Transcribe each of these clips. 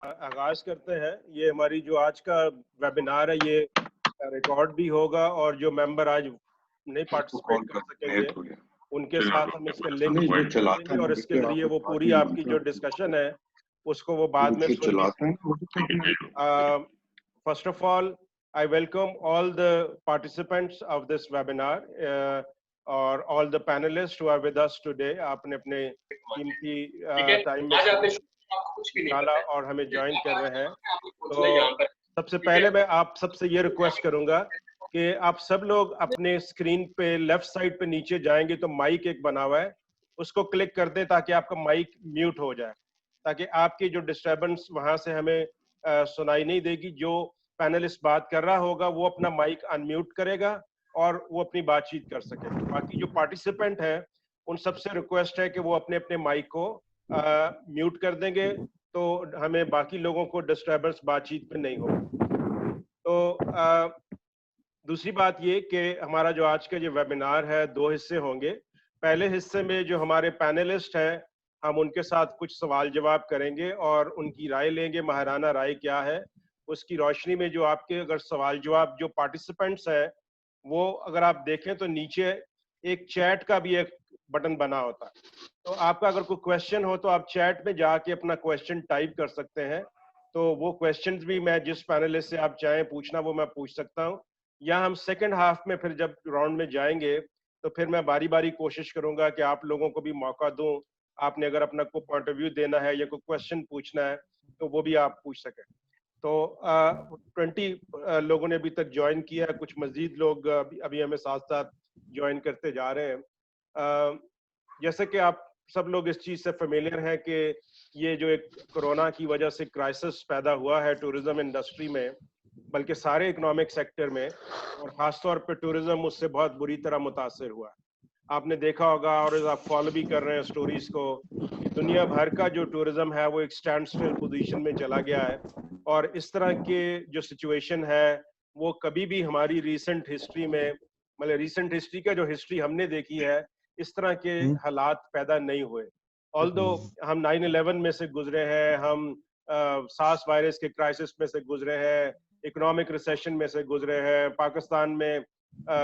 आगाज करते हैं। ये हमारी जो आज का वेबिनार है ये रिकॉर्ड भी होगा और जो मेंबर आज नहीं पार्टिसिपेट कर सकेंगे उनके साथ हम इसका लिंक शेयर कर देंगे और इसके जरिए वो पूरी आपकी जो डिस्कशन है उसको वो बाद में सुन भी सकेंगे। First of all, I welcome all the participants of this webinar और all the panelists who are with us today. आपने अपने कीमती टाइम में निकाला और हमें ज्वाइन कर रहे हैं। तो सबसे पहले मैं आप सबसे ये रिक्वेस्ट करूंगा कि आप सब लोग अपने स्क्रीन पे लेफ्ट साइड पे नीचे जाएंगे तो माइक एक बना हुआ है, उसको क्लिक कर दें ताकि आपका माइक म्यूट हो जाए, ताकि आपकी जो डिस्टर्बेंस वहां से हमें सुनाई नहीं देगी। जो पैनलिस्ट बात कर रहा होगा वो अपना माइक अनम्यूट करेगा और वो अपनी बातचीत कर सकेगा। बाकी जो पार्टिसिपेंट है उन सबसे रिक्वेस्ट है कि वो अपने अपने माइक को म्यूट कर देंगे तो हमें बाकी लोगों को डिस्टर्बेंस बातचीत में नहीं होगा। तो दूसरी बात ये कि हमारा जो आज का जो वेबिनार है 2 हिस्से होंगे। पहले हिस्से में जो हमारे पैनलिस्ट हैं हम उनके साथ कुछ सवाल जवाब करेंगे और उनकी राय लेंगे, महाराना राय क्या है। उसकी रोशनी में जो आपके अगर सवाल जवाब जो पार्टिसिपेंट्स हैं वो अगर आप देखें तो नीचे एक चैट का भी एक बटन बना होता है, तो आपका अगर कोई क्वेश्चन हो तो आप चैट में जाके अपना क्वेश्चन टाइप कर सकते हैं। तो वो क्वेश्चंस भी मैं जिस पैनलिस्ट से आप चाहें पूछना वो मैं पूछ सकता हूँ, या हम सेकंड हाफ में फिर जब राउंड में जाएंगे तो फिर मैं बारी बारी कोशिश करूंगा कि आप लोगों को भी मौका दूं। आपने अगर अपना कोई पॉइंट ऑफ व्यू देना है या कोई क्वेश्चन पूछना है तो वो भी आप पूछ सकें। तो 20 लोगों ने अभी तक ज्वाइन किया है, कुछ मजीद लोग अभी हमें साथ साथ ज्वाइन करते जा रहे हैं। जैसे कि आप सब लोग इस चीज से फेमिलियर हैं कि ये जो एक कोरोना की वजह से क्राइसिस पैदा हुआ है टूरिज्म इंडस्ट्री में, बल्कि सारे इकोनॉमिक सेक्टर में, और खासतौर पे टूरिज्म उससे बहुत बुरी तरह मुतासर हुआ है। आपने देखा होगा और आप फॉलो भी कर रहे हैं स्टोरीज को कि दुनिया भर का जो टूरिज्म है वो एक स्टैंड स्टिल पोजीशन में चला गया है, और इस तरह के जो सिचुएशन है वो कभी भी हमारी रीसेंट हिस्ट्री में, मतलब रीसेंट हिस्ट्री का जो हिस्ट्री हमने देखी है, इस तरह के हालात पैदा नहीं हुए। ऑल्दो हम 9/11 में से गुजरे हैं, हम सार्स वायरस के क्राइसिस में से गुजरे हैं, इकोनॉमिक रिसेशन में से गुजरे हैं, पाकिस्तान में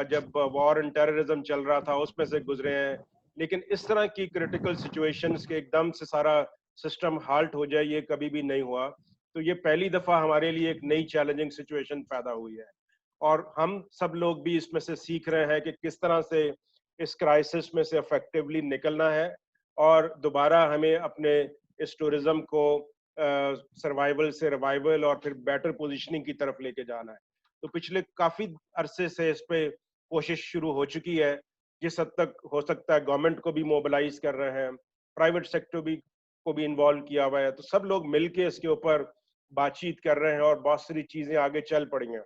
जब वॉर एंड टेररिज्म चल रहा था उसमें से गुजरे हैं, लेकिन इस तरह की क्रिटिकल सिचुएशंस के एकदम से सारा सिस्टम हाल्ट हो जाए ये कभी भी नहीं हुआ। तो ये पहली दफा हमारे लिए एक नई चैलेंजिंग सिचुएशन पैदा हुई है, और हम सब लोग भी इसमें से सीख रहे हैं कि किस तरह से इस क्राइसिस में से इफेक्टिवली निकलना है और दोबारा हमें अपने इस टूरिज्म को सर्वाइवल से रिवाइवल और फिर बेटर पोजीशनिंग की तरफ लेके जाना है। तो पिछले काफी अरसे से इस पे कोशिश शुरू हो चुकी है। जिस हद तक हो सकता है गवर्नमेंट को भी मोबिलाइज कर रहे हैं, प्राइवेट सेक्टर भी को भी इन्वॉल्व किया हुआ है, तो सब लोग मिलके इसके ऊपर बातचीत कर रहे हैं और बहुत सारी चीजें आगे चल पड़ी हैं।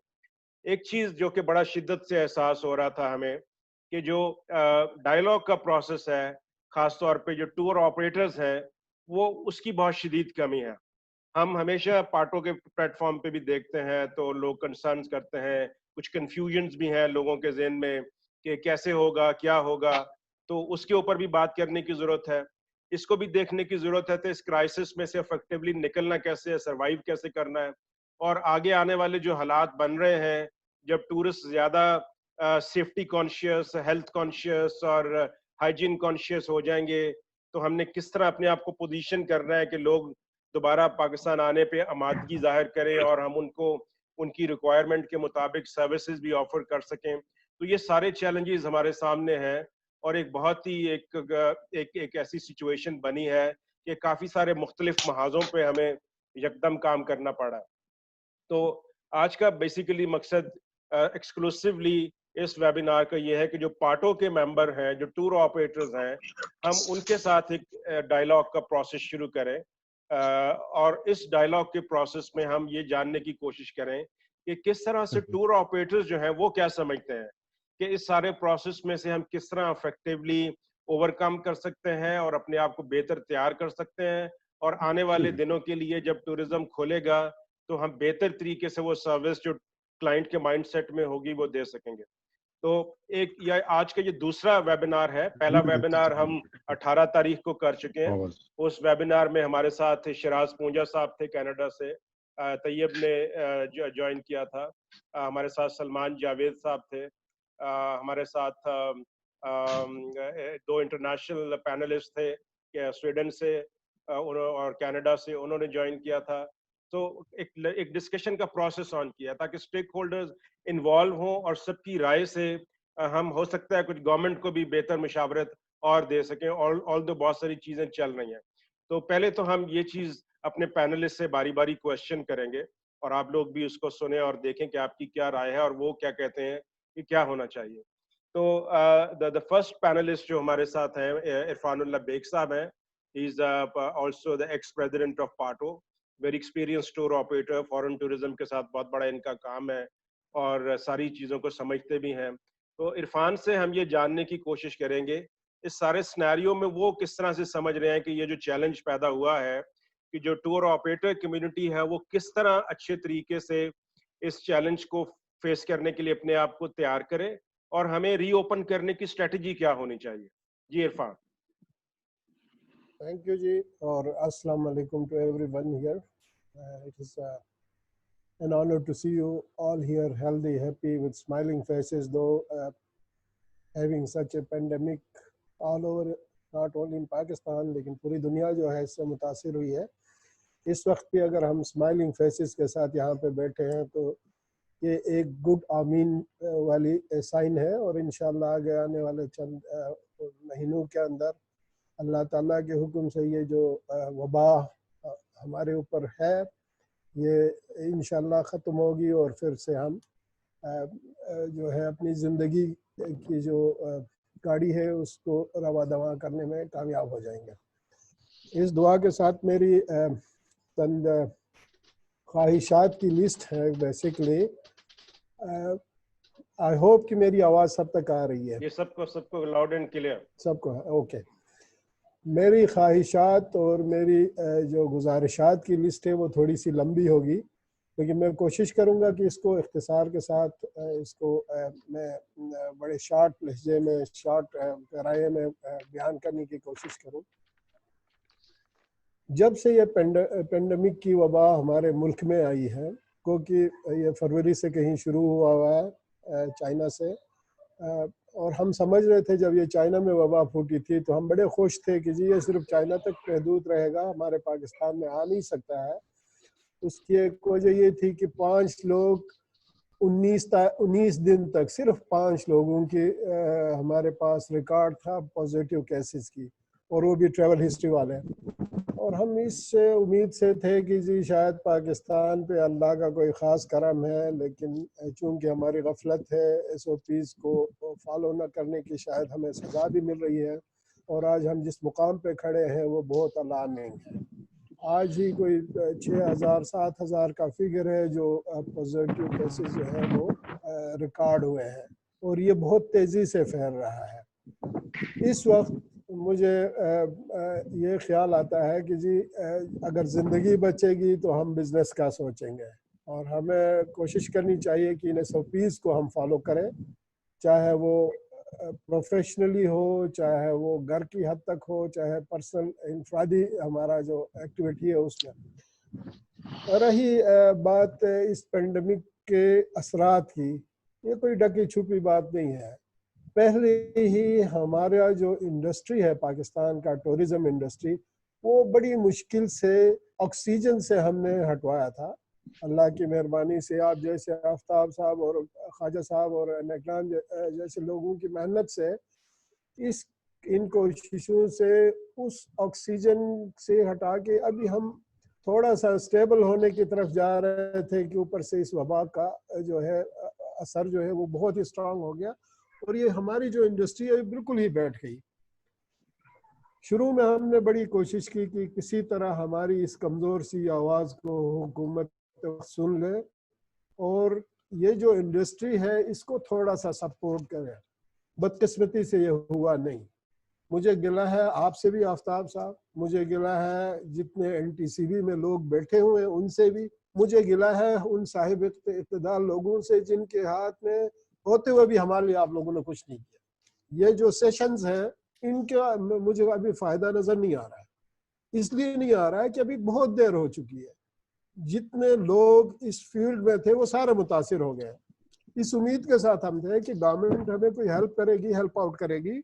एक चीज जो कि बड़ा शिद्दत से एहसास हो रहा था हमें कि जो डायलॉग का प्रोसेस है, खासतौर पे जो टूर ऑपरेटर्स हैं वो उसकी बहुत शदीद कमी है। हम हमेशा पार्टों के प्लेटफॉर्म पे भी देखते हैं तो लोग कंसर्न्स करते हैं, कुछ कंफ्यूजन्स भी हैं लोगों के ज़हन में कि कैसे होगा, क्या होगा, तो उसके ऊपर भी बात करने की ज़रूरत है। इसको भी देखने की ज़रूरत है तो इस क्राइसिस में से इफेक्टिवली निकलना कैसे है, सर्वाइव कैसे करना है, और आगे आने वाले जो हालात बन रहे हैं जब टूरिस्ट ज़्यादा सेफ्टी कॉन्शियस, हेल्थ कॉन्शियस और हाइजीन कॉन्शियस हो जाएंगे, तो हमने किस तरह अपने आप को पोजीशन करना है कि लोग दोबारा पाकिस्तान आने पे आमादगी जाहिर करें और हम उनको उनकी रिक्वायरमेंट के मुताबिक सर्विसेज भी ऑफर कर सकें। तो ये सारे चैलेंजेस हमारे सामने हैं और एक बहुत ही एक ऐसी सिचुएशन बनी है कि काफ़ी सारे मुख्तलिफ महाजों पे हमें यकदम काम करना पड़ा। तो आज का बेसिकली मकसद एक्सक्लूसिवली इस वेबिनार का ये है कि जो पार्टों के मेंबर हैं, जो टूर ऑपरेटर्स हैं, हम उनके साथ एक डायलॉग का प्रोसेस शुरू करें, और इस डायलॉग के प्रोसेस में हम ये जानने की कोशिश करें कि किस तरह से टूर ऑपरेटर्स जो हैं वो क्या समझते हैं कि इस सारे प्रोसेस में से हम किस तरह इफेक्टिवली ओवरकम कर सकते हैं और अपने आप को बेहतर तैयार कर सकते हैं, और आने वाले दिनों के लिए जब टूरिज्म खोलेगा तो हम बेहतर तरीके से वो सर्विस जो क्लाइंट के माइंडसेट में होगी वो दे सकेंगे। तो एक ये आज का ये दूसरा वेबिनार है। पहला वेबिनार हम 18 तारीख को कर चुके हैं। उस वेबिनार में हमारे साथ शिराज पूंजा साहब थे कनाडा से, तैयब ने ज्वाइन किया था, हमारे साथ सलमान जावेद साहब थे, हमारे साथ 2 इंटरनेशनल पैनलिस्ट थे स्वीडन से और कनाडा से, उन्होंने ज्वाइन किया था। तो एक डिस्कशन का प्रोसेस ऑन किया ताकि स्टेक होल्डर्स इन्वॉल्व हों और सबकी राय से हम हो सकता है कुछ गवर्नमेंट को भी बेहतर मशावरत और दे सकें। ऑल दो बहुत सारी चीजें चल रही हैं। तो पहले तो हम ये चीज अपने पैनलिस्ट से बारी बारी क्वेश्चन करेंगे और आप लोग भी उसको सुने और देखें कि आपकी क्या राय है और वो क्या कहते हैं कि क्या होना चाहिए। तो द फर्स्ट पैनलिस्ट जो हमारे साथ हैं इरफानुल्लाह बेग साहब हैं। He is also the ex president of PATO, very experience tour operator, foreign tourism के साथ बहुत बड़ा इनका काम है और सारी चीज़ों को समझते भी हैं। तो इरफान से हम ये जानने की कोशिश करेंगे इस सारे सिनेरियो में वो किस तरह से समझ रहे हैं कि ये जो चैलेंज पैदा हुआ है कि जो टूर ऑपरेटर कम्युनिटी है वो किस तरह अच्छे तरीके से इस चैलेंज को फेस करने के लिए अपने आप को तैयार करे और हमें रीओपन करने की स्ट्रेटजी क्या होनी चाहिए। जी इरफान। थैंक यू जी, और अस्सलाम वालेकुम to everyone here. It is an honor to see you all here healthy, happy, with smiling faces, though having such a pandemic all over, not only in Pakistan लेकिन पूरी दुनिया जो है इससे मुतासिर हुई है। इस वक्त भी अगर हम स्माइलिंग फेसेस के साथ यहाँ पे बैठे हैं तो ये एक गुड आमीन वाली साइन है, और इंशाल्लाह आगे आने वाले चंद महीनों के अंदर अल्लाह ताला के हुक्म से ये जो वबा हमारे ऊपर है ये इंशाल्लाह ख़त्म होगी और फिर से हम जो है अपनी ज़िंदगी की जो गाड़ी है उसको रवा दवा करने में कामयाब हो जाएंगे। इस दुआ के साथ मेरी चंद ख्वाहिशात की लिस्ट है। बेसिकली आई होप कि मेरी आवाज़ सब तक आ रही है। ये सबको लाउड एंड क्लियर सबको है? ओके। मेरी ख्वाहिशात और मेरी जो गुजारिशात की लिस्ट है वो थोड़ी सी लंबी होगी, लेकिन मैं कोशिश करूँगा कि इसको इख्तिसार के साथ इसको मैं बड़े शॉर्ट लहजे में, शॉर्ट गहराई में बयान करने की कोशिश करूँ। जब से ये पेंडेमिक की वबा हमारे मुल्क में आई है, क्योंकि ये फरवरी से कहीं शुरू हुआ है चाइना से, और हम समझ रहे थे जब ये चाइना में वबा फूटी थी तो हम बड़े खुश थे कि जी ये सिर्फ चाइना तक महदूद रहेगा, हमारे पाकिस्तान में आ नहीं सकता है। उसकी एक वजह ये थी कि 5 लोग 19 दिन तक, सिर्फ 5 लोगों की हमारे पास रिकॉर्ड था पॉजिटिव केसेस की, और वो भी ट्रैवल हिस्ट्री वाले। और हम इस उम्मीद से थे कि जी शायद पाकिस्तान पे अल्लाह का कोई ख़ास करम है, लेकिन चूँकि हमारी गफलत है, SOPs को फॉलो न करने की शायद हमें सज़ा भी मिल रही है, और आज हम जिस मुकाम पे खड़े हैं वो बहुत अलार्मिंग है। आज ही कोई 6,000-7,000 का फिगर है जो पॉजिटिव केसेस जो है वो रिकॉर्ड हुए हैं, और ये बहुत तेज़ी से फैल रहा है। इस वक्त मुझे ये ख्याल आता है कि जी अगर ज़िंदगी बचेगी तो हम बिज़नेस का सोचेंगे, और हमें कोशिश करनी चाहिए कि इन SOPs को हम फॉलो करें, चाहे वो प्रोफेशनली हो, चाहे वो घर की हद तक हो, चाहे पर्सनल इंफरादी हमारा जो एक्टिविटी है उसमें। रही बात इस पेंडेमिक के असरात की, ये कोई ढकी छुपी बात नहीं है। पहले ही हमारा जो इंडस्ट्री है पाकिस्तान का, टूरिज्म इंडस्ट्री, वो बड़ी मुश्किल से ऑक्सीजन से हमने हटवाया था। अल्लाह की मेहरबानी से, आप जैसे आफ्ताब साहब और ख्वाजा साहब और नकलान जैसे लोगों की मेहनत से इन कोशिशों से उस ऑक्सीजन से हटा के अभी हम थोड़ा सा स्टेबल होने की तरफ जा रहे थे कि ऊपर से इस वबा का जो है असर जो है वो बहुत ही स्ट्रांग हो गया, और ये हमारी जो इंडस्ट्री है बिल्कुल ही बैठ गई। शुरू में हमने बड़ी कोशिश की कि किसी तरह हमारी इस कमज़ोर सी आवाज़ को हुकूमत सुन ले और ये जो इंडस्ट्री है इसको थोड़ा सा सपोर्ट करे। बदकिस्मती से ये हुआ नहीं। मुझे गिला है आपसे भी आफ्ताब साहब, मुझे गिला है जितने NTCB में लोग बैठे हुए हैं उनसे भी, मुझे गिला है उन साहिब इक़्तिदार लोगों से जिनके हाथ में होते हुए भी हमारे लिए आप लोगों ने कुछ नहीं किया। ये जो सेशंस हैं इनका मुझे अभी फायदा नजर नहीं आ रहा है। इसलिए नहीं आ रहा है कि अभी बहुत देर हो चुकी है, जितने लोग इस फील्ड में थे वो सारे मुतासिर हो गए। इस उम्मीद के साथ हम थे कि गवर्नमेंट हमें कोई हेल्प करेगी, हेल्प आउट करेगी,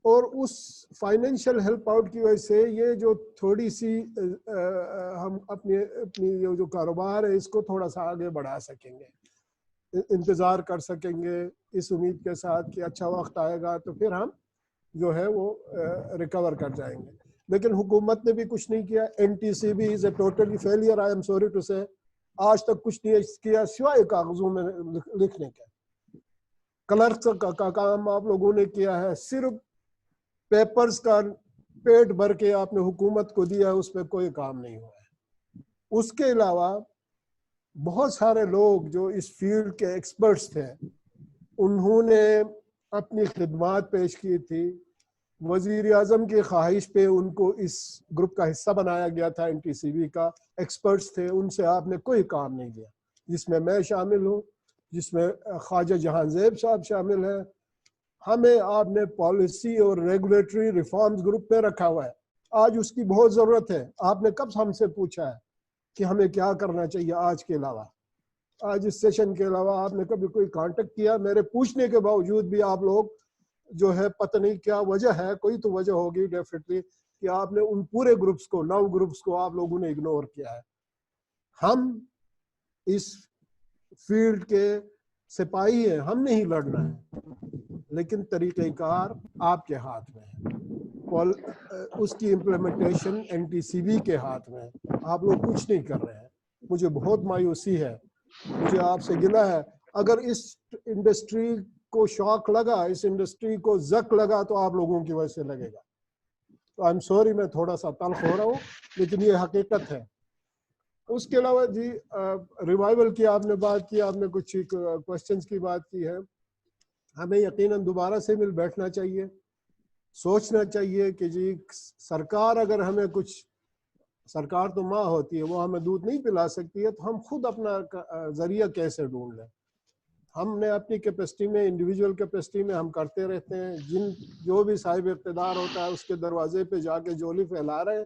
और उस फाइनेंशियल हेल्प आउट की वजह से ये जो थोड़ी सी हम अपनी अपनी ये जो कारोबार है इसको थोड़ा सा आगे बढ़ा सकेंगे, इंतज़ार कर सकेंगे इस उम्मीद के साथ कि अच्छा वक्त आएगा तो फिर हम जो है वो रिकवर कर जाएंगे। लेकिन हुकूमत ने भी कुछ नहीं किया। NTCB is a totally failure, I am sorry to say. आज तक कुछ नहीं किया सिवाय कागजों में लिखने के। क्लर्क का काम आप लोगों ने किया है, सिर्फ पेपर्स का पेट भर के आपने हुकूमत को दिया है, उस पर कोई काम नहीं हुआ है। उसके अलावा बहुत सारे लोग जो इस फील्ड के एक्सपर्ट्स थे उन्होंने अपनी खिदमात पेश की थी। वजीर आजम की ख्वाहिश पे उनको इस ग्रुप का हिस्सा बनाया गया था। NTCB का एक्सपर्ट्स थे, उनसे आपने कोई काम नहीं लिया, जिसमें मैं शामिल हूँ, जिसमें ख्वाजा जहांजेब साहब शामिल हैं। हमें आपने पॉलिसी और रेगुलेटरी रिफॉर्म्स ग्रुप में रखा हुआ है, आज उसकी बहुत ज़रूरत है। आपने कब हमसे पूछा है कि हमें क्या करना चाहिए आज के अलावा? आज इस सेशन के अलावा आपने कभी कोई कांटेक्ट किया? मेरे पूछने के बावजूद भी आप लोग जो है पता नहीं क्या वजह है, कोई तो वजह होगी डेफिनेटली, कि आपने उन पूरे ग्रुप्स को 9 ग्रुप्स को आप लोगों ने इग्नोर किया है। हम इस फील्ड के सिपाही हैं, हमने ही लड़ना है, लेकिन तरीक़ेकार आपके हाथ में है, उसकी इम्प्लीमेंटेशन NTCB के हाथ में है। आप लोग कुछ नहीं कर रहे हैं। मुझे बहुत मायूसी है, मुझे आपसे गिला है। अगर इस इंडस्ट्री को शौक लगा, इस इंडस्ट्री को जक लगा, तो आप लोगों की वजह से लगेगा। तो आई एम सॉरी, मैं थोड़ा सा तल्ख हो रहा हूँ, लेकिन ये हकीकत है। उसके अलावा जी रिवाइवल की आपने बात की, आपने कुछ क्वेश्चंस की बात की है। हमें यकीनन दोबारा से मिल बैठना चाहिए, सोचना चाहिए कि जी सरकार अगर हमें कुछ, सरकार तो माँ होती है, वो हमें दूध नहीं पिला सकती है, तो हम खुद अपना जरिया कैसे ढूंढ लें। हमने अपनी कैपेसिटी में, इंडिविजुअल कैपेसिटी में हम करते रहते हैं। जो भी साहिब इक़्तिदार होता है उसके दरवाजे पे जाके जोली फैला रहे हैं।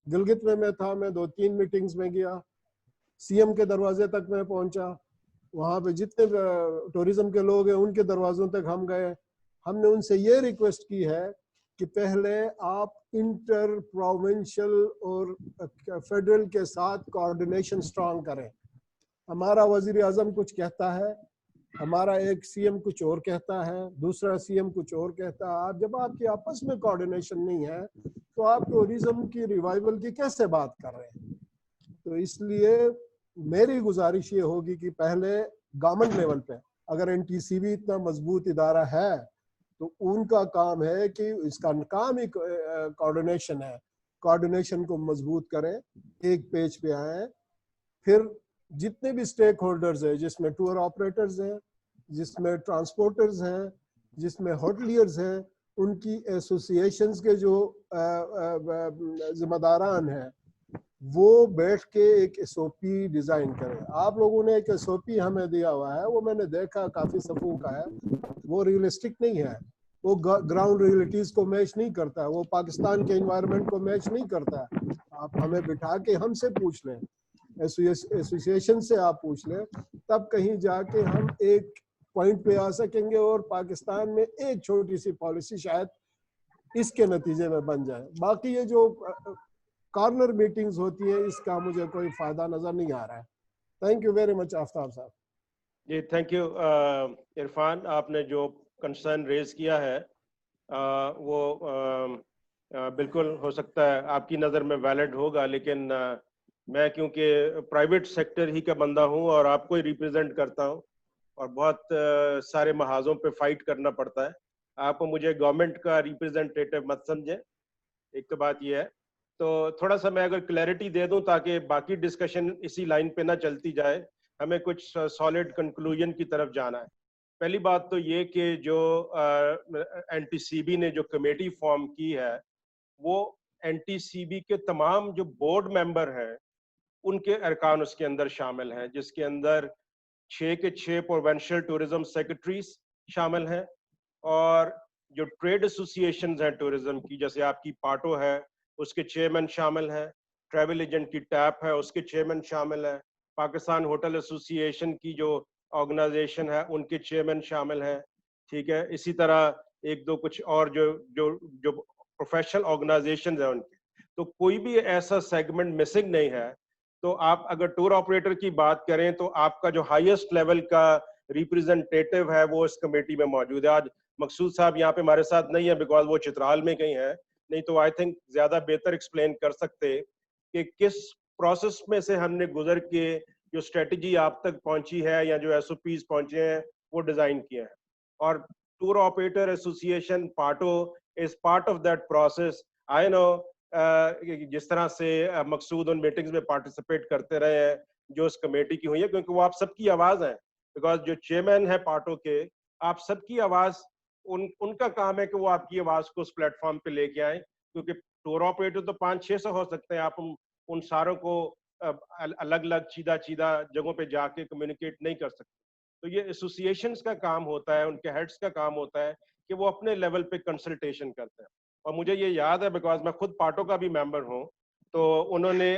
गिलगित में मैं था, मैं 2-3 मीटिंग्स में गया, CM के दरवाजे तक मैं पहुंचा, वहाँ पे जितने टूरिज्म के लोग हैं उनके दरवाजों तक हम गए। हमने उनसे ये रिक्वेस्ट की है कि पहले आप इंटर प्रोविंशियल और फेडरल के साथ कोऑर्डिनेशन स्ट्रांग करें। हमारा वजीर आजम कुछ कहता है, हमारा एक CM कुछ और कहता है, दूसरा CM कुछ और कहता है। जब आपकी आपस में कोऑर्डिनेशन नहीं है तो आप टूरिज्म की रिवाइवल की कैसे बात कर रहे हैं? तो इसलिए मेरी गुजारिश ये होगी कि पहले गवर्नमेंट लेवल पे, अगर NTCB इतना मजबूत इदारा है तो उनका काम है कि इसका काम ही कोऑर्डिनेशन है, कोऑर्डिनेशन को मजबूत करें, एक पेज पे आए। फिर जितने भी स्टेक होल्डर्स हैं, जिसमें टूर ऑपरेटर्स हैं, जिसमें ट्रांसपोर्टर्स हैं, जिसमें होटलियर्स हैं, उनकी एसोसिएशंस के जो जिम्मेदारान हैं, वो बैठ के एक SOP डिजाइन करें। आप लोगों ने एक SOP हमें दिया हुआ है, वो मैंने देखा काफी सफू का है, वो रियलिस्टिक नहीं है, वो ग्राउंड रियलिटीज को मैच नहीं करता, वो पाकिस्तान के एनवायरनमेंट को मैच नहीं करता। आप हमें बिठा के हमसे पूछ लें, एसोसिएशन से आप पूछ लें, तब कहीं जाके हम एक पॉइंट पे आ सकेंगे और पाकिस्तान में एक छोटी सी पॉलिसी शायद इसके नतीजे में बन जाए। बाकी ये जो कॉर्नर मीटिंग्स होती है, इसका मुझे कोई फायदा नजर नहीं आ रहा है। Thank you very much Aftab साहब। जी थैंक यू इरफान, आपने जो कंसर्न रेज किया है वो बिल्कुल हो सकता है आपकी नज़र में वैलिड होगा, लेकिन मैं क्योंकि प्राइवेट सेक्टर ही का बंदा हूं और आपको ही रिप्रेजेंट करता हूं और बहुत सारे महाजों पे फाइट करना पड़ता है, आप मुझे गवर्नमेंट का रिप्रेजेंटेटिव मत समझें। एक तो बात यह है, तो थोड़ा सा मैं अगर क्लैरिटी दे दूं ताकि बाकी डिस्कशन इसी लाइन पे ना चलती जाए, हमें कुछ सॉलिड कंक्लूजन की तरफ जाना है। पहली बात तो ये कि जो NTCB ने जो कमेटी फॉर्म की है, वो NTCB के तमाम जो बोर्ड मेंबर हैं उनके अरकान उसके अंदर शामिल हैं, जिसके अंदर 6 के 6 प्रोविंशियल टूरिज्म सेक्रेटरीज शामिल हैं, और जो ट्रेड एसोसिएशन हैं टूरिज्म की, जैसे आपकी पाटो है उसके चेयरमैन शामिल हैं, ट्रैवल एजेंट की टैप है उसके चेयरमैन शामिल हैं, पाकिस्तान होटल एसोसिएशन की जो ऑर्गेनाइजेशन है उनके चेयरमैन शामिल हैं, ठीक है। इसी तरह एक दो कुछ और जो जो जो प्रोफेशनल ऑर्गेनाइजेशन है उनके, तो कोई भी ऐसा सेगमेंट मिसिंग नहीं है। तो आप अगर टूर ऑपरेटर की बात करें तो आपका जो हाईएस्ट लेवल का रिप्रेजेंटेटिव है वो इस कमेटी में मौजूद है। आज मकसूद साहब यहाँ पे हमारे साथ नहीं है बिकॉज वो चित्राल में कहीं है, नहीं तो आई थिंक ज्यादा बेहतर एक्सप्लेन कर सकते कि किस प्रोसेस में से हमने गुजर के जो स्ट्रेटजी आप तक पहुंची है या जो एसओपीज पहुंचे हैं वो डिजाइन किए हैं। और tour operator association party is part of that process. I know जिस तरह से मकसूद उन मीटिंग्स में पार्टिसिपेट करते रहे हैं जो उस कमेटी की हुई है, क्योंकि वो आप सबकी आवाज है, बिकॉज जो चेयरमैन है पार्टो के, आप सबकी आवाज उनका काम है कि वो आपकी आवाज को उस प्लेटफॉर्म पे लेके आए, क्योंकि टूर ऑपरेटर तो 500-600 हो सकते हैं, आप उन सारों को अलग अलग चीदा चीदा जगहों पे जाके कम्युनिकेट नहीं कर सकते। तो ये एसोसिएशंस का काम होता है, उनके हेड्स का काम होता है कि वो अपने लेवल पे कंसल्टेशन करते हैं। और मुझे ये याद है बिकॉज मैं खुद पार्टो का भी मेंबर हूँ, तो उन्होंने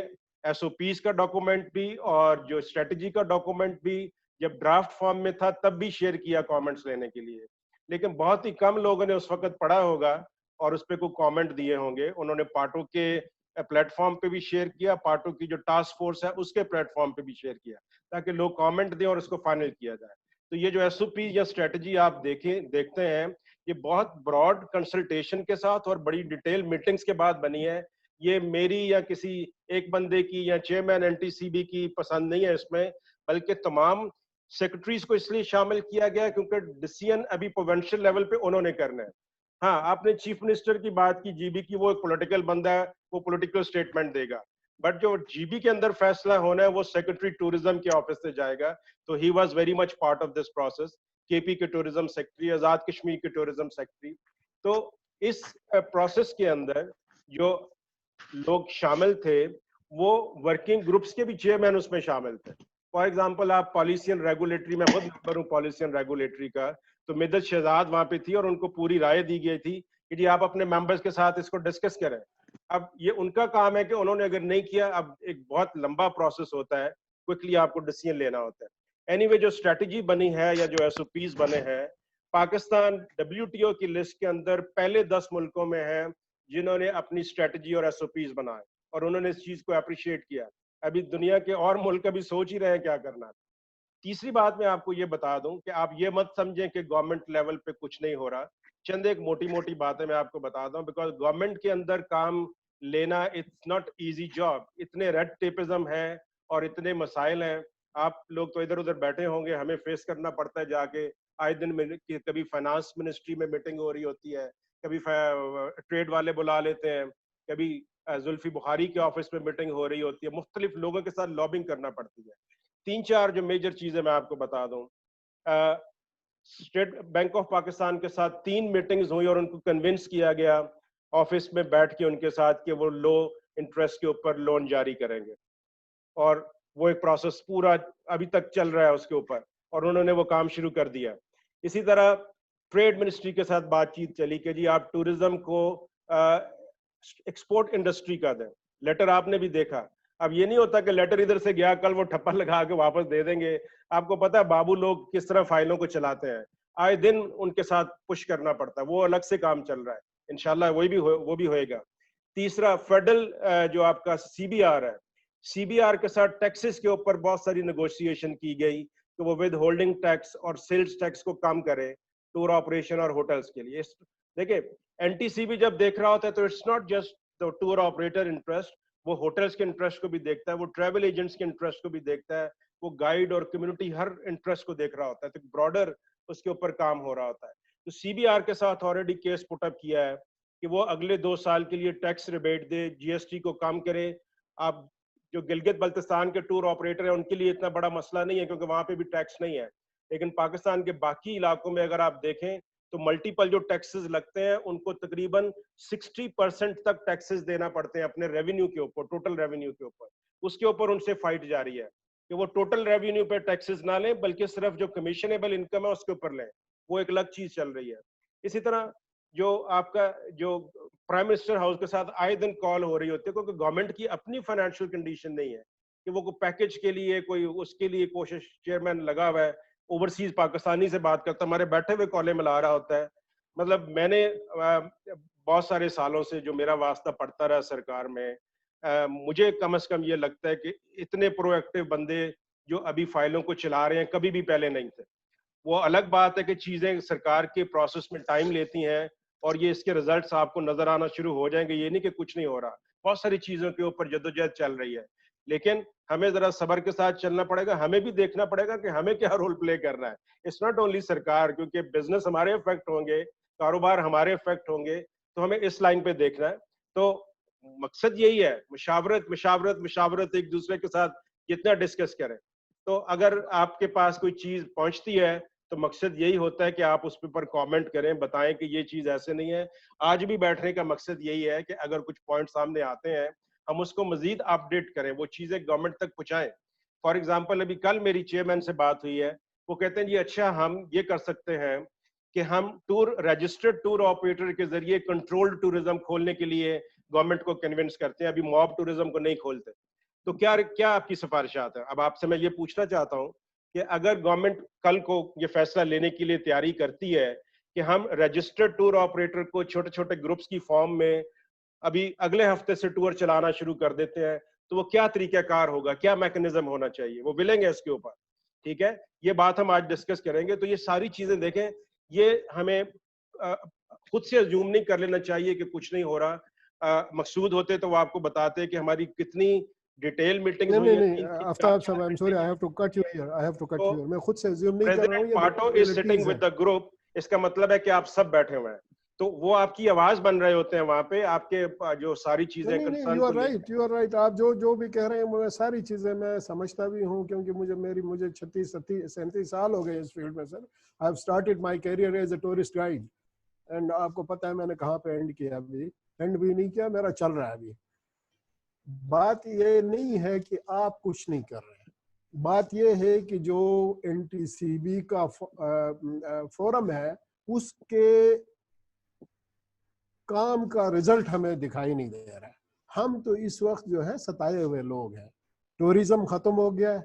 एसओपीज का डॉक्यूमेंट भी और जो स्ट्रेटजी का डॉक्यूमेंट भी जब ड्राफ्ट फॉर्म में था तब भी शेयर किया कमेंट्स लेने के लिए, लेकिन बहुत ही कम लोगों ने उस वक्त पढ़ा होगा और उस पर कोई कमेंट दिए होंगे। उन्होंने पार्टो के प्लेटफॉर्म पे भी शेयर किया, पार्टो की जो टास्क फोर्स है उसके प्लेटफॉर्म पे भी शेयर किया, ताकि लोग कमेंट दें और उसको फाइनल किया जाए। तो ये जो एसओपी या स्ट्रेटजी आप देखते हैं, ये बहुत ब्रॉड कंसल्टेशन के साथ और बड़ी डिटेल मीटिंग्स के बाद बनी है। ये मेरी या किसी एक बंदे की या चेयरमैन एनटीसीबी की पसंद नहीं है इसमें, बल्कि तमाम सेक्रेटरीज को इसलिए शामिल किया गया क्योंकि डिसीजन अभी प्रोविंशियल लेवल पे उन्होंने करना है। हाँ, आपने चीफ मिनिस्टर की बात की, जीबी की, वो एक पॉलिटिकल बंदा है, वो पॉलिटिकल स्टेटमेंट देगा, बट जो जीबी के अंदर फैसला होना है वो सेक्रेटरी टूरिज्म के ऑफिस से जाएगा। तो he was very much part of this process, KP के टूरिज्म सेक्रेटरी, आजाद कश्मीर के टूरिज्म सेक्रेटरी। तो इस प्रोसेस के अंदर जो लोग शामिल थे वो वर्किंग ग्रुप्स के भी चेयरमैन उसमें शामिल थे। फॉर एग्जांपल आप पॉलिसी एंड रेगुलेटरी, मैं खुद मेंबर हूँ पॉलिसी एंड रेगुलेटरी का, तो मिदत शहजाद वहां पे थी और उनको पूरी राय दी गई थी कि जी आप अपने मेंबर्स के साथ इसको डिस्कस करें। अब ये उनका काम है कि उन्होंने अगर नहीं किया, अब एक बहुत लंबा प्रोसेस होता है, क्विकली आपको डिसीजन लेना होता है। एनीवे जो स्ट्रेटजी बनी है या जो एसओपीज बने हैं, पाकिस्तान डब्ल्यूटीओ की लिस्ट के अंदर पहले 10 मुल्कों में है जिन्होंने अपनी स्ट्रेटजी और एसओपीज बनाए, और उन्होंने इस चीज को अप्रिशिएट किया। अभी दुनिया के और मुल्क अभी सोच ही रहे हैं क्या करना। तीसरी बात मैं आपको ये बता दूं कि आप ये मत समझें कि गवर्नमेंट लेवल पे कुछ नहीं हो रहा। चंद एक मोटी मोटी बातें मैं आपको बता दूं, बिकॉज गवर्नमेंट के अंदर काम लेना इट्स नॉट इजी जॉब, इतने रेड टेपिज्म है और इतने मसाइल हैं। आप लोग तो इधर उधर बैठे होंगे, हमें फेस करना पड़ता है जाके आए दिन में, कभी फाइनेंस मिनिस्ट्री में मीटिंग हो रही होती है, कभी ट्रेड वाले बुला लेते हैं, कभी जुल्फी बुखारी के ऑफिस में मीटिंग हो रही होती है, मुख्तलिफ लोगों के साथ लॉबिंग करना पड़ती है। 3-4 जो मेजर चीजें मैं आपको बता दूं, स्टेट बैंक ऑफ पाकिस्तान के साथ 3 मीटिंग्स हुई और उनको कन्विंस किया गया ऑफिस में बैठ के उनके साथ कि वो लो इंटरेस्ट के ऊपर लोन जारी करेंगे, और वो एक प्रोसेस पूरा अभी तक चल रहा है उसके ऊपर, और उन्होंने वो काम शुरू कर दिया। इसी तरह ट्रेड मिनिस्ट्री के साथ बातचीत चली कि जी आप टूरिज्म को एक्सपोर्ट इंडस्ट्री का दें। लेटर आपने भी देखा, अब ये नहीं होता कि लेटर इधर से गया कल वो ठप्पा लगा के वापस दे देंगे। आपको पता है बाबू लोग किस तरह फाइलों को चलाते हैं, आए दिन उनके साथ पुश करना पड़ता है, वो अलग से काम चल रहा है, इंशाल्लाह वो भी होएगा। तीसरा, फेडरल जो आपका सीबीआर है, सीबीआर के साथ टैक्सेस के ऊपर बहुत सारी नेगोशिएशन की गई कि वो विद होल्डिंग टैक्स और सेल्स टैक्स को कम करे टूर ऑपरेशन और होटल्स के लिए। देखिए, एनटीसीबी जब देख रहा होता है तो it's not just the tour operator interest, वो होटल्स के इंटरेस्ट को भी देखता है, वो ट्रैवल एजेंट्स के इंटरेस्ट को भी देखता है, वो गाइड और कम्युनिटी हर इंटरेस्ट को देख रहा होता है, तो ब्रॉडर उसके ऊपर काम हो रहा होता है। तो सीबीआर के साथ ऑलरेडी केस पुटअप किया है कि वो अगले 2 साल के लिए टैक्स रिबेट दे, जीएसटी को कम करे। आप जो गिलगित बल्तिस्तान के टूर ऑपरेटर है उनके लिए इतना बड़ा मसला नहीं है क्योंकि वहां पे भी टैक्स नहीं है, लेकिन पाकिस्तान के बाकी इलाकों में अगर आप देखें तो मल्टीपल जो टैक्सेस लगते हैं उनको तकरीबन 60% तक टैक्सेस देना पड़ते हैं अपने रेवेन्यू के ऊपर, टोटल रेवेन्यू के ऊपर। उसके ऊपर उनसे फाइट जारी है कि वो टोटल रेवेन्यू पे टैक्सेस ना लें, बल्कि सिर्फ जो कमीशनेबल इनकम है उसके ऊपर लें। वो एक अलग चीज चल रही है। इसी तरह जो आपका जो प्राइम मिनिस्टर हाउस के साथ आए दिन कॉल हो रही होती है, क्योंकि गवर्नमेंट की अपनी फाइनेंशियल कंडीशन नहीं है कि वो पैकेज के लिए कोई उसके लिए कोशिश, चेयरमैन लगा हुआ है, ओवरसीज पाकिस्तानी से बात करता, हमारे बैठे हुए कॉले में ला रहा होता है। मतलब मैंने बहुत सारे सालों से जो मेरा वास्ता पड़ता रहा सरकार में, मुझे कम से कम ये लगता है कि इतने प्रोएक्टिव बंदे जो अभी फाइलों को चला रहे हैं कभी भी पहले नहीं थे। वो अलग बात है कि चीजें सरकार के प्रोसेस में टाइम लेती हैं और ये इसके रिजल्ट्स आपको नजर आना शुरू हो जाएंगे, ये नहीं कि कुछ नहीं हो रहा। बहुत सारी चीजों के ऊपर जद्दोजहद चल रही है, लेकिन हमें जरा सब्र के साथ चलना पड़ेगा। हमें भी देखना पड़ेगा कि हमें क्या रोल प्ले करना है। इट्स नॉट ओनली सरकार, क्योंकि बिजनेस हमारे इफेक्ट होंगे, कारोबार हमारे इफेक्ट होंगे, तो हमें इस लाइन पे देखना है। तो मकसद यही है, मुशावरत मुशावरत मुशावरत, एक दूसरे के साथ जितना डिस्कस करें। तो अगर आपके पास कोई चीज पहुंचती है तो मकसद यही होता है कि आप उस पर कमेंट करें, बताएं कि ये चीज ऐसे नहीं है। आज भी बैठने का मकसद यही है कि अगर कुछ पॉइंट सामने आते हैं हम उसको मजीद अपडेट करें, वो चीजें गवर्नमेंट तक पहुंचाएं। फॉर एग्जांपल अभी कल मेरी चेयरमैन से बात हुई है, वो कहते हैं जी अच्छा हम ये कर सकते हैं कि हम रजिस्टर्ड टूर ऑपरेटर के जरिए कंट्रोल्ड टूरिज्म खोलने के लिए गवर्नमेंट को कन्विंस करते हैं, अभी मॉब टूरिज्म को नहीं खोलते। तो क्या क्या आपकी सिफारिशात है? अब आपसे मैं ये पूछना चाहता हूँ कि अगर गवर्नमेंट कल को ये फैसला लेने के लिए तैयारी करती है कि हम रजिस्टर्ड टूर ऑपरेटर को छोटे छोटे ग्रुप्स की फॉर्म में अभी अगले हफ्ते से टूर चलाना शुरू कर देते हैं, तो वो क्या तरीकाकार होगा, क्या मैकेनिज्म होना चाहिए, वो मिलेंगे इसके ऊपर? ठीक है, ये बात हम आज डिस्कस करेंगे। तो ये सारी चीजें देखें, ये हमें खुद से अज्यूम नहीं कर लेना चाहिए कि कुछ नहीं हो रहा। मकसूद होते तो वो आपको बताते कि हमारी कितनी डिटेल मीटिंग्स हुई हैं। नहीं आफ्ताब साहब, I am sorry, I have to cut you here, I have to cut you here. मैं खुद से अज्यूम नहीं कर रहा हूं, ये PATO is sitting with the group, इसका मतलब है कि आप सब बैठे हुए हैं, तो वो आपकी आवाज बन रहे होते हैं वहां पे, आपके जो सारी चीजें concern. You are right, you are right. आप जो जो भी कह रहे हैं मैं सारी चीजें मैं समझता भी हूं, क्योंकि मुझे 36-37 साल हो गए इस फील्ड में sir. I have started my career as a tourist guide, and आपको पता है मैंने कहाँ पे एंड किया, अभी एंड भी नहीं किया, मेरा चल रहा है अभी। बात ये नहीं है कि आप कुछ नहीं कर रहे हैं, बात ये है कि जो एनटीसीबी का फोरम है उसके काम का रिजल्ट हमें दिखाई नहीं दे रहा है। हम तो इस वक्त जो है सताए हुए लोग हैं। टूरिज्म खत्म हो गया है,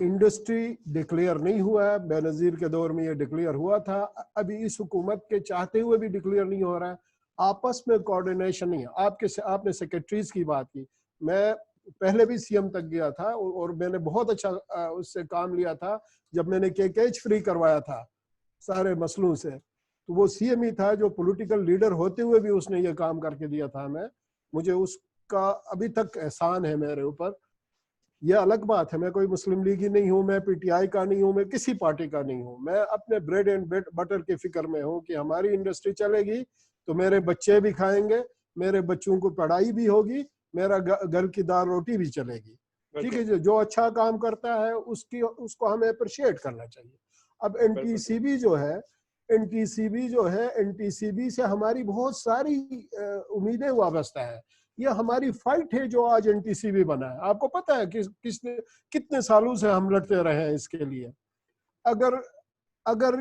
इंडस्ट्री डिक्लेयर नहीं हुआ है। बेनजीर के दौर में ये डिक्लेयर हुआ था, अभी इस हुकूमत के चाहते हुए भी डिक्लेयर नहीं हो रहा है। आपस में कोऑर्डिनेशन नहीं है। आपने सेक्रेटरीज की बात की, मैं पहले भी सीएम तक गया था और मैंने बहुत अच्छा उससे काम लिया था जब मैंने केकेज फ्री करवाया था सारे मसलों से। तो वो सीएम ही था जो पॉलिटिकल लीडर होते हुए भी उसने ये काम करके दिया था हमें। मुझे उसका अभी तक एहसान है मेरे ऊपर। ये अलग बात है, मैं कोई मुस्लिम लीग ही नहीं हूँ, मैं पीटीआई का नहीं हूँ, मैं किसी पार्टी का नहीं हूँ। मैं अपने ब्रेड एंड बटर की फिक्र में हूँ कि हमारी इंडस्ट्री चलेगी तो मेरे बच्चे भी खाएंगे, मेरे बच्चों को पढ़ाई भी होगी, मेरा घर की दाल रोटी भी चलेगी। ठीक है, जो अच्छा काम करता है उसको हमें अप्रिशिएट करना चाहिए। अब एनटीसीबी जो है एनटीसीबी से हमारी बहुत सारी उम्मीदें वाबस्ता है। ये हमारी फाइट है जो आज एनटीसीबी बना है। आपको पता है कि कितने सालों से हम लड़ते रहे हैं इसके लिए। अगर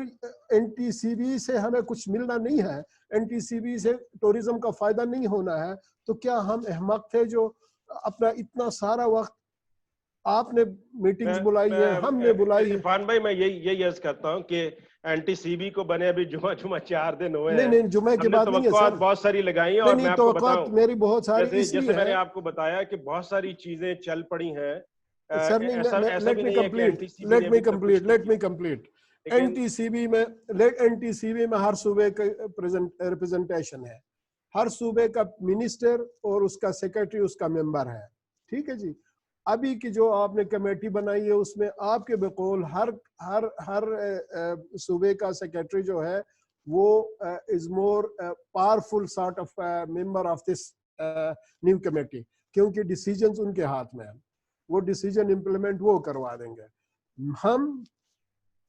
एनटीसीबी से हमें कुछ मिलना नहीं है, एनटीसीबी से टूरिज्म का फायदा नहीं होना है, तो क्या हम अहमक थे जो अपना इतना सारा वक्त, आपने मीटिंग्स बुलाई है, हमने बुलाई है। इरफान भाई मैं यही अर्ज करता हूँ कि एनटीसीबी को बने अभी जुमा 4 दिन हुए हैं। नहीं जुमे की बात नहीं है सर, बहुत सारी लगाई हैं। और मैं आपको बताऊं, मेरी बहुत सारी जैसे मैंने आपको बताया कि बहुत सारी चीजें चल पड़ी हैं। सर नहीं, लेट मी कंप्लीट। एनटीसीबी में हर सूबे का रिप्रेजेंटेशन है, हर सूबे का मिनिस्टर और उसका सेक्रेटरी उसका मेंबर है। ठीक है जी, अभी की जो आपने कमेटी बनाई है उसमें आपके बकौल हर सूबे का सेक्रेटरी जो है वो is more powerful sort of member of this new committee, क्योंकि डिसीजंस उनके हाथ में है, वो डिसीजन इम्प्लीमेंट वो करवा देंगे।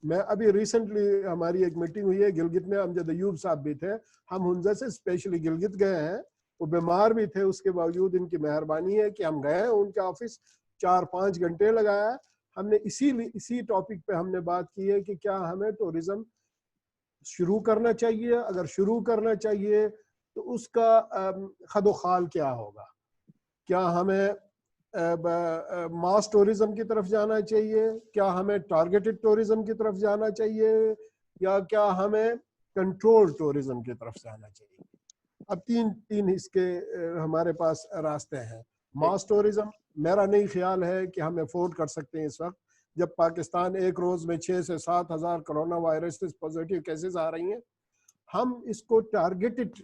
मैं अभी रिसेंटली हमारी एक मीटिंग हुई है गिलगित में, अमजद अयूब साहब भी थे, हम हुंजा से स्पेशली गिलगित गए हैं। वो बीमार भी थे, उसके बावजूद इनकी मेहरबानी है कि हम गए हैं उनके ऑफिस। 4-5 घंटे लगाया। हमने इसी टॉपिक पे हमने बात की है कि क्या हमें टूरिज्म शुरू करना चाहिए, अगर शुरू करना चाहिए तो उसका खदोखाल क्या होगा, क्या हमें मास टूरिज्म की तरफ जाना चाहिए, क्या हमें टारगेटेड टूरिज्म की तरफ जाना चाहिए, या क्या हमें कंट्रोल टूरिज्म की तरफ जाना चाहिए। अब तीन इसके हमारे पास रास्ते हैं। मास टूरिज्म मेरा नहीं ख्याल है कि हम अफोर्ड कर सकते हैं इस वक्त, जब पाकिस्तान एक रोज में 6 से 7 हज़ार कोरोना वायरस पॉजिटिव केसेस आ रही हैं। हम इसको टारगेटेड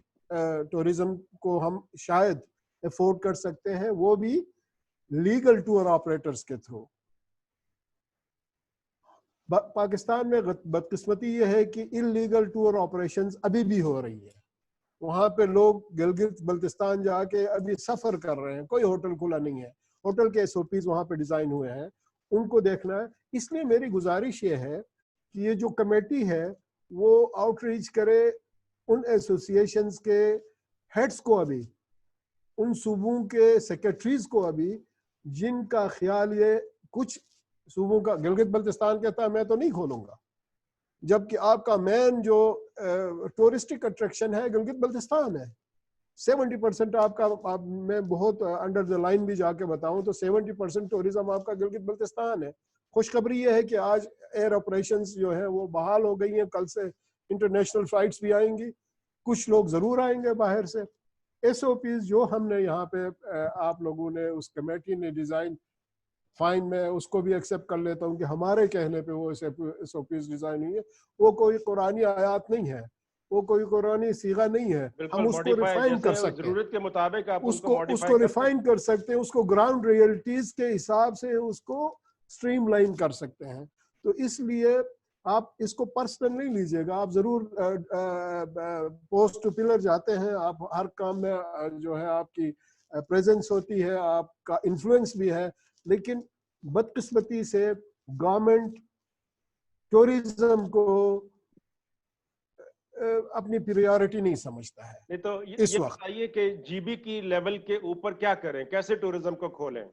टूरिज्म को हम शायद अफोर्ड कर सकते हैं, वो भी लीगल टूर ऑपरेटर्स के थ्रू। पाकिस्तान में बदकिस्मती ये है कि इलीगल टूर ऑपरेशंस अभी भी हो रही है। वहां पे लोग गिलगित बल्तिस्तान जाके अभी सफर कर रहे हैं, कोई होटल खुला नहीं है, होटल के एसओपीज वहां पे डिजाइन हुए हैं, उनको देखना है। इसलिए मेरी गुजारिश ये है कि ये जो कमेटी है वो आउटरीच करे उन एसोसिएशंस के हेड्स को, अभी उन सूबों के सेक्रेटरीज को, अभी जिनका ख्याल ये कुछ सूबों का, गिलगित बल्तिस्तान कहता है मैं तो नहीं खोलूंगा, जबकि आपका मेन जो टूरिस्टिक अट्रैक्शन है गिलगित बल्तिस्तान है। 70% आपका, मैं बहुत अंडर द लाइन भी जाके बताऊं तो 70% टूरिज्म आपका गिलगित बल्तिस्तान है। खुशखबरी ये है कि आज एयर ऑपरेशंस जो है वो बहाल हो गई हैं, कल से इंटरनेशनल फ्लाइट्स भी आएंगी, कुछ लोग जरूर आएंगे बाहर से। एसओपीज जो हमने यहाँ पे आप लोगों ने, उस कमेटी ने डिजाइन, फाइन मैं उसको भी एक्सेप्ट कर लेता हूँ कि हमारे कहने पे वो एसओपीज डिजाइन हुई है, वो कोई कुरानी आयात नहीं है, वो कोई कुरानी सीगा नहीं है। हम उसको रिफाइन कर सकते हैं, जरूरत के मुताबिक आप उसको रिफाइन कर सकते हैं, उसको ग्राउंड रियलिटीज के हिसाब से उसको स्ट्रीमलाइन कर सकते हैं। तो इसलिए आप इसको पर्सनल नहीं लीजिएगा, आप जरूर पोस्ट टू पिलर जाते हैं, आप हर काम में जो है आपकी प्रेजेंस होती है, आपका इन्फ्लुएंस भी है, लेकिन बदकिस्मती से गवर्नमेंट टूरिज्म को अपनी प्रायोरिटी नहीं समझता है। नहीं तो ये बताइए कि जीबी की लेवल के ऊपर क्या करें, कैसे टूरिज्म को खोलें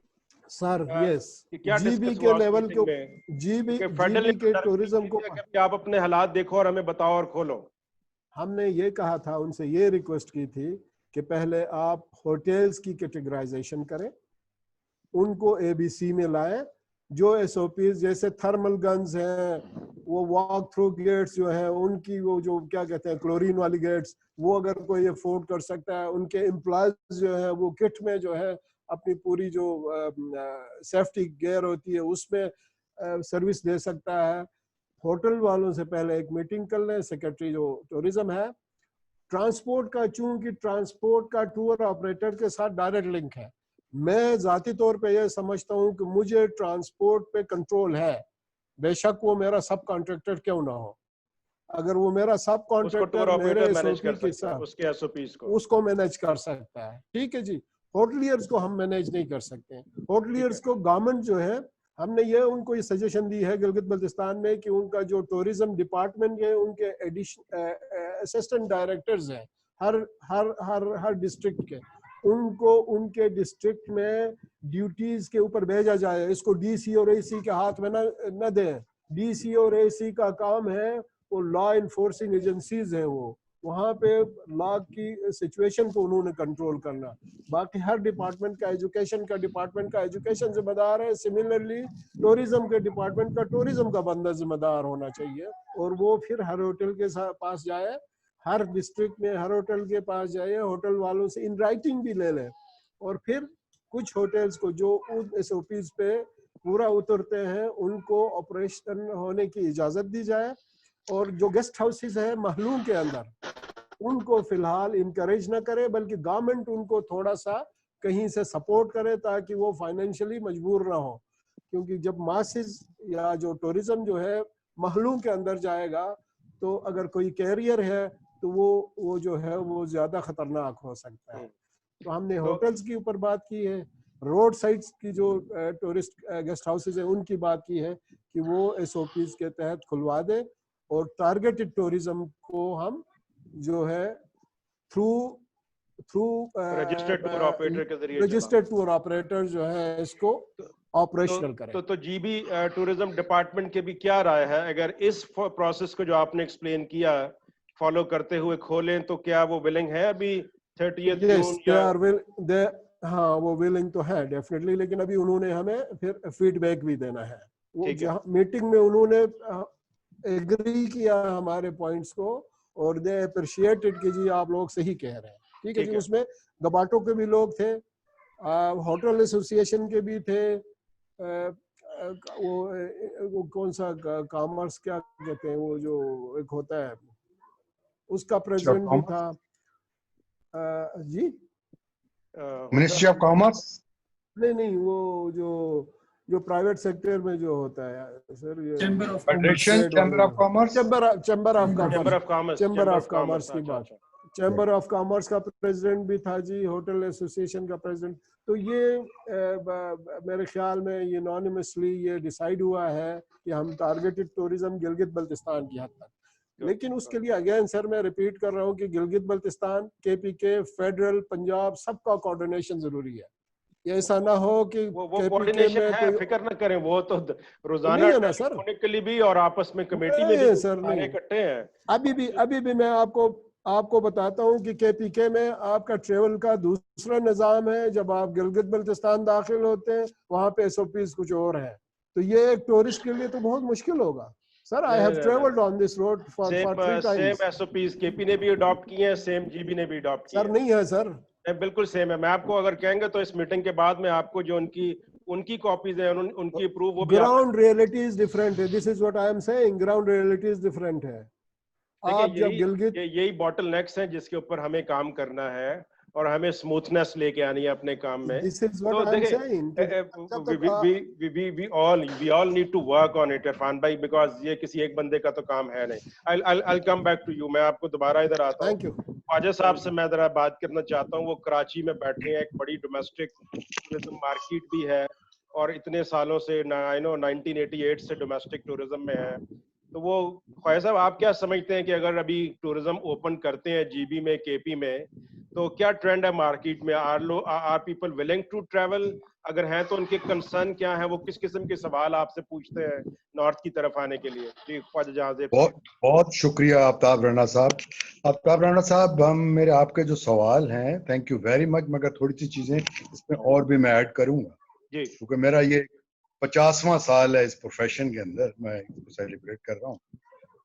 सर? यस, जीबी के लेवल के, जीबी के टूरिज्म को आप अपने हालात देखो और हमें बताओ और खोलो। हमने ये कहा था, उनसे ये रिक्वेस्ट की थी कि पहले आप होटल्स की कैटेगराइजेशन करें, उनको एबीसी में लाएं, जो एसओपीज जैसे थर्मल गन्स हैं, वो वॉक थ्रू गेट्स जो है उनकी, वो जो क्या कहते हैं क्लोरीन वाली गेट्स, वो अगर कोई अफोर्ड कर सकता है, उनके एम्प्लॉयज जो है वो किट में जो है अपनी पूरी जो सेफ्टी गियर होती है उसमें सर्विस दे सकता है। होटल वालों से पहले एक मीटिंग कर लें, सेक्रेटरी जो टूरिज्म है। ट्रांसपोर्ट का, चूंकि ट्रांसपोर्ट का टूर ऑपरेटर के साथ डायरेक्ट लिंक है, मैं जाती तौर पे ये समझता हूँ कि मुझे ट्रांसपोर्ट पे कंट्रोल है, बेशक वो मेरा सब कॉन्ट्रैक्टर क्यों ना हो। अगर वो मेरा सब कॉन्ट्रैक्टर मेरे एसओपी के साथ उसके एसओपीज को उसको मैनेज कर सकता है, ठीक है जी। होटलियर्स को हम मैनेज नहीं कर सकते। होटलियर्स को गवर्नमेंट जो है, हमने ये उनको ये सजेशन दी है गिलगित बल्तिस्तान में कि उनका जो टूरिज्म डिपार्टमेंट है, उनके असिस्टेंट डायरेक्टर्स हैं हर हर हर हर डिस्ट्रिक्ट के, उनको उनके डिस्ट्रिक्ट में ड्यूटीज के ऊपर भेजा जाए। इसको डीसी और एसी के हाथ में न दें। डीसी और एसी का काम है, वो लॉ इन्फोर्सिंग एजेंसीज हैं, वो वहाँ पे लॉ की सिचुएशन को उन्होंने कंट्रोल करना। बाकी हर डिपार्टमेंट का, एजुकेशन का डिपार्टमेंट का एजुकेशन जिम्मेदार है, सिमिलरली टूरिज्म के डिपार्टमेंट का टूरिज्म का बंदा जिम्मेदार होना चाहिए, और वो फिर हर होटल के पास जाए, हर डिस्ट्रिक्ट में हर होटल के पास जाए, होटल वालों से इन राइटिंग भी ले लें, और फिर कुछ होटल्स को जो उन एसओपीज पे पूरा उतरते हैं उनको ऑपरेशन होने की इजाजत दी जाए, और जो गेस्ट हाउसेस है महलूम के अंदर उनको फिलहाल इनकरेज ना करे, बल्कि गवर्नमेंट उनको थोड़ा सा कहीं से सपोर्ट करे ताकि वो फाइनेंशियली मजबूर ना हो। क्योंकि जब मासेस या जो टूरिज्म जो है महलूम के अंदर जाएगा, तो अगर कोई कैरियर है तो वो जो है वो ज्यादा खतरनाक हो सकता है। तो हमने होटल्स के ऊपर बात की है, रोड साइड्स की जो टूरिस्ट गेस्ट हाउसेज है उनकी बात की है कि वो एसओपीज के तहत खुलवा दे, और टारगेटेड टूरिज्म को हम जो है थ्रू रजिस्टर्ड टूर ऑपरेटर के जरिए, रजिस्टर्ड टूर ऑपरेटर जो है इसको ऑपरेशनल करें। तो जीबी टूरिज्म डिपार्टमेंट के भी क्या राय है, अगर इस प्रोसेस को जो आपने एक्सप्लेन किया फॉलो करते हुए खोलें, तो क्या वो विलिंग है अभी 30 जून या? हाँ, वो विलिंग तो है डेफिनेटली, लेकिन अभी उन्होंने हमें फिर फीडबैक भी देना है। वो जहाँ मीटिंग में उन्होंने एग्री किया हमारे पॉइंट्स को, और दे अप्रिशिएटेड कि जी आप लोग सही कह रहे हैं, ठीक है जी। उसमें गबाटो के भी लोग थे, होटल एसोसिएशन के भी थे, वो कौन सा कॉमर्स क्या कहते हैं, वो जो एक होता है उसका प्रेसिडेंट भी था जी, मिनिस्ट्री ऑफ कॉमर्स, नहीं, वो जो प्राइवेट सेक्टर में जो होता है सर, ये चैम्बर ऑफ कॉमर्स की बात, चैम्बर ऑफ कॉमर्स का प्रेसिडेंट भी था जी, होटल एसोसिएशन का प्रेसिडेंट। तो ये मेरे ख्याल में यूनानिमसली ये डिसाइड हुआ है कि हम टारगेटेड टूरिज्म गिलगित बल्तिस्तान की हद तक, लेकिन उसके लिए अगेन सर मैं रिपीट कर रहा हूँ कि गिलगित बल्तिस्तान, केपीके, फेडरल, पंजाब, सबका कोऑर्डिनेशन जरूरी है। ये ऐसा ना हो कि वो कोऑर्डिनेशन है, फिक्र ना करें, वो तो रोजाना है ना सर, होने के लिए भी और आपस में कमेटी में भी सर नहीं इकट्ठे हैं। अभी भी मैं आपको बताता हूँ कि केपीके में आपका ट्रेवल का दूसरा निजाम है। जब आप गिलगित बल्तिस्तान दाखिल होते हैं वहाँ पे SOPs कुछ और है, तो ये एक टूरिस्ट के लिए तो बहुत मुश्किल होगा sir. I have travelled on this road for 3 times. Same SOPs KP ने भी अडॉप्ट किए हैं, सेम जीबी ने भी अडॉप्ट किए सर नहीं है सर, बिल्कुल सेम है। मैं आपको अगर कहेंगे तो इस मीटिंग के बाद में आपको जो उनकी कॉपीज है, उनकी अप्रूव, वो ग्राउंड रियलिटी इज डिफरेंट है। This is what I am saying, ground reality is different है। आप जब गिलगित, यही बॉटल नेक्स है जिसके ऊपर हमें काम करना है और हमें स्मूथनेस लेके आनी है अपने काम में। तो we all need to work on it Irfan भाई, बिकॉज ये किसी एक बंदे का तो काम है नहीं। I'll come back to you। मैं आपको दोबारा इधर आता हूँ। ख्वाजा साहब से मैं जरा बात करना चाहता हूँ। वो कराची में बैठे हैं, एक बड़ी डोमेस्टिक टूरिज्म मार्केट भी है और इतने सालों से 1988 से डोमेस्टिक टूरिज्म में है। तो वो ख्वाजा साहब, आप क्या समझते हैं कि अगर अभी टूरिज्म ओपन करते हैं जीबी में, केपी में, तो क्या ट्रेंड है मार्केट में? Are people willing to travel? अगर हैं तो उनके कंसर्न क्या है, वो किस किस्म के सवाल आपसे पूछते हैं नॉर्थ की तरफ आने के लिए? जी ख्वाजा जहाज़, बहुत शुक्रिया आफ्ताब राणा साहब। आफ्ताब राणा साहब, मेरे आपके जो सवाल हैं, थैंक यू वेरी मच, मगर थोड़ी सी चीजें इसमें और भी मैं ऐड करूंगा जी, क्योंकि मेरा ये 50वां साल है इस प्रोफेशन के अंदर, मैं इसको सेलिब्रेट कर रहा हूँ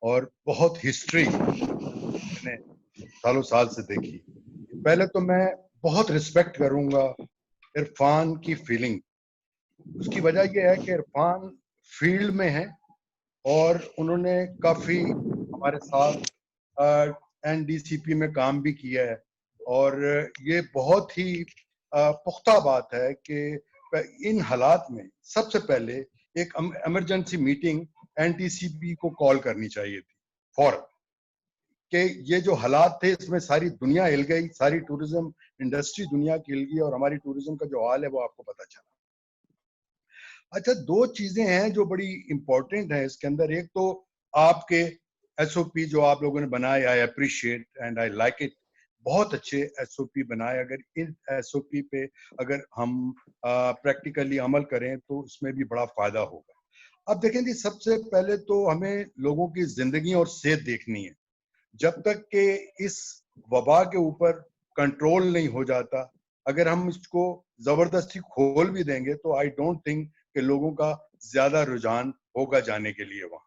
और बहुत हिस्ट्री मैंने सालों साल से देखी। पहले तो मैं बहुत रिस्पेक्ट करूंगा इरफान की फीलिंग। उसकी वजह यह है कि इरफान फील्ड में है और उन्होंने काफी हमारे साथ NDCP में काम भी किया है, और ये बहुत ही पुख्ता बात है कि इन हालात में सबसे पहले एक इमरजेंसी मीटिंग NDCP को कॉल करनी चाहिए थी फौरन, कि ये जो हालात थे इसमें सारी दुनिया हिल गई, सारी टूरिज्म इंडस्ट्री दुनिया की हिल गई और हमारी टूरिज्म का जो हाल है वो आपको पता चला। अच्छा, दो चीजें हैं जो बड़ी इंपॉर्टेंट है इसके अंदर। एक तो आपके SOP जो आप लोगों ने बनाए, I appreciate and I like it, बहुत अच्छे SOP बनाए। अगर इन SOP पे अगर हम प्रैक्टिकली अमल करें तो इसमें भी बड़ा फायदा होगा। अब देखें जी, सबसे पहले तो हमें लोगों की जिंदगी और सेहत देखनी है। जब तक कि इस वबा के ऊपर कंट्रोल नहीं हो जाता, अगर हम इसको जबरदस्ती खोल भी देंगे तो आई डोंट थिंक कि लोगों का ज्यादा रुझान होगा जाने के लिए वहां।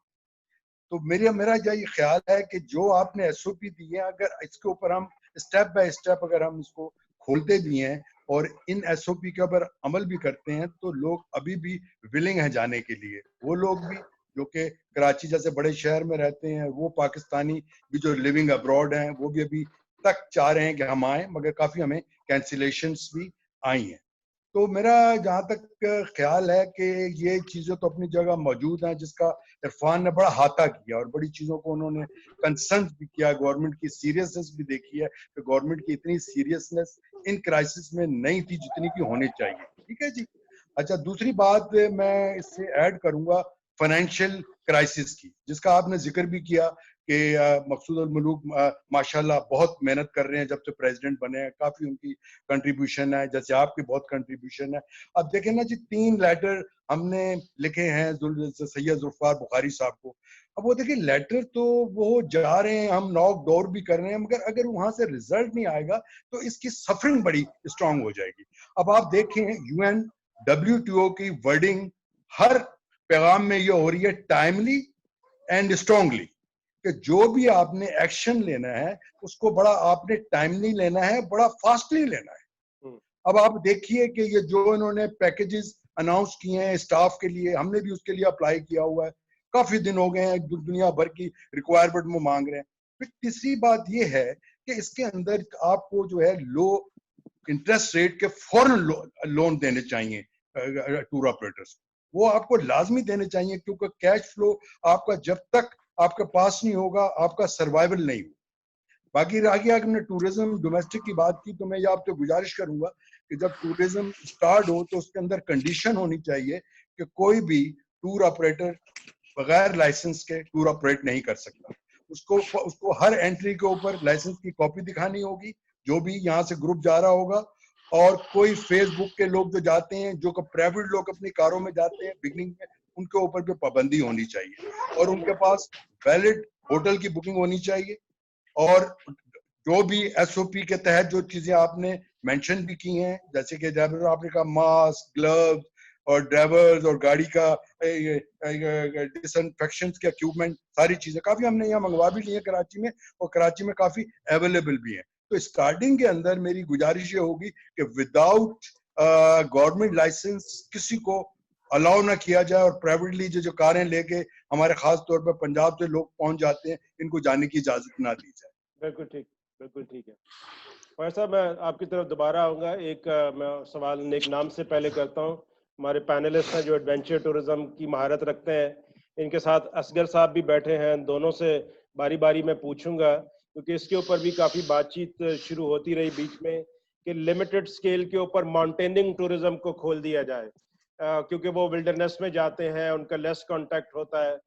तो मेरा यही ख्याल है कि जो आपने SOP दी है, अगर इसके ऊपर हम स्टेप बाय स्टेप अगर हम इसको खोलते भी हैं और इन SOP के ऊपर अमल भी करते हैं, तो लोग अभी भी विलिंग है जाने के लिए। वो लोग भी जो कि कराची जैसे बड़े शहर में रहते हैं, वो पाकिस्तानी भी जो लिविंग अब्रॉड हैं, वो भी अभी तक चाह रहे हैं कि हम आए, मगर काफी हमें कैंसिलेशंस भी आई हैं। तो मेरा जहाँ तक ख्याल है कि ये चीजें तो अपनी जगह मौजूद हैं, जिसका इरफान ने बड़ा हाथा किया और बड़ी चीजों को उन्होंने कंसर्न भी किया, गवर्नमेंट की सीरियसनेस भी देखी है कि गवर्नमेंट की इतनी सीरियसनेस इन क्राइसिस में नहीं थी जितनी की होनी चाहिए। ठीक है जी। अच्छा, दूसरी बात मैं इससे ऐड करूंगा फाइनेंशियल क्राइसिस की, जिसका आपने जिक्र भी किया कि मकसूद अल मलूक माशाल्लाह बहुत मेहनत कर रहे हैं जब से प्रेसिडेंट बने हैं, काफी उनकी कंट्रीब्यूशन है, जैसे आपकी बहुत कंट्रीब्यूशन है। अब देखें ना जी, 3 लेटर हमने लिखे हैं सैयद जुल्फकार बुखारी साहब को। अब वो देखिए लेटर तो वो जा रहे हैं, हम नॉक डोर भी कर रहे हैं, मगर अगर वहां से रिजल्ट नहीं आएगा तो इसकी सफरिंग बड़ी स्ट्रांग हो जाएगी। अब आप देखें यूएन WTO की वर्डिंग हर पैगाम में ये हो रही है, टाइमली एंड स्ट्रांगली, कि जो भी आपने एक्शन लेना है उसको बड़ा आपने टाइमली लेना है, बड़ा फास्टली लेना है। अब आप देखिए कि ये जो इन्होंने पैकेजेस अनाउंस किए हैं स्टाफ के लिए, हमने भी उसके लिए अप्लाई किया हुआ है, काफी दिन हो गए हैं, दुनिया भर की रिक्वायरमेंट में मांग रहे हैं। फिर तीसरी बात ये है कि इसके अंदर आपको जो है लो इंटरेस्ट रेट के फौरन लोन देने चाहिए टूर ऑपरेटर्स, वो आपको लाजमी देने चाहिए, क्योंकि कैश फ्लो आपका जब तक आपके पास नहीं होगा आपका सर्वाइवल नहीं होगा। बाकी रह गया, अगर हमने टूरिज्म डोमेस्टिक की बात की, तो मैं ये आपसे गुजारिश करूंगा कि जब टूरिज्म स्टार्ट हो तो उसके अंदर कंडीशन होनी चाहिए कि कोई भी टूर ऑपरेटर बगैर लाइसेंस के टूर ऑपरेट नहीं कर सकता। उसको हर एंट्री के ऊपर लाइसेंस की कॉपी दिखानी होगी, जो भी यहाँ से ग्रुप जा रहा होगा। और कोई फेसबुक के लोग जो जाते हैं, जो प्राइवेट लोग अपनी कारों में जाते हैं बिगनिंग में, उनके ऊपर भी पाबंदी होनी चाहिए, और उनके पास वैलिड होटल की बुकिंग होनी चाहिए। और जो भी SOP के तहत जो चीजें आपने मेंशन भी की हैं, जैसे कि ड्राइवर आपने कहा मास्क, ग्लव्स और ड्राइवर्स और गाड़ी का डिसइंफेक्शन के इक्विपमेंट, सारी चीजें काफी हमने यहाँ मंगवा भी ली है कराची में, और कराची में काफी अवेलेबल भी है। तो स्टार्टिंग के अंदर मेरी गुजारिश ये होगी कि विदाउट गवर्नमेंट लाइसेंस किसी को अलाउ ना किया जाए, और प्राइवेटली जो कारें लेके हमारे खास तौर पर पंजाब से लोग पहुंच जाते हैं, इनको जाने की इजाजत ना दी जाए। बिल्कुल ठीक, बिल्कुल ठीक है। फायर साहब, मैं आपकी तरफ दोबारा आऊँगा। एक मैं सवाल नेक नाम से पहले करता हूँ। हमारे पैनलिस्ट हैं जो एडवेंचर टूरिज्म की महारत रखते हैं, इनके साथ असगर साहब भी बैठे हैं। दोनों से बारी बारी मैं पूछूंगा, क्योंकि इसके ऊपर भी काफ़ी बातचीत शुरू होती रही बीच में कि लिमिटेड स्केल के ऊपर माउंटेनिंग टूरिज्म को खोल दिया जाए, क्योंकि वो विल्डरनेस में जाते हैं, उनका लेस कांटेक्ट होता है।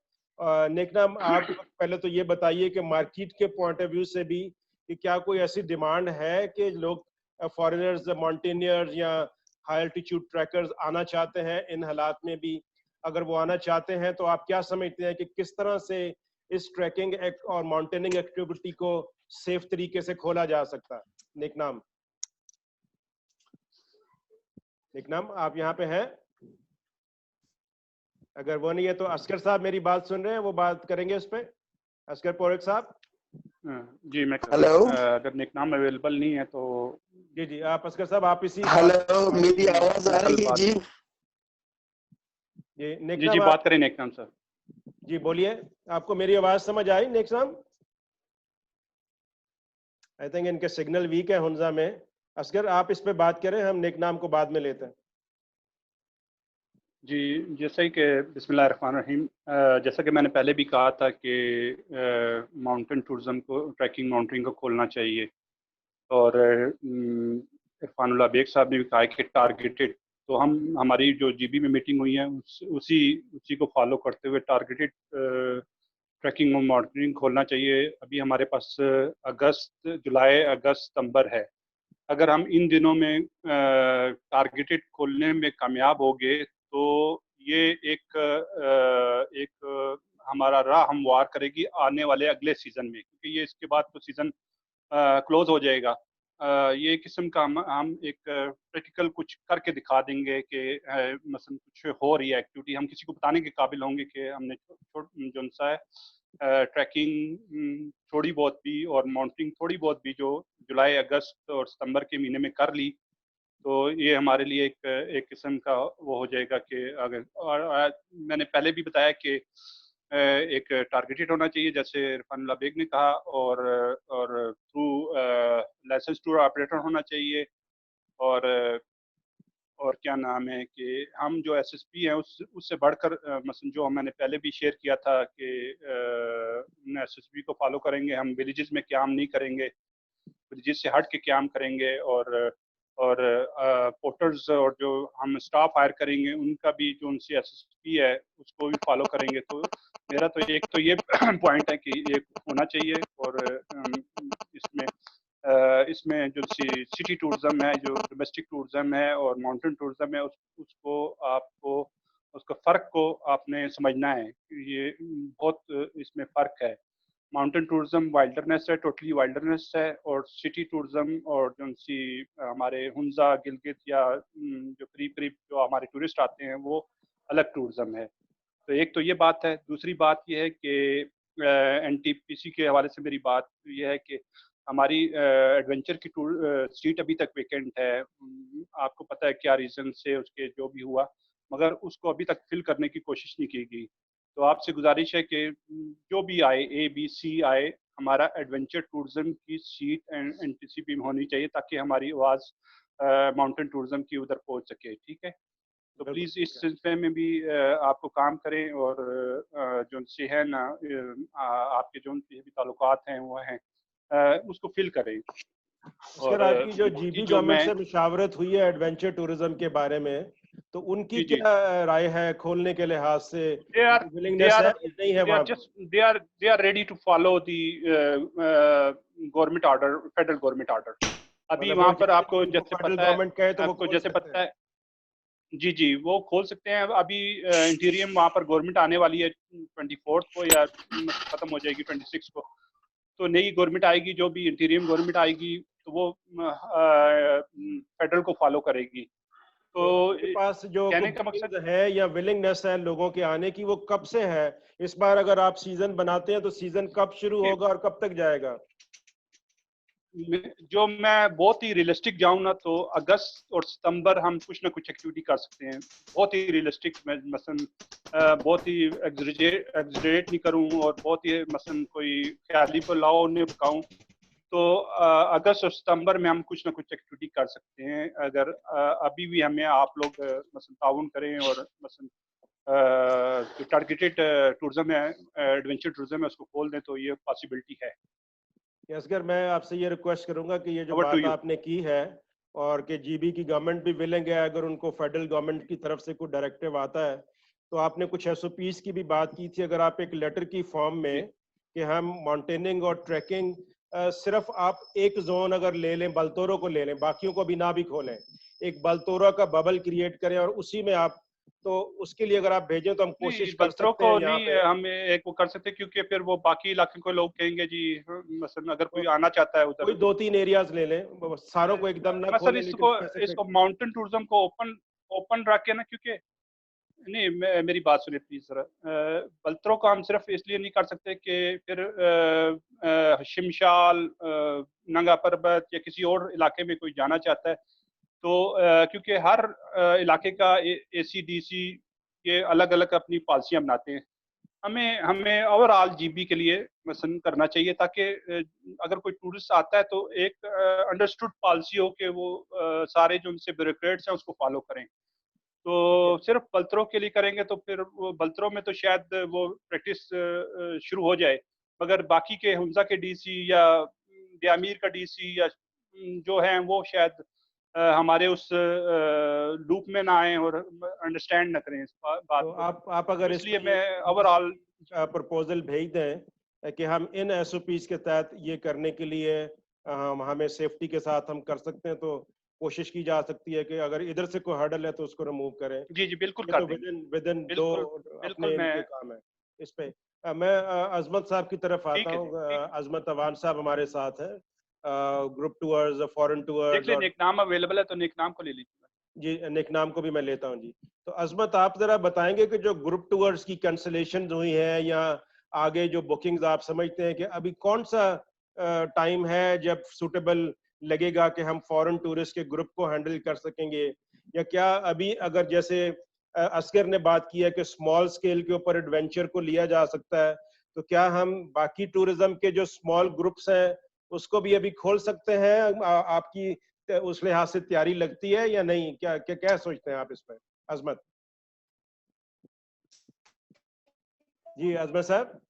नेकनाम, आप पहले तो ये बताइए कि मार्केट के पॉइंट ऑफ व्यू से भी कि क्या कोई ऐसी डिमांड है कि लोग फॉरेनर्स, माउंटेनियर्स या हाई एल्टीट्यूड ट्रैकर्स आना चाहते हैं इन हालात में भी? अगर वो आना चाहते हैं तो आप क्या समझते हैं कि किस तरह से इस ट्रैकिंग और माउंटेनिंग एक्टिविटी को सेफ तरीके से खोला जा सकता है? नेकनाम, नेकनाम आप यहाँ पे हैं? अगर वो नहीं है तो असगर साहब मेरी बात सुन रहे हैं, वो बात करेंगे उस पर। असगर पोरिक साहब। जी मैं हेलो, अगर नेकनाम अवेलेबल नहीं है तो जी आप असगर साहब आप इसी हेलो, मेरी आवाज आ रही है? जी जी बात करें नेकनाम सर। जी बोलिए, आपको मेरी आवाज समझ आई नेकनाम? आई थिंक इनके सिग्नल वीक है हुंजा में। असगर आप इस पे बात करें, हम नेकनाम को बाद में लेते हैं। जी जैसे कि बिस्मिल्लाहिर्रहमानिर्रहीम, जैसा कि मैंने पहले भी कहा था कि माउंटेन टूरिज्म को, ट्रैकिंग माउंटेनिंग को खोलना चाहिए, और इरफानुल्लाह बेग साहब ने भी कहा कि टारगेटेड, तो हमारी जो GB में मीटिंग हुई है उसी को फॉलो करते हुए टारगेटेड ट्रैकिंग और माउंटेनिंग खोलना चाहिए। अभी हमारे पास जुलाई अगस्त सितंबर है। अगर हम इन दिनों में टारगेटेड खोलने में कामयाब हो गए तो ये एक हमारा राह हमवार करेगी आने वाले अगले सीजन में, क्योंकि ये इसके बाद तो सीजन क्लोज हो जाएगा। ये किस्म का हम एक प्रैक्टिकल कुछ करके दिखा देंगे कि मसलन कुछ हो रही है एक्टिविटी, हम किसी को बताने के काबिल होंगे कि हमने जो सा है ट्रैकिंग थोड़ी बहुत भी और माउंटिंग थोड़ी बहुत भी जो जुलाई अगस्त और सितंबर के महीने में कर ली, तो ये हमारे लिए एक किस्म का वो हो जाएगा कि अगर, और मैंने पहले भी बताया कि एक टारगेटेड होना चाहिए जैसे इरफानुल्लाह बेग ने कहा, और थ्रू लाइसेंस टूर ऑपरेटर होना चाहिए, और क्या नाम है कि हम जो SSP हैं उससे बढ़कर मसलन जो मैंने पहले भी शेयर किया था कि SSP को फॉलो करेंगे, हम विलेजेस में क्याम नहीं करेंगे, विलेजेस से हट के क्याम करेंगे, और और पोर्टर्स और जो हम स्टाफ हायर करेंगे उनका भी जो उनसे SSP है उसको भी फॉलो करेंगे। तो मेरा तो एक तो ये पॉइंट है कि ये होना चाहिए। और इसमें जो सिटी टूरिज्म है, जो डोमेस्टिक टूरिज्म है और माउंटेन टूरिज्म है, उसको आपको उसका फ़र्क को आपने समझना है। ये बहुत इसमें फ़र्क है। माउंटेन टूरिज्म वाइल्डरनेस है, टोटली वाइल्डरनेस है, और सिटी टूरिज्म और जो सी हमारे हुंजा, गिलगित या जो करीब जो हमारे टूरिस्ट आते हैं वो अलग टूरिज्म है। तो एक तो ये बात है। दूसरी बात ये है कि NTPC के हवाले से मेरी बात ये है कि हमारी एडवेंचर की सीट अभी तक वेकेंट है। आपको पता है क्या रीज़न से उसके जो भी हुआ, मगर उसको अभी तक फिल करने की कोशिश नहीं की गई। तो आपसे गुजारिश है कि जो भी आए, ABC आए, हमारा एडवेंचर टूरिज्म की सीट NTPC में होनी चाहिए ताकि हमारी आवाज़ माउंटेन टूरिज्म की उधर पहुंच सके। ठीक है, तो प्लीज़ इस सिलसिले में भी आपको काम करें। और जो से है ना आपके जो भी ताल्लुकात हैं वो हैं, उसको फिल करें। और आपकी जो GB गवर्नमेंट से मुशावरत हुई है एडवेंचर टूरिज्म के बारे में, तो उनकी क्या राय है खोलने के लिहाज से? विलिंगनेस है नहीं है वहाँ? they are ready to follow the government order, federal government order. अभी वहाँ पर आपको जैसे पता है, तो आपको जैसे पता है, जी वो खोल सकते हैं। अभी इंटीरियम वहाँ पर गवर्नमेंट आने वाली है 24 को, या खत्म हो जाएगी 26 को। तो नई गवर्नमेंट आएगी, जो भी इंटीरियम गवर्नमेंट आएगी तो वो फेडरल को फॉलो करेगी। तो आपके पास जो कहने का मकसद है या विलिंगनेस है लोगों के आने की, वो कब से है? इस बार अगर आप सीजन बनाते हैं तो सीजन कब शुरू होगा और कब तक जाएगा? जो मैं बहुत ही रियलिस्टिक जाऊं ना, तो अगस्त और सितंबर हम कुछ ना कुछ एक्टिविटी कर सकते हैं। बहुत ही रियलिस्टिक, मसलन बहुत ही एग्जरेट नहीं करूं और बहुत ही मसलन कोई ख्याली पर लाओ उन्हें बताऊं। तो अगस्त और सितंबर में हम कुछ ना कुछ एक्टिविटी कर सकते हैं। अगर अभी भी हमें आप लोग मसलन ताउन करें और मसलन जो टारगेटेड टूरिज्म है, एडवेंचर टूरिज्म है, उसको खोल दें, तो ये पॉसिबिलिटी है। असगर, मैं आपसे ये रिक्वेस्ट करूंगा कि ये जो बात आपने की है और कि GB की गवर्नमेंट भी विलिंग है, अगर उनको फेडरल गवर्नमेंट की तरफ से कोई डायरेक्टिव आता है, तो आपने कुछ SOPs की भी बात की थी। अगर आप एक लेटर की फॉर्म में कि हम माउंटेनिंग और ट्रैकिंग सिर्फ आप एक जोन अगर ले लें, बलतोरो को ले लें, बाकियों को भी ना भी खोलें, एक बलतोरा का बबल क्रिएट करें और उसी में आप, तो उसके लिए अगर आप भेजें तो हम कोशिश कर सकते हैं। नहीं, हम एक वो कर सकते हैं, क्योंकि फिर वो बाकी इलाके को लोग कहेंगे जी, मसलन अगर कोई आना चाहता है उधर, कोई 2-3 एरियाज ले लें, सारों को एकदम ना खोलें, इसको माउंटेन टूरिज्म को ओपन रख के ना, क्योंकि नहीं, मेरी बात सुनिए प्लीज जरा। बलतरों को हम सिर्फ इसलिए नहीं कर सकते कि फिर शिमशाल, नंगा पर्वत या किसी और इलाके में कोई जाना चाहता है, तो क्योंकि हर इलाके का ACDC ये अलग अलग अपनी पॉलिसियां बनाते हैं। हमें ओवरऑल GB के लिए मसलन करना चाहिए, ताकि अगर कोई टूरिस्ट आता है तो एक अंडरस्टूड पॉलिसी हो कि वो सारे जो उनसे ब्यूरोक्रेट्स हैं उसको फॉलो करें। तो सिर्फ बलतरों के लिए करेंगे तो फिर वो बलतरों में तो शायद वो प्रैक्टिस शुरू हो जाए, मगर बाकी के हुंजा के DC या ब्यामीर का DC या जो हैं वो शायद हमारे उस लूप में ना आए और अंडरस्टैंड ना करें इस बात तो को। आप अगर इसलिए मैं ओवरऑल प्रपोजल भेज दें कि हम इन SOPs के तहत ये करने के लिए हमें सेफ्टी के साथ हम कर सकते हैं, तो कोशिश की जा सकती है कि अगर इधर से कोई हर्डल है तो उसको रिमूव करें। जी बिल्कुल कर देंगे। विदिन 2 अपने इनके काम है इस पे। मैं अजमत साहब की तरफ आता हूँ। अजमत अवान साहब हमारे साथ हैं, ग्रुप टूर्स, फॉरेन टूर्स। नेक नाम अवेलेबल है तो नेक नाम को ले लीजिए। जी, नेक नाम को भी मैं लेता हूँ जी। तो अजमत, आप जरा बताएंगे कि जो ग्रुप टूर्स की कैंसिलेशन हुई है या आगे जो बुकिंग्स, आप समझते हैं कि अभी कौन सा टाइम है जब सुटेबल लगेगा कि हम फॉरेन टूरिस्ट के ग्रुप को हैंडल कर सकेंगे? या क्या अभी अगर जैसे असगर ने बात की है कि स्मॉल स्केल के ऊपर एडवेंचर को लिया जा सकता है, तो क्या हम बाकी टूरिज्म के जो स्मॉल ग्रुप्स हैं उसको भी अभी खोल सकते हैं? आपकी उस लिहाज से तैयारी लगती है या नहीं? क्या क्या क्या सोचते हैं आप इस पर, अजमत जी? अजमत साहब,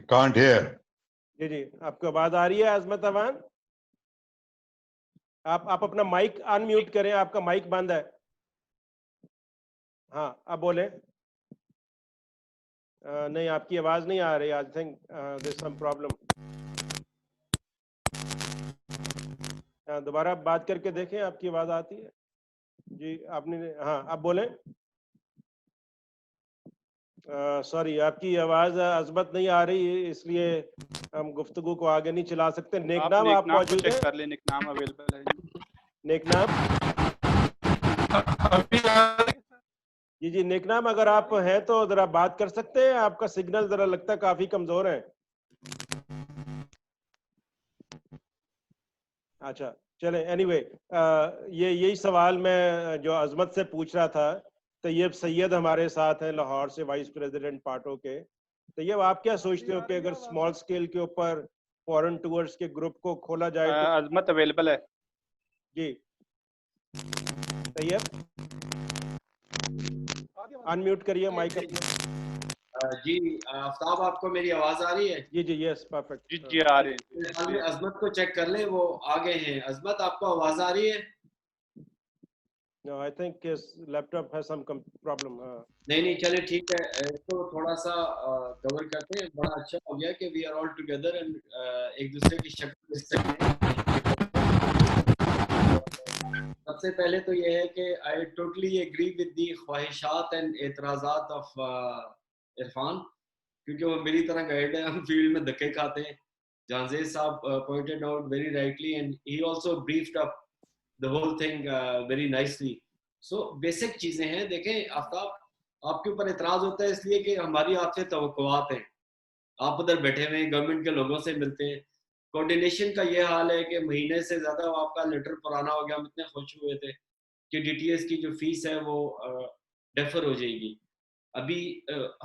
can't hear. जी जी, आपको आवाज आ रही है अजमत अवान? आप अपना माइक अनम्यूट करें, आपका माइक बंद है। हाँ, अब बोले। नहीं, आपकी आवाज नहीं आ रही। I think there some problem. दोबारा बात करके देखें, आपकी आवाज आती है? जी, आपने, हाँ, अब बोले। सॉरी, आपकी आवाज अजमत नहीं आ रही, इसलिए हम गुफ्तगू को आगे नहीं चला सकते। नेकनाम, आप मौजूद हैं? कर ले, नेकनाम अवेलेबल है नेकनाम जी जी, नेकनाम अगर आप हैं तो जरा बात कर सकते हैं? आपका सिग्नल जरा लगता है काफी कमजोर है। अच्छा, चले, एनीवे, ये यही सवाल मैं जो अजमत से पूछ रहा था। तैयब सैयद हमारे साथ हैं लाहौर से, वाइस प्रेसिडेंट पार्टो के। तैयब, आप क्या सोचते हो कि अगर स्मॉल स्केल के ऊपर फॉरेन टूर्स के ग्रुप को खोला जाए तो? अजमत अवेलेबल है जी तैयब, अनम्यूट करिए माइक अपना। जी आफ्ताब, आपको मेरी आवाज आ रही है? जी जी, यस, परफेक्ट। जी जी, आ रही है। अजमत को चेक कर ले, वो आगे हैं। अजमत, आपको आवाज आ रही है? No, I think his laptop has some problem. नहीं, चले ठीक है, इसको थोड़ा सा कवर करते हैं। बड़ा अच्छा हो गया कि we are all together and एक दूसरे की शक्ल देख सकते हैं। सबसे पहले तो ये है कि I totally agree with the ख्वाहिशात एंड एतराज़ात ऑफ इरफान, क्योंकि वो मेरी तरह गाइड है। हम फील्ड में धक्के खाते हैं। जानजेद साहब pointed out very rightly and he also briefed up the whole thing very nicely. So basic चीजें हैं। देखें आफ्ताब, आपके ऊपर एतराज होता है इसलिए कि हमारी आपसे तवक्कुआत हैं। आप उधर बैठे हुए हैं, गवर्नमेंट के लोगों से मिलते हैं। कोऑर्डिनेशन का ये हाल है कि महीने से ज्यादा आपका लेटर पुराना हो गया। हम इतने खुश हुए थे कि डीटीएस की जो फीस है वो डेफर हो जाएगी। अभी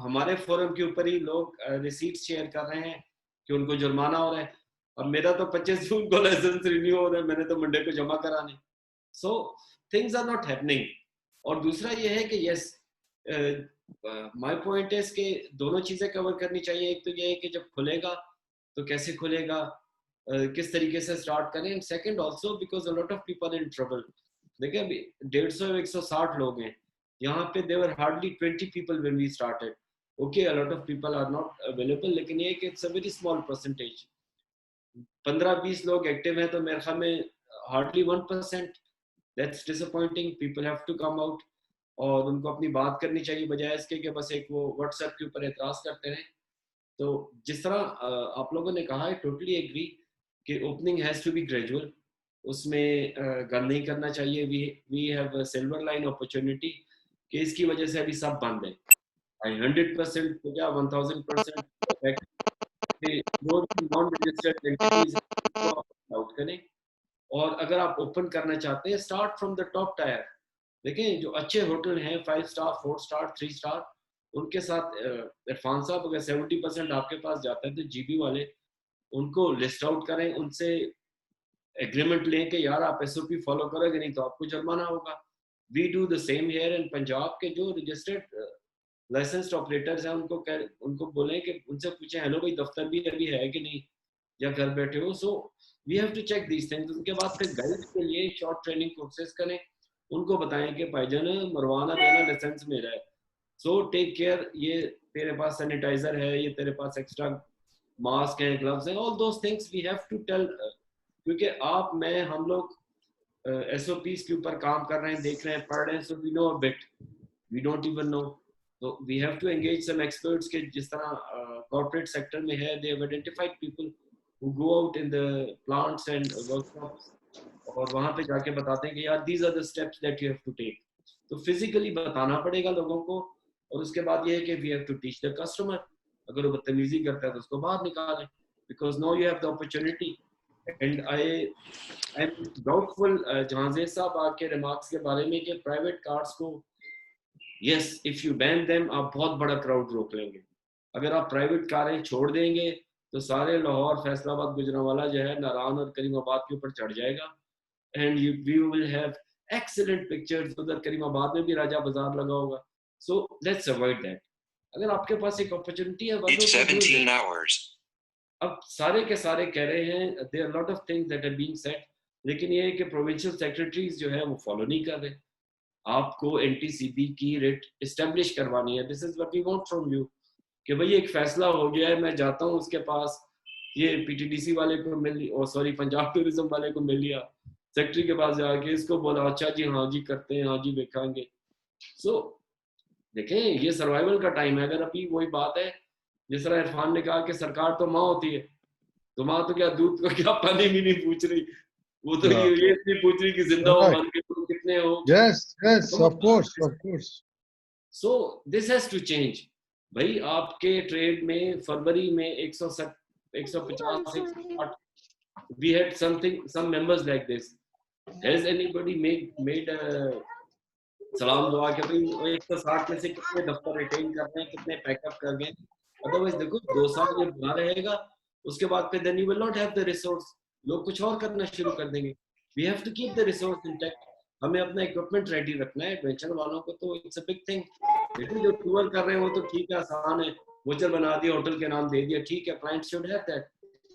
हमारे फोरम के ऊपर ही लोग रिसीट शेयर कर रहे हैं कि उनको जुर्माना हो रहा है। अब मेरा तो 25 जून को लाइसेंस रिन्यू हो रहा है, मैंने तो मंडे को जमा कराने। So things are not happening. और दूसरा ये है कि यस, माय पॉइंट इज कि दोनों चीजें कवर करनी चाहिए। एक तो ये है कि जब खुलेगा तो कैसे खुलेगा, किस तरीके से स्टार्ट करें। And second also because a lot of people in trouble. देखिए अभी 150-160 लोग हैं यहाँ पे। देवर hardly 20 people when we started. Okay, a lot of people are not available, लेकिन ये कि it's a very small percentage. 15-20 लोग एक्टिव हैं तो मेरे ख्याल में hardly 1%. That's disappointing. People have to come out और उनको अपनी बात करनी चाहिए, बजाय इसके कि बस एक वो व्हाट्सएप के ऊपर एतराज करते रहें। तो जिस तरह आप लोगों ने कहा, आई टोटली एग्री कि opening has to be gradual. उसमें गन नहीं करना चाहिए। We have a silver line opportunity कि इसकी वजह से अभी सब बंद है। आई 100% तो क्या 1000% नॉन रजिस्टर्ड एंटिटीज आउट करें। और अगर आप ओपन करना चाहते हैं, start from the top tier. देखें जो अच्छे होटल हैं 5 स्टार, 4 स्टार, 3 स्टार, उनके साथ इरफान साहब अगर 70% आपके पास जाता है तो जीबी वाले उनको लिस्ट आउट करें, उनसे एग्रीमेंट लें कि यार आप एसओपी फॉलो करोगे नहीं तो आपको जुर्माना होगा। We do the same here in Punjab के जो रजिस्टर्ड लाइसेंस्ड ऑपरेटर्स हैं उनको बोलें कि उनसे पूछें हेलो भाई दफ्तर भी अभी है कि नहीं या घर बैठे हो। So we have to check these things. उनके बाद फिर गाइड के लिए शॉर्ट ट्रेनिंग कोर्सेज करें, उनको बताएं कि भाईजान मरवाना देना लाइसेंस मेरा है, सो टेक केयर, ये तेरे पास सैनिटाइजर है, ये तेरे पास एक्स्ट्रा मास्क है, ग्लव्स हैं, all those things we have to tell. क्योंकि आप, मैं, हम लोग एसओपीज के ऊपर काम कर रहे हैं, देख रहे हैं, पढ़ रहे हैं, so we know a bit, we don't even know. तो we have to engage some experts के जिस तरह कॉर्पोरेट सेक्टर में है, they have identified people who go out in the plants and workshops और वहां पे जाके बताते हैं कि यार these are the steps that you have to take. तो फिजिकली बताना पड़ेगा लोगों को। और उसके बाद ये है कि we have to teach the customer. अगर वो बदतमीजी करता है तो उसको बाहर निकालें, because now you have the opportunity. And I am doubtful Jahanzed साहब आपके रिमार्क्स के बारे में कि प्राइवेट कार्स को, yes if you ban them आप बहुत बड़ा क्राउड रोक लेंगे। अगर आप प्राइवेट कारें छोड़ देंगे तो सारे लाहौर, फैसलाबाद, गुजरांवाला जो है नारायण और करीमाबाद के ऊपर चढ़ जाएगा। And you will have excellent pictures. उधर करीमाबाद में भी राजा बाजार लगा होगा। So let's avoid that. अगर आपके पास एक अपॉर्चुनिटी है अब सारे के सारे कह रहे हैं there lot of things that are being said, लेकिन ये है कि प्रोविंशियल सेक्रेटरीज जो है वो फॉलो नहीं कर रहे। आपको एनटीसीबी की रेट एस्टेब्लिश करवानी है, this is what we want from you, कि भाई एक फैसला हो गया है, मैं जाता हूँ उसके पास, ये पीटीडीसी वाले को मिल लिया, सॉरी पंजाब टूरिज्म वाले को मिल लिया, सेक्रेटरी के पास जाके इसको बोला अच्छा जी हाँ जी करते हैं, हाँ जी दिखाएंगे। सो देखें ये सर्वाइवल का टाइम है। अगर अभी वही बात है जिस तरह इरफान ने कहा कि सरकार तो माँ होती है, तो माँ तो क्या दूध को क्या पानी भी नहीं पूछ रही, वो तो ये नहीं पूछ रही कि जिंदा हो मर के तुम कितने हो। Yes of course. So this has to change. भाई आपके ट्रेड में फरवरी में 150 160 we had some members like this. Has anybody made a सलाम दुआ के भाई 160 में से कितने दफ्तर रिटेन कर रहे हैं, कितने पैकअप कर गए? अदरवाइज देखो 2 साल ये बना रहेगा, उसके बाद फिर then you will not have the resource, लोग कुछ और करना शुरू कर देंगे। We have to keep the resource intact, हमें अपना इक्विपमेंट रेडी रखना है। एडवेंचर वालों को तो इट्स अ बिग थिंग। देखो जो टूर कर रहे हैं वो तो ठीक है, आसान है, होटल बना दिया, होटल के नाम दे दिया, ठीक है, क्लाइंट शुड हैव दैट।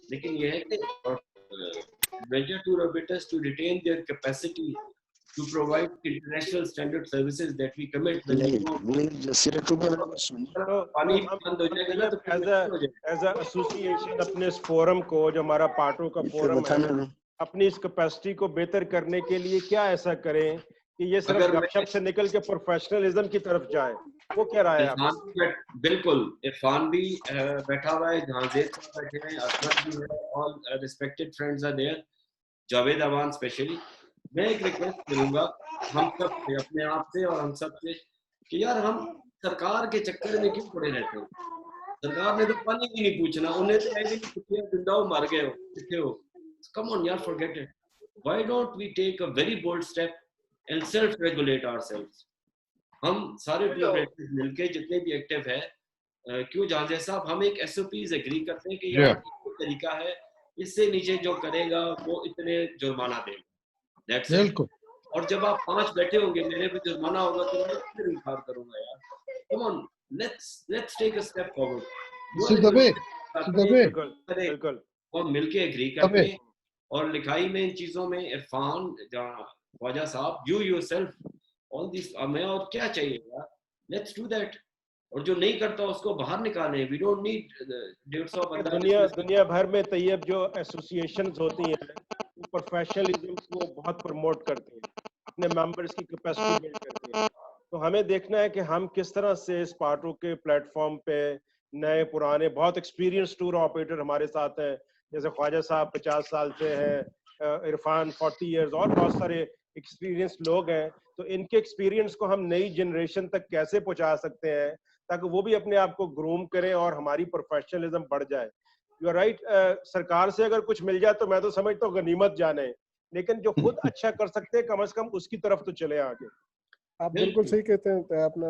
लेकिन ये है कि adventure tour operators to retain their capacity to provide international standard services that we commit the as a association अपने इस फोरम को, जो हमारा पार्टों का फोरम है, अपनी इस कैपेसिटी को बेहतर करने के लिए क्या ऐसा करें कि ये सिर्फ गपशप से निकल के प्रोफेशनलिज्म की तरफ जाए? वो क्या राय है आपकी? बिल्कुल, इरफान भी बैठा हुआ है, जहांजेद बैठे हैं, असमत भी है, all respected friends are there, Javed Awan specially. मैं एक रिक्वेस्ट करूंगा हम सब से, अपने आप से और हम सब से, कि यार हम सरकार के चक्कर में क्यों पड़े रहते हो? सरकार ने तो पानी भी नहीं पूछना, उन्हें तो ऐसे ही जिंदा हो मर गए हो कितने हो, कम ऑन यार, forget it. Why don't we take a very bold step and self regulate ourselves? हम सारे ऑपरेटर्स मिलके जितने भी एक्टिव है, क्यों जहांजेद साहब हम एक एसओपीज एग्री करते हैं कि यार ये तरीका है, इससे नीचे जो करेगा वो इतने जुर्माना देगा, बिल्कुल। और जब आप 5 बैठे होंगे, मेरे पे जुर्माना होगा तो मैं फिर इनकार करूंगा यार। Come on, let's take a step forward. बिल्कुल और मिलके एग्री करते हैं, और लिखाई में इन चीजों में इरफान, जहां Khwaja Sahab, you yourself, all this, हमें और क्या चाहिए यार, लेट्स डू दैट। और जो नहीं करता उसको बाहर निकालें, वी डोंट नीड 150 बंदा। दुनिया भर में तैयब जो एसोसिएशंस होती हैं प्रोफेशनलिज्म को बहुत प्रमोट करते हैं, अपने मेंबर्स की कैपेसिटी बिल्ड करते हैं। तो हमें देखना है कि हम किस तरह से इस पार्टों के प्लेटफॉर्म पे नए पुराने बहुत एक्सपीरियंस टूर ऑपरेटर हमारे साथ हैं, जैसे ख्वाजा साहब 50 साल से हैं, इरफान 40 इयर्स, और बहुत सारे एक्सपीरियंस लोग हैं। तो इनके एक्सपीरियंस को हम नई जनरेशन तक कैसे पहुंचा सकते हैं ताकि वो भी अपने आप को ग्रूम करें और हमारी प्रोफेशनलिज्म बढ़ जाए। यू आर राइट, सरकार से अगर कुछ मिल जाए तो मैं तो समझता हूँ गनीमत जाने, लेकिन जो खुद अच्छा कर सकते हैं कम से कम उसकी तरफ तो चले आगे। आप बिल्कुल सही कहते हैं। अपना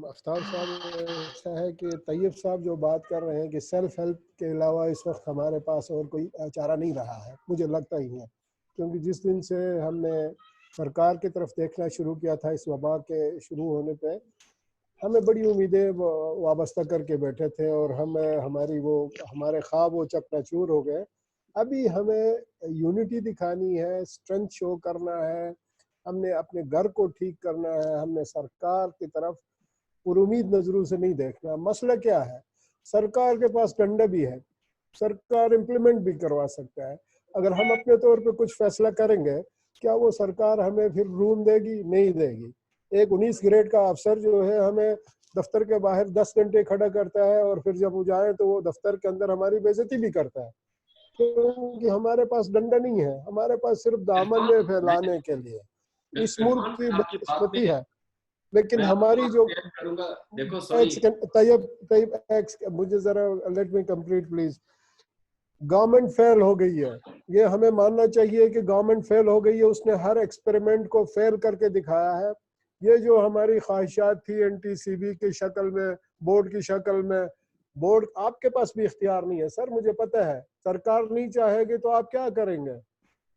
आफ्ताब साहब, ऐसा है कि तैयब साहब जो बात कर रहे हैं कि सेल्फ हेल्प के अलावा इस वक्त हमारे पास और कोई चारा नहीं रहा है, मुझे लगता ही है, क्योंकि जिस दिन से हमने सरकार की तरफ देखना शुरू किया था इस वबा के शुरू होने पे, हमें बड़ी उम्मीदें वाबस्ता करके बैठे थे और हमारे ख्वाब वो चकनाचूर हो गए। अभी हमें यूनिटी दिखानी है, स्ट्रेंथ शो करना है, हमने अपने घर को ठीक करना है, हमने सरकार की तरफ पुरुमीद नजरों से नहीं देखना। मसला क्या है, सरकार के पास डंडा भी है, सरकार इम्प्लीमेंट भी करवा सकता है। अगर हम अपने तौर पे कुछ फैसला करेंगे, क्या वो सरकार हमें फिर रूम देगी? नहीं देगी। एक 19 ग्रेड का अफसर जो है हमें दफ्तर के बाहर 10 घंटे खड़ा करता है और फिर जब वो जाए तो वो दफ्तर के अंदर हमारी बेइज्जती भी करता है, क्योंकि हमारे पास डंडा नहीं है, हमारे पास सिर्फ दामन में फैलाने के लिए। इस मुल्क की बदकिस्मती है, लेकिन हमारी जो तैयब मुझे जरा let me complete please. Government fail हो गई है, ये हमें मानना चाहिए कि गवर्नमेंट फेल हो गई है। उसने हर एक्सपेरिमेंट को फेल करके दिखाया है। ये जो हमारी ख्वाहिशात थी एनटीसीबी की शक्ल में, बोर्ड की शक्ल में, बोर्ड आपके पास भी इख्तियार नहीं है सर, मुझे पता है। सरकार नहीं चाहेगी तो आप क्या करेंगे?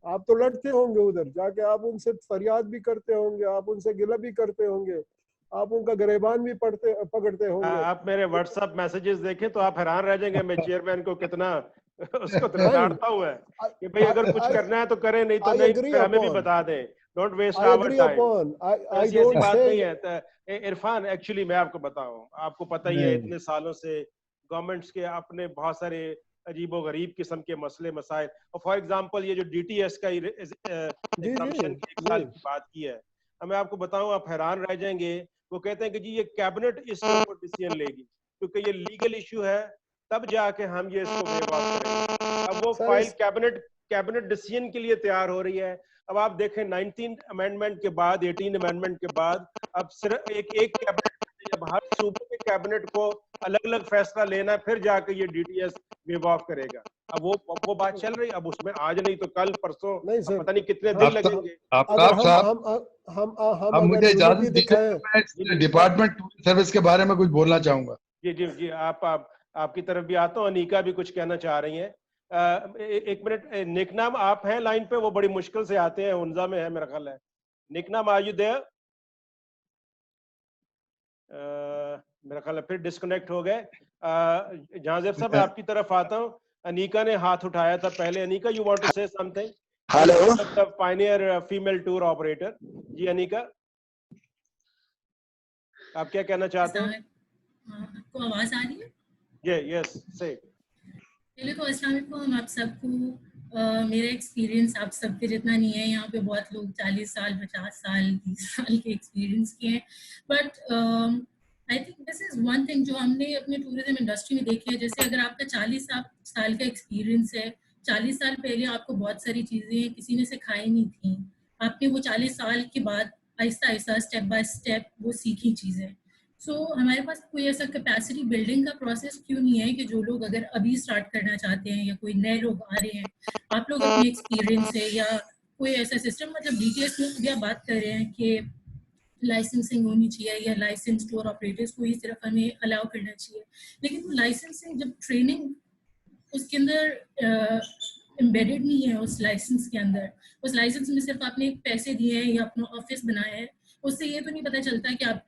आप तो लड़ते होंगे उधर जाके, आप उनसे फरियाद भी करते होंगे, आप उनसे गिला भी करते होंगे, आप उनका गरेबान भी पकड़ते होंगे। आप मेरे व्हाट्सएप मैसेजेस देखें तो आप हैरान रह जाएंगे मैं चेयरमैन को कितना उसको डांटता हूँ कि भाई अगर कुछ करना है तो करें, नहीं तो नहीं, फिर हमें भी बता दें, डोंट वेस्ट आवर टाइम। ऐसी बात नहीं है इरफान। एक्चुअली मैं आपको बताऊं, आपको पता ही है इतने सालों से गवर्नमेंट्स के अपने बहुत सारे अजीबो गरीब किस्म के मसले मसाइल, और फॉर एग्जांपल ये जो DTS का एग्जम्पशन की 1 साल की बात की है, मैं आपको बताऊं आप हैरान रह जाएंगे। वो कहते हैं कि जी ये कैबिनेट इसके ऊपर डिसीजन लेगी क्योंकि ये लीगल इशू है, तब जाके हम ये इसको वेव ऑफ करेंगे। अब वो फाइल कैबिनेट डिसीजन के लिए तैयार हो रही है। अब आप देखें 19th अमेंडमेंट के बाद, 18 अमेंडमेंट के बाद अब सिर्फ एक कैबिनेट, जब हर सूबे के कैबिनेट को अलग अलग फैसला लेना है, फिर जाके ये DTS वेव ऑफ करेगा। अब वो बात चल रही, अब उसमें आज नहीं तो कल परसों नहीं सर, पता नहीं कितने दिन लगेंगे। हम मुझे इजाजत दीजिए, डिपार्टमेंट सर्विस के बारे में कुछ बोलना चाहूंगा। जी जी जी, आपकी तरफ भी आता हूँ। अनीका भी कुछ कहना चाह रही हैं। 1 मिनट, निकनाम आप हैं लाइन पे, वो बड़ी मुश्किल से आते हैं, उनजा में है मेरा ख्याल है। निकनाम आर यू देयर? मेरा ख्याल है फिर डिस्कनेक्ट हो गए। जहांजेब साहब आपकी तरफ आता हूँ। अनीका ने हाथ उठाया था पहले। Anika, you want to say something? Hello, the pioneer female tour operator. जी अनीका, आप क्या कहना चाहते हैं? आपको आवाज आ रही है? यस से। पहले तो अस्सलाम वालेकुम आप सबको। मेरा एक्सपीरियंस आप सबके जितना नहीं है। यहाँ पे बहुत लोग 40 साल, 50 साल, 30 साल के एक्सपीरियंस किए हैं। But I think this is one thing जो हमने अपने टूरिज्म इंडस्ट्री में देखी है। जैसे अगर आपका 40 साल का एक्सपीरियंस है, 40 साल पहले आपको बहुत सारी चीज़ें किसी ने सिखाई नहीं थी, आपने वो 40 साल के बाद Aahista Aahista step by step वो सीखी चीज़ें। सो हमारे पास कोई ऐसा कैपेसिटी बिल्डिंग का प्रोसेस क्यों नहीं है कि जो लोग अगर अभी स्टार्ट करना चाहते हैं या कोई नए लोग आ रहे हैं, आप लोग अपने एक्सपीरियंस से या कोई ऐसा सिस्टम, मतलब DTS में भी आप बात कर रहे हैं कि लाइसेंसिंग होनी चाहिए या लाइसेंस टूर ऑपरेटर्स को ही सिर्फ हमें अलाउ करना चाहिए, लेकिन वो लाइसेंसिंग जब ट्रेनिंग उसके अंदर एम्बेडेड नहीं है, उस लाइसेंस के अंदर, उस लाइसेंस में सिर्फ आपने पैसे दिए हैं या अपना ऑफिस बनाया है, उससे ये तो नहीं पता चलता कि आप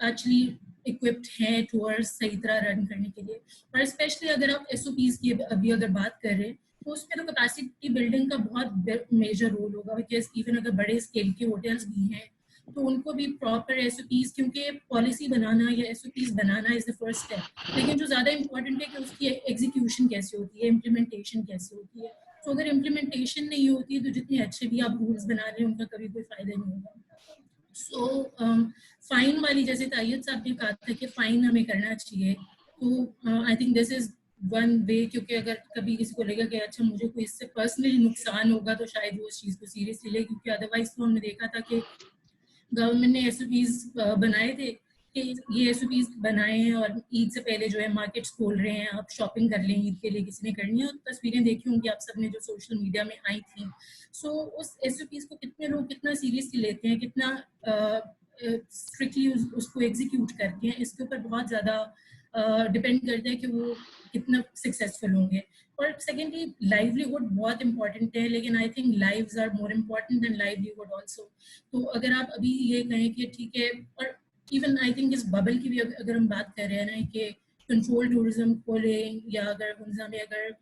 एक्चुअली इक्विप्ड हैं टूर्स सही तरह रन करने के लिए। और स्पेशली अगर आप SOPs की अभी अगर बात कर रहे हैं तो उसमें तो कैपेसिटी बिल्डिंग का बहुत मेजर रोल होगा, बिकॉज इवन अगर बड़े स्केल के होटल्स भी हैं तो उनको भी प्रॉपर SOPs, क्योंकि पॉलिसी बनाना या SOPs banana is the first step, लेकिन जो ज़्यादा इंपॉर्टेंट है कि उसकी एग्जीक्यूशन कैसे होती है, इम्प्लीमेंटेशन कैसे होती है। तो अगर इम्प्लीमेंटेशन नहीं होती तो जितने अच्छे भी आप रूल्स बना रहे हैं उनका कभी कोई फ़ायदा नहीं होगा। सो फाइन वाली, जैसे तायद साहब ने कहा था कि फाइन हमें करना चाहिए, तो I think this is one way, क्योंकि अगर कभी किसी को लगेगा कि अच्छा मुझे कोई इससे पर्सनली नुकसान होगा तो शायद वो उस चीज़ को सीरियसली ले, क्योंकि अदरवाइज तो हमने देखा था कि गवर्नमेंट ने SOPs बनाए थे कि ये SOPs बनाए हैं और ईद से पहले जो है मार्केट्स खोल रहे हैं, आप शॉपिंग कर लें ईद के लिए किसी ने करनी है, और तस्वीरें देखी होंगी आप सबने जो सोशल मीडिया में आई थी। सो उस SOPs को कितने लोग कितना सीरियसली लेते हैं, कितना स्ट्रिक्टली उसको एग्जीक्यूट करते हैं, इसके ऊपर बहुत ज़्यादा डिपेंड करता है कि वो कितना सक्सेसफुल होंगे। और सेकेंडली लाइवलीहुड बहुत इंपॉर्टेंट है, लेकिन I think lives are more important than livelihood also. तो अगर आप अभी ये कहें कि ठीक है, और इवन आई थिंक इस बबल की भी अगर हम बात कर रहे हैं ना कि कंट्रोल टूरिज्म खोलें, या अगर हुंजा में अगर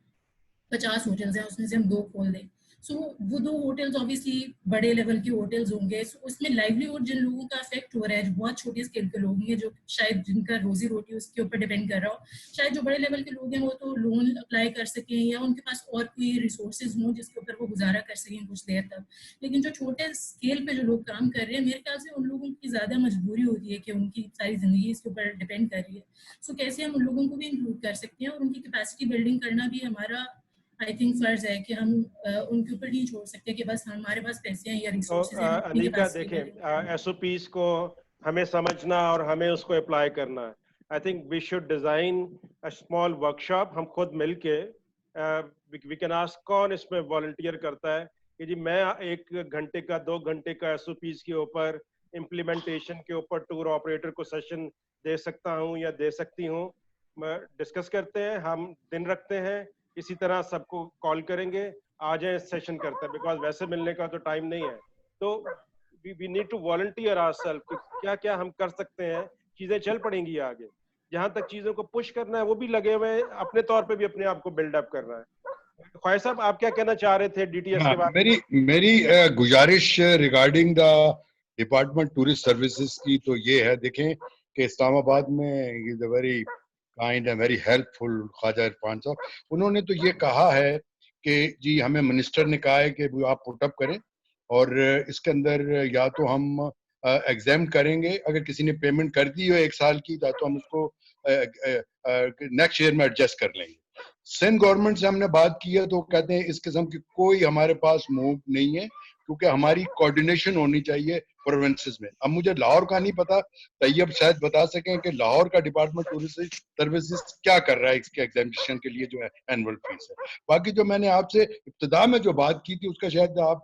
50 होटल्स हैं उसमें से हम 2 खोल दें, सो वो 2 होटल्स ऑब्वियसली बड़े लेवल के होटल्स होंगे, सो उसमें लाइवलीहुड जिन लोगों का अफेक्ट हो रहा है, जो बहुत छोटे स्केल के लोग हैं, जो शायद जिनका रोजी रोटी उसके ऊपर डिपेंड कर रहा हो, शायद जो बड़े लेवल के लोग हैं वो तो लोन अप्लाई कर सकें या उनके पास और कोई रिसोर्सेज हों जिसके ऊपर वो गुजारा कर सकें कुछ देर तक। लेकिन जो छोटे स्केल पे जो लोग काम कर रहे हैं, मेरे ख्याल से उन लोगों की ज़्यादा मजबूरी होती है कि उनकी सारी ज़िंदगी इसके ऊपर डिपेंड कर रही है। सो कैसे हम उन लोगों को भी इंक्लूड कर सकते हैं, और उनकी कैपेसिटी बिल्डिंग करना भी हमारा आई थिंक फर्ज है कि हम उनके ऊपर नहीं छोड़ सकते कि बस हमारे पास पैसे हैं या रिसोर्सेज हैं। अनीका देखें, SOPs को हमें समझना और हमें उसको अप्लाई करना है। I think we should design a small workshop, हम खुद मिलके वी कैन आस्क कौन इसमें वॉलंटियर करता है कि जी मैं 1 घंटे का 2 घंटे का SOPs के ऊपर, इम्प्लीमेंटेशन के ऊपर टूर ऑपरेटर को सेशन दे सकता हूँ या दे सकती हूँ। डिस्कस करते हैं, हम दिन रखते हैं, इसी तरह सबको कॉल करेंगे, आ जाए सेशन करते हैं, बिकॉज वैसे मिलने का तो टाइम नहीं है। तो we need to volunteer ourself कि क्या क्या हम कर सकते हैं, चीजें चल पड़ेंगी आगे। जहां तक चीजों को पुश करना है वो भी लगे हुए हैं, अपने तौर पे भी अपने आप को बिल्डअप कर रहा है। ख्वाहिर साहब आप क्या कहना चाह रहे थे DTS के बारे में? मेरी गुजारिश regarding the department tourist services की तो ये है, देखें कि इस्लामाबाद में is a very kind and very helpful Khwaja Irfan साहब, उन्होंने तो ये कहा है कि जी हमें मिनिस्टर ने कहा है कि आप पुटअप करें और इसके अंदर या तो हम एग्जाम करेंगे, अगर किसी ने पेमेंट कर दी हो 1 साल की तो हम उसको नेक्स्ट ईयर में एडजस्ट कर लेंगे। सिंध गवर्नमेंट से हमने बात की है तो कहते हैं इस किस्म की कोई हमारे पास मूव नहीं है, क्योंकि हमारी कोऑर्डिनेशन होनी चाहिए प्रोविंसेस में। अब मुझे लाहौर का नहीं पता, तैयब शायद बता सकें कि लाहौर का डिपार्टमेंट टूरिस्ट सर्विसेज क्या कर रहा है इसके एग्जामिनेशन के लिए जो है एनुअल फीस है। बाकी जो मैंने आपसे इब्तिदा में जो बात की थी उसका शायद आप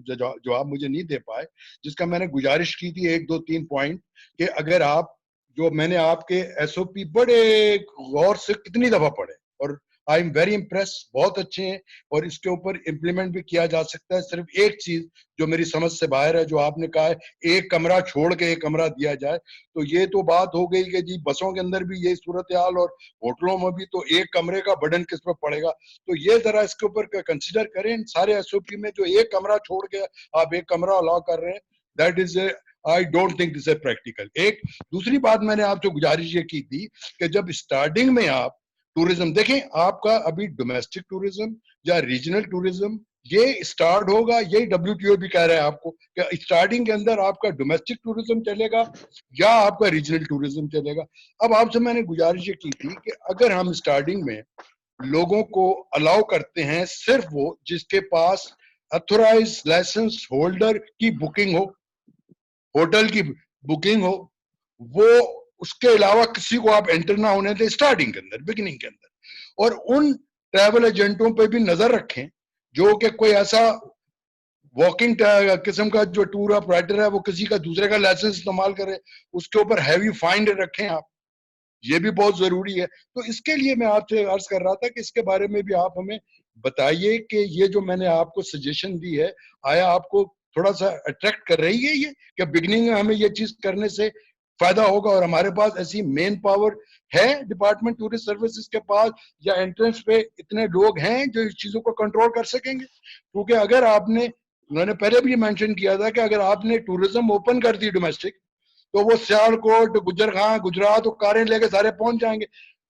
जवाब मुझे नहीं दे पाए, जिसका मैंने गुजारिश की थी 1 2 3 पॉइंट कि अगर आप जो मैंने आपके SOP बड़े गौर से कितनी दफा पढ़े और आई एम वेरी इम्प्रेस, बहुत अच्छे हैं और इसके ऊपर इम्प्लीमेंट भी किया जा सकता है। सिर्फ एक चीज जो मेरी समझ से बाहर है, जो आपने कहा है 1 कमरा छोड़ के 1 कमरा दिया जाए, तो ये तो बात हो गई कि जी बसों के अंदर भी यही सूरत हाल और होटलों में भी, तो 1 कमरे का बर्डन किस पर पड़ेगा? तो ये जरा इसके ऊपर कंसिडर करें सारे SOP में, जो 1 कमरा छोड़ के आप 1 कमरा अलाउ कर रहे हैं, that is I don't think this is practical. एक दूसरी बात मैंने आपसे गुजारिश ये की थी कि जब स्टार्टिंग में आप टूरिज्म देखें, आपका अभी डोमेस्टिक टूरिज्म या रीजनल टूरिज्म ये स्टार्ट होगा, यही WTO भी कह रहा है आपको कि स्टार्टिंग के अंदर आपका डोमेस्टिक टूरिज्म चलेगा या आपका रीजनल टूरिज्म चलेगा। अब आपसे मैंने गुजारिश ये की थी कि अगर हम स्टार्टिंग में लोगों को अलाउ करते हैं सिर्फ वो जिसके पास अथोराइज लाइसेंस होल्डर की बुकिंग हो, होटल की बुकिंग हो, वो उसके अलावा किसी को आप एंटर ना होने दें स्टार्टिंग के अंदर, बिगिनिंग के अंदर, और उन ट्रैवल एजेंटों पे भी नजर रखें जो कि कोई ऐसा वॉकिंग किस्म का जो टूर ऑपरेटर है वो किसी का दूसरे का लाइसेंस इस्तेमाल करे, उसके ऊपर हैवी फाइन रखें आप, ये भी बहुत जरूरी है। तो इसके लिए मैं आपसे अर्ज कर रहा था कि इसके बारे में भी आप हमें बताइए कि ये जो मैंने आपको सजेशन दी है, आया आपको थोड़ा सा अट्रैक्ट कर रही है ये कि बिगनिंग में हमें ये चीज करने से फायदा होगा और हमारे पास ऐसी मेन पावर है डिपार्टमेंट टूरिस्ट सर्विसेज के पास, या एंट्रेंस पे इतने लोग हैं जो इस चीजों को कंट्रोल कर सकेंगे? क्योंकि अगर आपने, उन्होंने पहले भी मेंशन किया था कि अगर आपने टूरिज्म ओपन कर दी डोमेस्टिक, तो वो सियालकोट, गुजरखां, गुजरात और कारें लेके सारे पहुंच जाएंगे।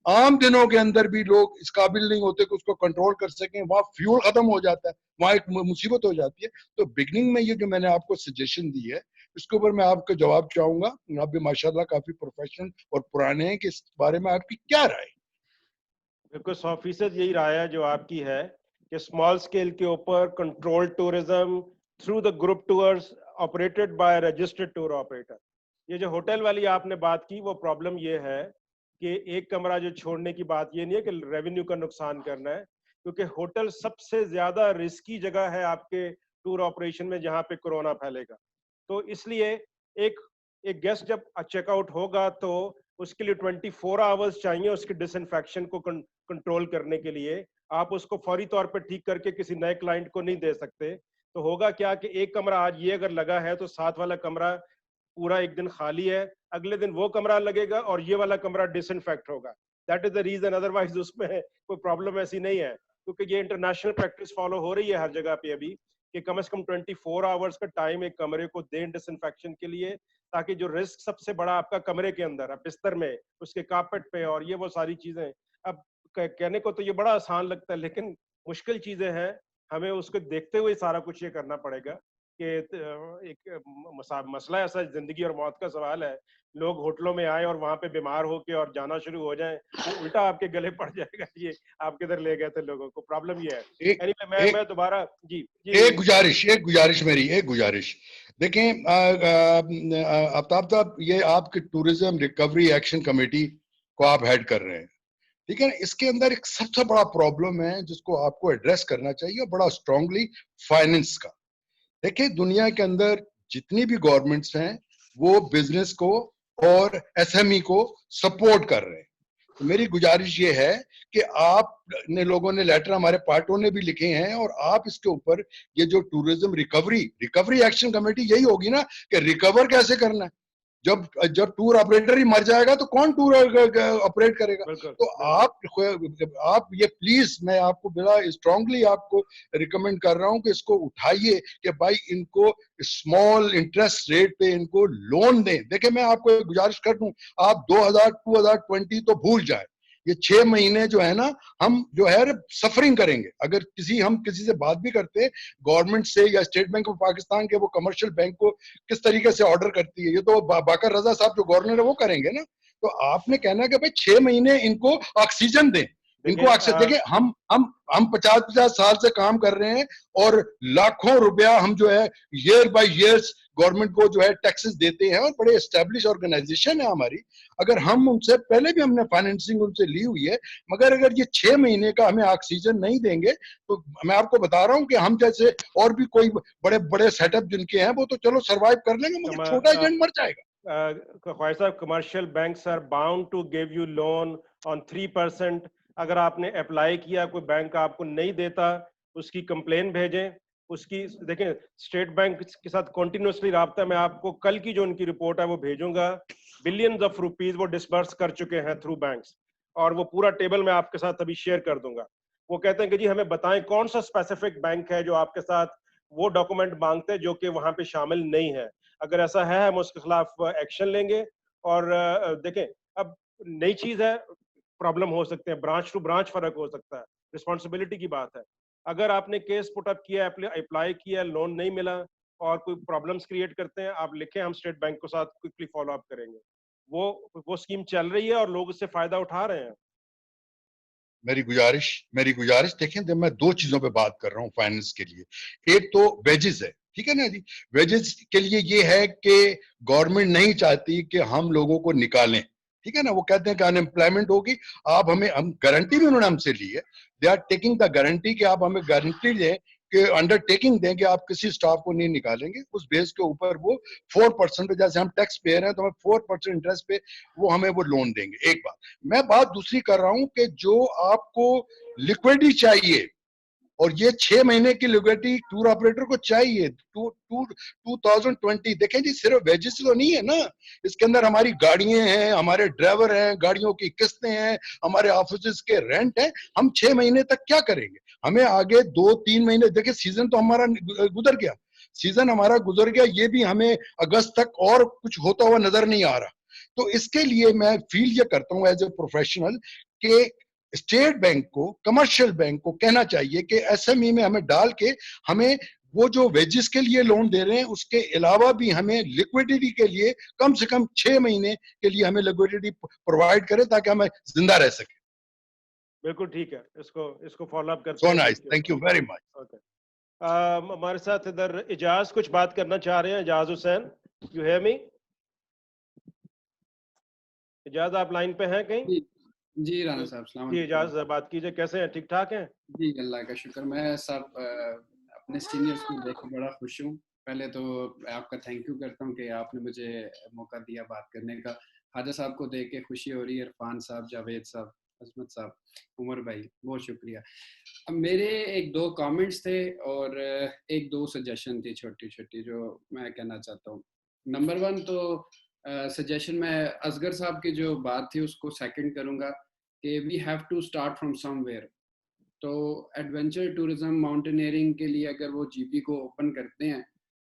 आम दिनों के अंदर भी लोग इस काबिल नहीं होते कि उसको कंट्रोल कर सकें, वहां फ्यूल खत्म हो जाता है, वहां एक मुसीबत हो जाती है। तो बिगनिंग में ये जो मैंने आपको सजेशन दी है इसके ऊपर मैं आपका जवाब चाहूंगा। आप भी माशाल्लाह काफी प्रोफेशनल और पुराने हैं, कि इस बारे में आपकी क्या राय? बिल्कुल 100% यही राय है जो आपकी है कि स्मॉल स्केल के ऊपर control tourism through the group tours operated by registered tour operator. ये जो होटल वाली आपने बात की वो प्रॉब्लम ये है कि 1 कमरा जो छोड़ने की बात ये नहीं है कि रेवेन्यू का नुकसान करना है, क्योंकि होटल सबसे ज्यादा रिस्की जगह है आपके टूर ऑपरेशन में जहां पे कोरोना फैलेगा। तो इसलिए एक गेस्ट जब चेकआउट होगा तो उसके लिए 24 आवर्स चाहिए उसके डिसइंफेक्शन को कंट्रोल करने के लिए। आप उसको फौरी तौर पर ठीक करके किसी नए क्लाइंट को नहीं दे सकते। तो होगा क्या कि 1 कमरा आज ये अगर लगा है तो साथ वाला कमरा पूरा 1 दिन खाली है, अगले दिन वो कमरा लगेगा और ये वाला कमरा डिसइंफेक्ट होगा। That is the reason, otherwise उसमें कोई प्रॉब्लम ऐसी नहीं है, क्योंकि ये इंटरनेशनल प्रैक्टिस फॉलो हो रही है हर जगह पे अभी कि कम से कम 24 आवर्स का टाइम एक कमरे को दें डिसइंफेक्शन के लिए, ताकि जो रिस्क सबसे बड़ा आपका कमरे के अंदर बिस्तर में, उसके कार्पेट पे और ये वो सारी चीजें। अब कहने को तो ये बड़ा आसान लगता है लेकिन मुश्किल चीजें हैं, हमें उसको देखते हुए सारा कुछ ये करना पड़ेगा कि एक मसला ऐसा जिंदगी और मौत का सवाल है। लोग होटलों में आए और वहां पे बीमार होके और जाना शुरू हो जाएं तो उल्टा आपके गले पड़ जाएगा। ये आप किधर ले गए थे लोगों को, प्रॉब्लम ये है। anyway, मैं दोबारा जी एक गुजारिश मेरी, एक गुजारिश देखें आफ्ताब साहब, ये आपके टूरिज्म रिकवरी एक्शन कमेटी को आप हेड कर रहे हैं, ठीक है ना? इसके अंदर एक सबसे बड़ा प्रॉब्लम है जिसको आपको एड्रेस करना चाहिए बड़ा स्ट्रांगली, फाइनेंस का। देखिए दुनिया के अंदर जितनी भी गवर्नमेंट्स हैं वो बिजनेस को और SME को सपोर्ट कर रहे हैं। तो मेरी गुजारिश ये है कि आप ने लोगों ने लेटर हमारे पार्टों ने भी लिखे हैं और आप इसके ऊपर ये जो टूरिज्म रिकवरी एक्शन कमेटी यही होगी ना कि रिकवर कैसे करना है। जब टूर ऑपरेटर ही मर जाएगा तो कौन टूर ऑपरेट करेगा। तो आप ये प्लीज, मैं आपको बड़ा स्ट्रांगली आपको रिकमेंड कर रहा हूं कि इसको उठाइए कि भाई इनको स्मॉल इंटरेस्ट रेट पे इनको लोन दें। देखिए मैं आपको एक गुजारिश कर दूं, आप 2020 तो भूल जाए, ये 6 महीने जो है ना हम जो है सफरिंग करेंगे। अगर हम किसी से बात भी करते हैं गवर्नमेंट से या स्टेट बैंक ऑफ पाकिस्तान के, वो कमर्शियल बैंक को किस तरीके से ऑर्डर करती है, ये तो बाकर रजा साहब जो गवर्नर है वो करेंगे ना। तो आपने कहना है कि भाई 6 महीने इनको ऑक्सीजन दें, इनको ऑक्सीजन। देखिए हम 50-50 साल से काम कर रहे हैं और लाखों रुपया हम जो है ईयर बाय ईयर्स गवर्नमेंट को जो है टैक्सेस देते हैं और बड़े एस्टेब्लिश ऑर्गेनाइजेशन है हमारी। अगर हम उनसे पहले भी हमने फाइनेंसिंग उनसे ली हुई है, मगर अगर ये 6 महीने का हमें ऑक्सीजन नहीं देंगे तो मैं आपको बता रहा हूं कि हम जैसे और भी कोई बड़े बड़े सेटअप जिनके हैं वो तो चलो सरवाइव कर लेंगे, मगर छोटा एजेंट मर जाएगा। ख्वाजा साहब, commercial banks are bound to give you loan on 3%। अगर आपने अप्लाई किया, कोई बैंक आपको नहीं देता, उसकी कंप्लेन भेजें। उसकी देखें, स्टेट बैंक के साथ कॉन्टिन्यूसली राब्ता। मैं आपको कल की जो उनकी रिपोर्ट है वो भेजूंगा। बिलियंस ऑफ रुपीज वो डिसबर्स कर चुके हैं थ्रू बैंक्स, और वो पूरा टेबल मैं आपके साथ अभी शेयर कर दूंगा। वो कहते हैं कि जी हमें बताएं कौन सा स्पेसिफिक बैंक है जो आपके साथ वो डॉक्यूमेंट मांगते हैं जो कि वहां पे शामिल नहीं है। अगर ऐसा है हम उसके खिलाफ एक्शन लेंगे। और देखें, अब नई चीज है, प्रॉब्लम हो सकते हैं, ब्रांच टू ब्रांच फर्क हो सकता है, रिस्पॉन्सिबिलिटी की बात है। अगर आपने केस पुट अप किया, अप्लाई किया, लोन नहीं मिला और कोई प्रॉब्लम्स क्रिएट करते हैं, आप लिखें, हम स्टेट बैंक के साथ क्विकली फॉलो अप करेंगे। वो स्कीम चल रही है और लोग इससे फायदा उठा रहे हैं। मेरी गुजारिश देखें, जब मैं 2 चीजों पे बात कर रहा हूँ फाइनेंस के लिए, एक तो वेजेस है, ठीक है ना जी। वेजेस के लिए ये है कि गवर्नमेंट नहीं चाहती कि हम लोगों को निकालें, ठीक है ना। वो कहते हैं कि अनएम्प्लॉयमेंट होगी, आप हम गारंटी भी उन्होंने हमसे ली है, they are taking the guarantee कि आप हमें गारंटी दें कि अंडरटेकिंग दें कि आप किसी स्टाफ को नहीं निकालेंगे। उस बेस के ऊपर वो 4% पे, जैसे हम टैक्स पेयर हैं तो हमें 4% इंटरेस्ट पे वो हमें वो लोन देंगे। एक बात। मैं बात दूसरी कर रहा हूं कि जो आपको लिक्विडिटी चाहिए, और ये 6 महीने की लिक्विडिटी टूर ऑपरेटर को चाहिए 2020। देखें जी, सिर्फ वेजेस तो नहीं है ना, इसके अंदर हमारी गाड़ियां हैं, हमारे ड्राइवर हैं, गाड़ियों की किस्तें हैं, हमारे ऑफिस के रेंट हैं। हम 6 महीने तक क्या करेंगे? हमें आगे 2-3 महीने, देखिए सीजन तो हमारा गुजर गया, ये भी हमें अगस्त तक और कुछ होता हुआ नजर नहीं आ रहा। तो इसके लिए मैं फील ये करता हूं एज ए प्रोफेशनल कि स्टेट बैंक को, कमर्शियल बैंक को कहना चाहिए कि एसएमई में हमें डाल के हमें वो जो वेजेस के लिए लोन दे रहे हैं उसके अलावा भी हमें लिक्विडिटी के लिए कम से कम 6 महीने के लिए हमें लिक्विडिटी प्रोवाइड करें ताकि हम जिंदा रह सके। बिल्कुल ठीक है, इसको फॉलो अप करते हैं। So nice, thank you very much. Okay, हमारे साथ इधर इजाज कुछ बात करना चाह रहे हैं। Ijaz Hussain, you hear me? Ijaz, आप लाइन पे हैं कहीं? जी राना साहब, सलाम जी इजाज, बात कीजिए, कैसे हैं? ठीक ठाक हैं? जी अल्लाह का शुक्र। मैं सब अपने सीनियर्स को देख के बड़ा खुश हूँ। पहले तो आपका थैंक यू करता हूँ कि आपने मुझे मौका दिया बात करने का। ख्वाजा साहब को देख के खुशी हो रही है, इरफान साहब, जावेद साहब, अजमत साहब, उमर भाई, बहुत शुक्रिया। अब मेरे 1-2 कमेंट्स थे और 1-2 सजेशन थी छोटी छोटी जो मैं कहना चाहता हूँ। नंबर 1 तो सजेशन मैं असगर साहब की जो बात थी उसको सेकंड करूँगा कि we have to start from somewhere. तो एडवेंचर टूरिज्म, माउंटेनियरिंग के लिए अगर वो जीपी को ओपन करते हैं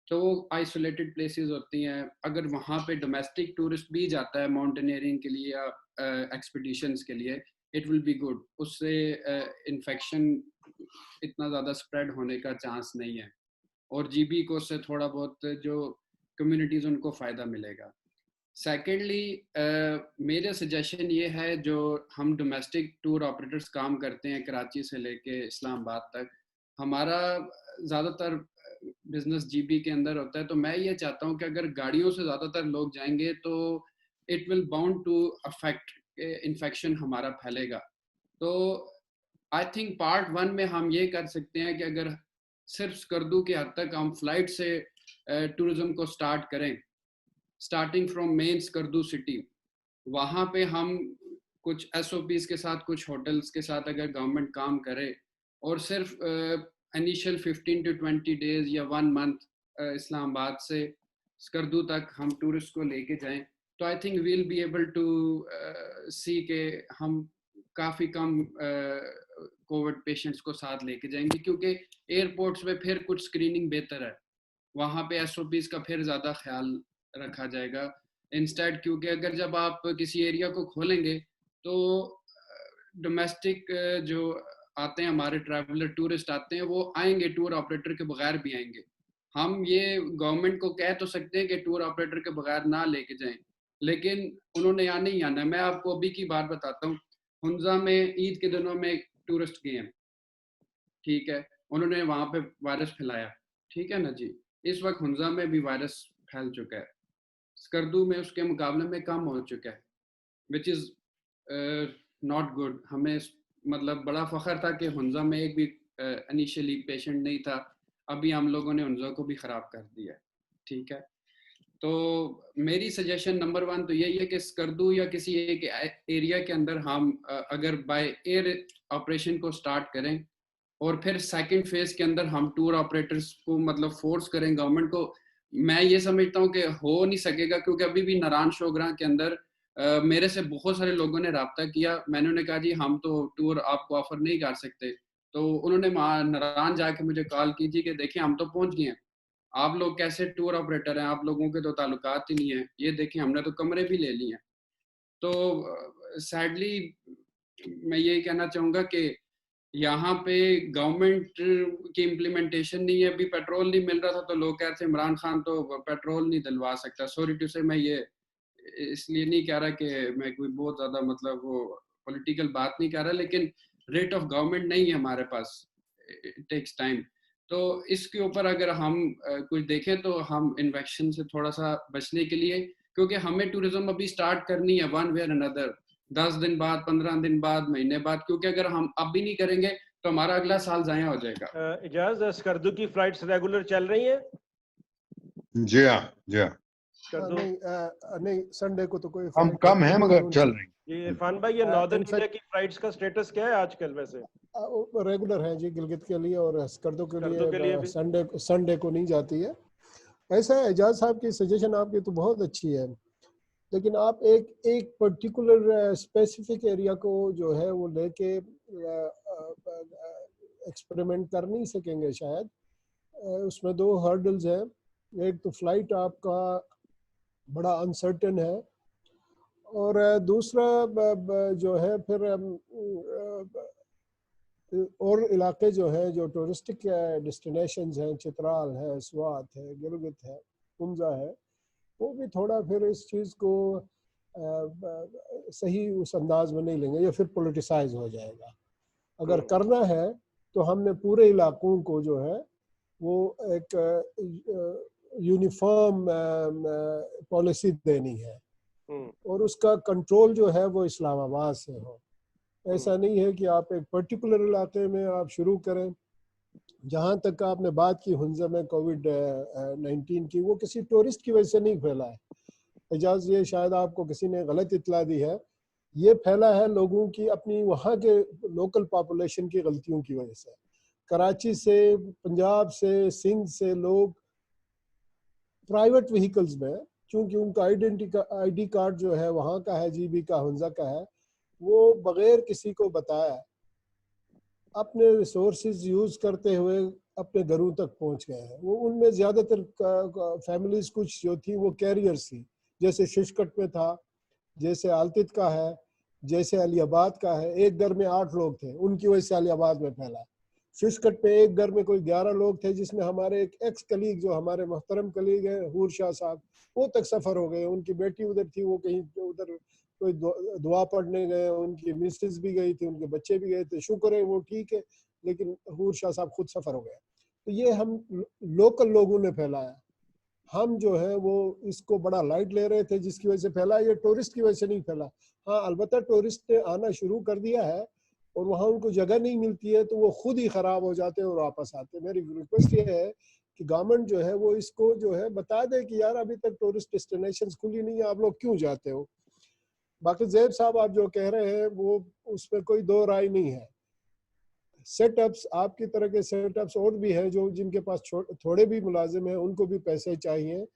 तो वो आइसोलेटेड प्लेसेस होती हैं। अगर वहाँ पे डोमेस्टिक टूरिस्ट भी जाता है माउंटेनियरिंग के लिए या एक्सपीडिशंस के लिए, इट विल बी गुड। उससे इन्फेक्शन इतना ज़्यादा स्प्रेड होने का चांस नहीं है और जीपी को उससे थोड़ा बहुत जो कम्युनिटीज़ उनको फ़ायदा मिलेगा। सेकेंडली मेरा सजेशन ये है, जो हम डोमेस्टिक टूर ऑपरेटर्स काम करते हैं कराची से लेके इस्लामाबाद तक, हमारा ज़्यादातर बिजनेस जीबी के अंदर होता है। तो मैं ये चाहता हूँ कि अगर गाड़ियों से ज़्यादातर लोग जाएंगे तो it will bound to affect, infection हमारा फैलेगा। तो आई थिंक पार्ट 1 में हम ये कर सकते हैं कि अगर सिर्फ स्कर्दू के हद तक हम फ्लाइट से टूरिज्म को स्टार्ट करें, starting from main Skardu city, वहाँ पे हम कुछ SOPs के साथ, कुछ होटल्स के साथ अगर गवर्नमेंट काम करे और सिर्फ इनिशियल 15 to 20 डेज या 1 मंथ इस्लामाबाद से स्कर्दू तक हम टूरिस्ट को लेके जाएं, तो I think we'll be able to see के हम काफ़ी कम कोविड पेशेंट्स को साथ लेके जाएंगे, क्योंकि एयरपोर्ट्स पे फिर कुछ स्क्रीनिंग बेहतर है, वहाँ पे SOPs का फिर ज़्यादा ख्याल रखा जाएगा इंस्टेड, क्योंकि अगर जब आप किसी एरिया को खोलेंगे तो डोमेस्टिक जो आते हैं हमारे ट्रैवलर टूरिस्ट आते हैं, वो आएंगे टूर ऑपरेटर के बगैर भी आएंगे। हम ये गवर्नमेंट को कह तो सकते हैं कि टूर ऑपरेटर के बगैर ना लेके जाएं, लेकिन उन्होंने यहाँ नहीं आना। मैं आपको अभी की बात बताता हूँ, हुंजा में ईद के दिनों में टूरिस्ट गए हैं, ठीक है, उन्होंने वहाँ पे वायरस फैलाया, ठीक है ना जी। इस वक्त हुंजा में भी वायरस फैल चुका है, स्कर्दू में उसके मुकाबले में कम हो चुका है, विच इज़ नॉट गुड। हमें मतलब बड़ा फ़ख्र था कि हुंजा में एक भी इनिशियली पेशेंट नहीं था, अभी हम लोगों ने हुंजा को भी ख़राब कर दिया, ठीक है। तो मेरी सजेशन नंबर 1 तो यही है कि स्कर्दू या किसी एक एरिया के अंदर हम अगर बाय एयर ऑपरेशन को स्टार्ट करें और फिर सेकंड फेज के अंदर हम टूर ऑपरेटर्स को मतलब फोर्स करें गवर्नमेंट को, मैं ये समझता हूँ कि हो नहीं सकेगा, क्योंकि अभी भी नारायण शोगरा के अंदर मेरे से बहुत सारे लोगों ने रब्ता किया, मैंने उन्हें कहा जी हम तो टूर आपको ऑफर नहीं कर सकते, तो उन्होंने नारायण जाके मुझे कॉल की जी कि देखिए हम तो पहुंच गए हैं, आप लोग कैसे टूर ऑपरेटर हैं, आप लोगों के तो ताल्लुकात ही नहीं है, ये देखिए हमने तो कमरे भी ले लिए हैं। तो सैडली मैं यही कहना चाहूँगा कि यहाँ पे गवर्नमेंट की इम्प्लीमेंटेशन नहीं है। अभी पेट्रोल नहीं मिल रहा था तो लोग कह रहे थे इमरान खान तो पेट्रोल नहीं दिलवा सकता। सॉरी टू से मैं ये इसलिए नहीं कह रहा कि मैं कोई बहुत ज़्यादा मतलब वो पॉलिटिकल बात नहीं कर रहा, लेकिन रेट ऑफ गवर्नमेंट नहीं है हमारे पास, इट टेक्स टाइम। तो इसके ऊपर अगर हम कुछ देखें तो हम इन्फेक्शन से थोड़ा सा बचने के लिए, क्योंकि हमें टूरिज्म अभी स्टार्ट करनी है वन वे और अनदर, 10 दिन बाद, 15 दिन बाद, महीने बाद, क्योंकि अगर हम अभी नहीं करेंगे तो हमारा अगला साल ज़ाया हो जाएगा। इजाज, स्कर्दू की फ्लाइट्स रेगुलर चल रही हैं? जी हाँ, जी हाँ। नहीं, संडे को तो कोई कम है मगर चल रही। ये इरफान भाई, ये नॉर्दर्न इंडिया की फ्लाइट्स का स्टेटस क्या है आजकल? वैसे रेगुलर है जी, गिलगित के लिए और स्कर्दू के लिए संडे को नहीं जाती है। ऐसा है एजाज साहब की सजेशन आपकी तो बहुत अच्छी है, लेकिन आप एक पर्टिकुलर स्पेसिफिक एरिया को जो है वो लेके एक्सपेरिमेंट कर नहीं सकेंगे शायद। उसमें 2 हर्डल्स हैं, एक तो फ्लाइट आपका बड़ा अनसर्टेन है, और दूसरा जो है फिर और इलाके जो हैं जो टूरिस्टिक डेस्टिनेशंस हैं, चित्राल है, स्वात है, गिलगित है, हुंजा है, वो भी थोड़ा फिर इस चीज़ को सही उस अंदाज में नहीं लेंगे, या फिर पॉलिटिसाइज हो जाएगा। अगर करना है तो हमने पूरे इलाकों को जो है वो एक यूनिफॉर्म पॉलिसी देनी है, और उसका कंट्रोल जो है वो इस्लामाबाद से हो। ऐसा नहीं है कि आप एक पर्टिकुलर इलाके में आप शुरू करें। जहाँ तक आपने बात की हुंजा में कोविड-19 की, वो किसी टूरिस्ट की वजह से नहीं फैला है एजाज, ये शायद आपको किसी ने गलत इत्तला दी है। ये फैला है लोगों की अपनी वहाँ के लोकल पॉपुलेशन की गलतियों की वजह से। कराची से, पंजाब से, सिंध से लोग प्राइवेट व्हीकल्स में, क्योंकि उनका आईडी कार्ड जो है वहाँ का है, जीबी का, हुंजा का है, वो बगैर किसी को बताया अपने रिसोर्सेज यूज करते हुए अपने घरों तक पहुँच गए हैं। वो उनमें ज़्यादातर फैमिलीज कुछ जो थी वो कैरियर्स थी, जैसे शिशकट में था, जैसे आलतित का है, जैसे अलीबाद का है। एक घर में 8 लोग थे, उनकी वजह से अलीबाद में फैला। शिशकट में एक घर में कोई 11 लोग थे, जिसमें हमारे एक एक्स कलीग जो हमारे मोहतरम कलीग हैं हूर शाह साहब, वो तक सफ़र हो गए। उनकी बेटी उधर थी, वो कहीं उधर कोई दुआ पढ़ने गए, उनकी मिसेस भी गई थी, उनके बच्चे भी गए थे, शुक्र है वो ठीक है, लेकिन हूर शाह साहब खुद सफ़र हो गए। तो ये हम लोकल लोगों ने फैलाया। हम जो है वो इसको बड़ा लाइट ले रहे थे, जिसकी वजह से फैला। ये टूरिस्ट की वजह से नहीं फैला। हाँ, अलबत्ता टूरिस्ट ने आना शुरू कर दिया है और वहाँ उनको जगह नहीं मिलती है तो वो खुद ही ख़राब हो जाते हैं और वापस आते हैं। मेरी रिक्वेस्ट ये है कि गवर्नमेंट जो है वो इसको जो है बता दे कि यार अभी तक टूरिस्ट डेस्टिनेशंस खुली नहीं है, आप लोग क्यों जाते हो। बाकी ज़ैब साहब आप जो कह रहे हैं वो उसमें कोई दो राय नहीं है। सेटअप्स आपकी तरह के सेटअप्स और भी हैं जो जिनके पास थोड़े भी मुलाजिम हैं, उनको भी पैसे चाहिए,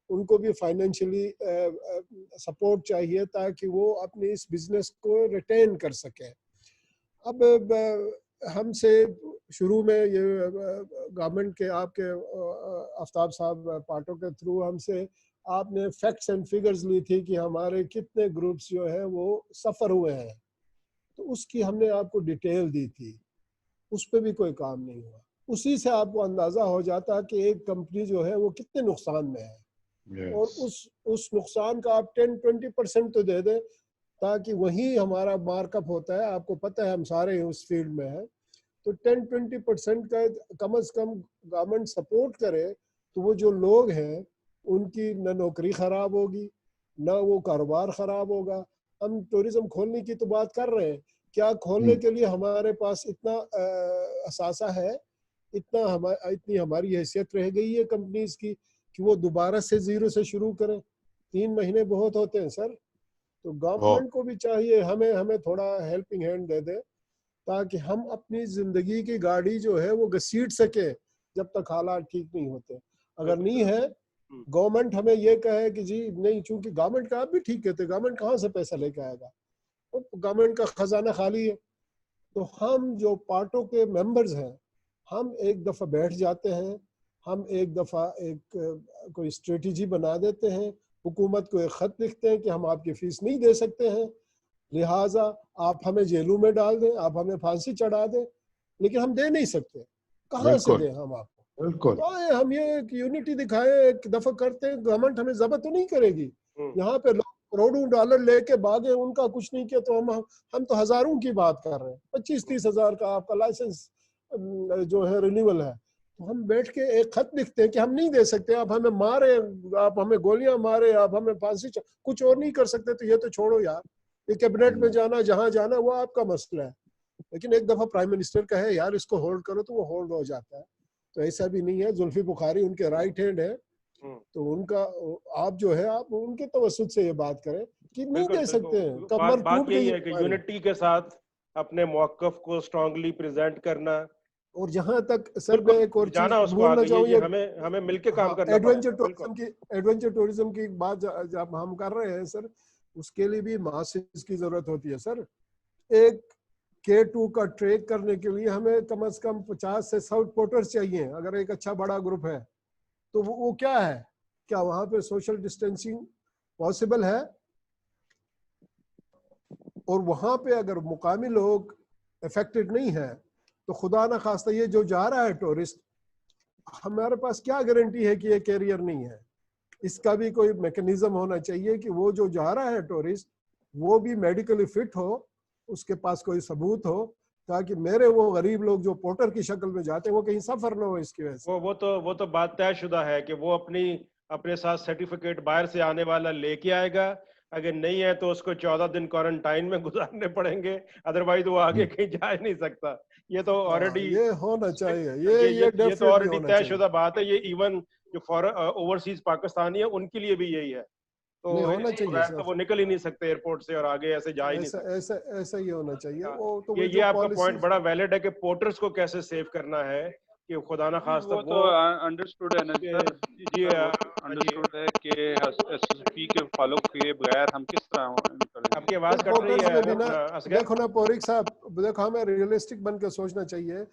उनको भी फाइनेंशियली सपोर्ट चाहिए ताकि वो अपने इस बिजनेस को रिटेन कर सकें। अब हमसे शुरू में ये गवर्नमेंट के आपके आफ्ताब साहब पार्टों के थ्रू हमसे आपने फैक्ट्स एंड फिगर्स ली थी कि हमारे कितने ग्रुप्स जो है वो सफ़र हुए हैं, तो उसकी हमने आपको डिटेल दी थी, उस पर भी कोई काम नहीं हुआ। उसी से आपको अंदाज़ा हो जाता कि एक कंपनी जो है वो कितने नुकसान में है। Yes. और उस नुकसान का आप 10-20% तो दे दें ताकि वही हमारा मार्कअप होता है। आपको पता है हम सारे उस फील्ड में हैं, तो 10-20% का कम से कम गवर्नमेंट सपोर्ट करे तो वो जो लोग हैं उनकी न नौकरी ख़राब होगी न वो कारोबार ख़राब होगा। हम टूरिज़्म खोलने की तो बात कर रहे हैं, क्या खोलने के लिए हमारे पास इतना असासा है, इतनी हमारी हैसियत रह गई है कंपनीज की कि वो दोबारा से ज़ीरो से शुरू करें? 3 महीने बहुत होते हैं सर। तो गवर्नमेंट को भी चाहिए हमें थोड़ा हेल्पिंग हैंड दे दे ताकि हम अपनी ज़िंदगी की गाड़ी जो है वो घसीट सके जब तक हालात ठीक नहीं होते। अगर नहीं है, गवर्नमेंट हमें ये कहे कि जी नहीं, चूंकि गवर्नमेंट का आप भी ठीक कहते, गवर्नमेंट कहाँ से पैसा लेके आएगा, तो गवर्नमेंट का खजाना खाली है। तो हम जो पार्टों के मेंबर्स हैं, हम एक दफ़ा बैठ जाते हैं, हम एक दफ़ा एक कोई स्ट्रेटजी बना देते हैं, हुकूमत को एक ख़त लिखते हैं कि हम आपकी फ़ीस नहीं दे सकते हैं, लिहाजा आप हमें जेलों में डाल दें, आप हमें फांसी चढ़ा दें, लेकिन हम दे नहीं सकते। कहाँ से दें हम आपको? बिल्कुल। तो हम ये एक यूनिटी दिखाएं, एक दफ़ा करते हैं, गवर्नमेंट हमें ज़ब्त तो नहीं करेगी। यहाँ पे लोग करोड़ों डॉलर लेके भागे, उनका कुछ नहीं किया, तो हम तो हज़ारों की बात कर रहे हैं। 25-30 हज़ार का आपका लाइसेंस जो है रिन्यूअल है, तो हम बैठ के एक खत लिखते हैं कि हम नहीं दे सकते, आप हमें मारे, आप हमें गोलियां मारे, आप हमें फांसी, कुछ और नहीं कर सकते, तो ये तो छोड़ो यार, ये कैबिनेट में जाना, जहां जाना वो आपका मसला है। लेकिन एक दफा प्राइम मिनिस्टर कहे यार इसको होल्ड करो, तो वो होल्ड हो जाता है। तो ऐसा भी नहीं है। जुल्फी बुखारी उनके राइट हैंड है, तो उनका आप जो है आप उनके तवस्सुत से ये बात करें कि नहीं दे सकते हैं। कमर टूट गई है कि यूनिटी के साथ अपने मौक़िफ़ को स्ट्रांगली प्रेजेंट करना। और जहां तक सर मैं एक और चीज बोलना चाहूँगा, हमें मिलके काम करना। एडवेंचर टूरिज्म की बात जब हम कर रहे हैं सर, उसके लिए भी मासेस की जरूरत होती है सर। एक K2 का ट्रेक करने के लिए हमें कम से कम 50 से 100 पोर्टर्स चाहिए। अगर एक अच्छा बड़ा ग्रुप है तो वो क्या है, क्या वहां पे सोशल डिस्टेंसिंग पॉसिबल है? और वहां पे अगर मुकामी लोग अफेक्टेड नहीं है तो खुदा ना खास्ता ये जो जा रहा है टूरिस्ट, हमारे पास क्या गारंटी है कि ये कैरियर नहीं है? इसका भी कोई मैकेनिज्म होना चाहिए कि वो जो जा रहा है टूरिस्ट वो भी मेडिकली फिट हो, उसके पास कोई सबूत हो, ताकि मेरे वो गरीब लोग जो पोर्टर की शक्ल में जाते हैं वो कहीं सफर ना हो इसकी वजह से। वो तो बात तयशुदा है कि वो अपने साथ सर्टिफिकेट बाहर से आने वाला लेके आएगा। अगर नहीं है तो उसको 14 दिन क्वारंटाइन में गुजारने पड़ेंगे, अदरवाइज वो आगे कहीं जा नहीं सकता। ये तो ऑलरेडी ये होना चाहिए, ये तो ऑलरेडी तयशुदा बात है। ये इवन जो ओवरसीज पाकिस्तानी है उनके लिए भी यही है। तो होना चाहिए, तो वो निकल ही नहीं सकते एयरपोर्ट से और आगे ऐसे जा ही नहीं सकते। ऐसा ही होना चाहिए। वो तो ये आपका पॉइंट बड़ा वैलिड है कि पोर्टर्स को कैसे सेव करना है कि खुदा ना खास्ता वो तो अंडरस्टूड है ना सर। जी अंडरस्टूड है कि एसएसपी के फॉलो किए बगैर हम किस तरह। आपकी आवाज कट रही है। देखो ना पौरिक साहब, देखो हमें रियलिस्टिक बन के सोचना चाहिए।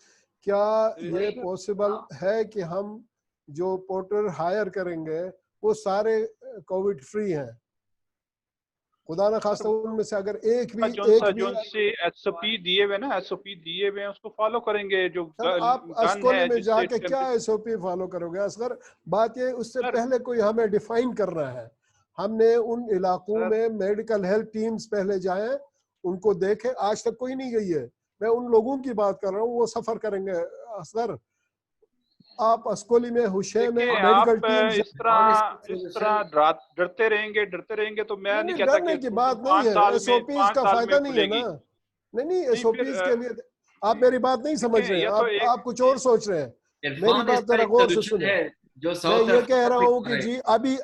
क्या ये पॉसिबल है कि हम जो पोर्टर हायर करेंगे वो सारे कोविड फ्री हैं? खुदा ना खास्ता उनमें से अगर एक भी एसओपी दिए हुए ना, एसओपी दिए हुए हैं उसको फॉलो करेंगे। जो आप अस्कोली में जाके क्या एसओपी फॉलो करोगे असगर? बात ये उससे पहले कोई हमें डिफाइन करना है। हमने उन इलाकों में मेडिकल हेल्थ टीम्स पहले जाए, उनको देखे, आज तक कोई नहीं गई है। मैं उन लोगों की बात कर रहा हूँ, वो सफर करेंगे। असगर आप अस्कोली में हुशे में मेडिकल टीम इस तरह डरते रहेंगे तो मैं नहीं कहता डरने की बात नहीं है। एसओपीज का फायदा नहीं है ना। नहीं एसओपीज के लिए आप मेरी बात नहीं समझ रहे हैं, आप कुछ और सोच रहे हैं। मेरी बात जरा गौर से सुने। मैं ये कह रहा हूँ कि जी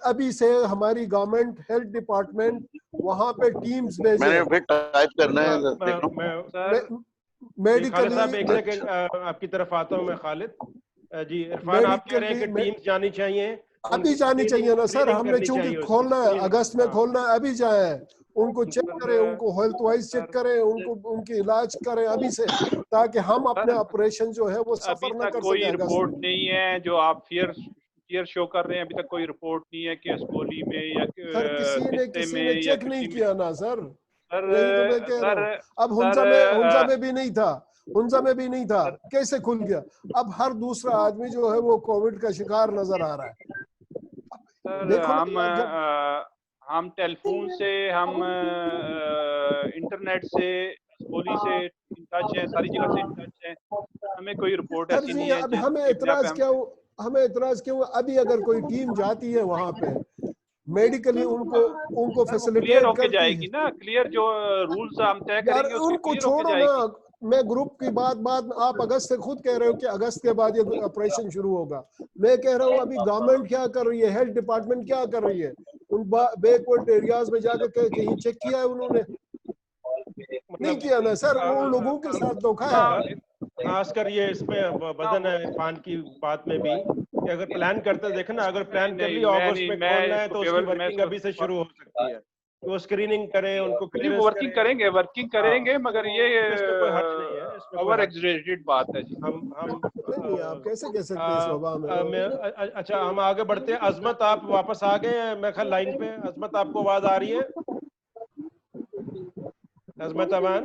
अभी से हमारी गवर्नमेंट हेल्थ डिपार्टमेंट वहाँ पे टीम्स भेजे। मैंने फिर टाइप करना है मेडिकली। साहब एक सेकंड आपकी तरफ आता हूँ मैं खालिद जी। इरफान आप कह रहे हैं कि टीम्स जानी चाहिए, अभी जानी चाहिए ना सर, हमने चूंकि खोलना है, अगस्त में खोलना है, अभी जाए, उनको चेक करें, उनको हेल्थ वाइज चेक करें, उनको उनकी इलाज करें अभी से, ताकि हम अपने ऑपरेशन जो है वो सफर ना कर सके। कोई रिपोर्ट नहीं है जो आप फियर शो कर रहे हैं, अभी तक कोई रिपोर्ट नहीं है कि अस्कोली में या सर किसी ने चेक नहीं किया ना सर, यही तो मैं कह रहा हूँ। अब हुंजा में भी नहीं था, हुंजा में भी नहीं था, कैसे खुल गया? अब हर दूसरा आदमी जो है वो कोविड का शिकार नजर आ रहा है। सर हम टेलीफोन से, हम इंटरनेट से, अस्कोली से इन टच है, सारी जगह से इन टच है, हमें कोई रिपोर्ट ऐसी नहीं है। अब हमें एतराज क्यों? अभी अगर कोई टीम जाती है वहां पे, मेडिकली उनको फैसिलिटेट होके जाएगी ना, क्लियर जो रूल्स हम तय करेंगे उनको छोड़ो ना। मैं ग्रुप की बात आप अगस्त से खुद कह रहे हो कि अगस्त के बाद ये ऑपरेशन शुरू होगा। मैं कह रहा हूँ अभी गवर्नमेंट क्या कर रही है, हेल्थ डिपार्टमेंट क्या कर रही है? उन बैकवर्ड एरियाज में जाकर कहीं चेक किया है उन्होंने? नहीं किया ना सर, उन लोगों के साथ धोखा है। खासकर ये इसमें बदन है इरफान की बात में भी कि अगर प्लान करते देखे ना, अगर प्लान कर लिया अगस्त में खोलना है तो उसकी वर्किंग अभी से शुरू हो सकती है। तो स्क्रीनिंग करें, उनको वर्किंग करेंगे मगर ये कोई हर्ज नहीं है, ओवर एग्जैजरेटेड बात है जी। हम नहीं, आप कैसे कह सकते हैं इस वबा में? अच्छा हम आगे बढ़ते हैं। अजमत आप वापस आ गए हैं मैं ख्याल लाइन पे। अजमत आपको आवाज आ रही है? अजमत अमान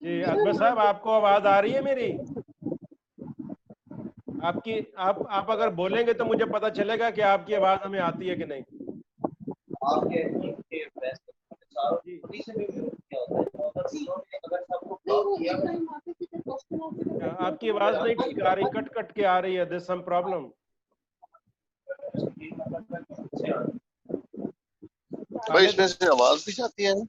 जी। अजमत साहब आपको आवाज आ रही है मेरी? आप अगर बोलेंगे तो मुझे पता चलेगा कि आपकी आवाज हमें आती है कि नहीं। आपकी आवाज नहीं ठीक आ रही, कट कट के आ रही है। This some problem. इसमें से आवाज भी जाती है ना?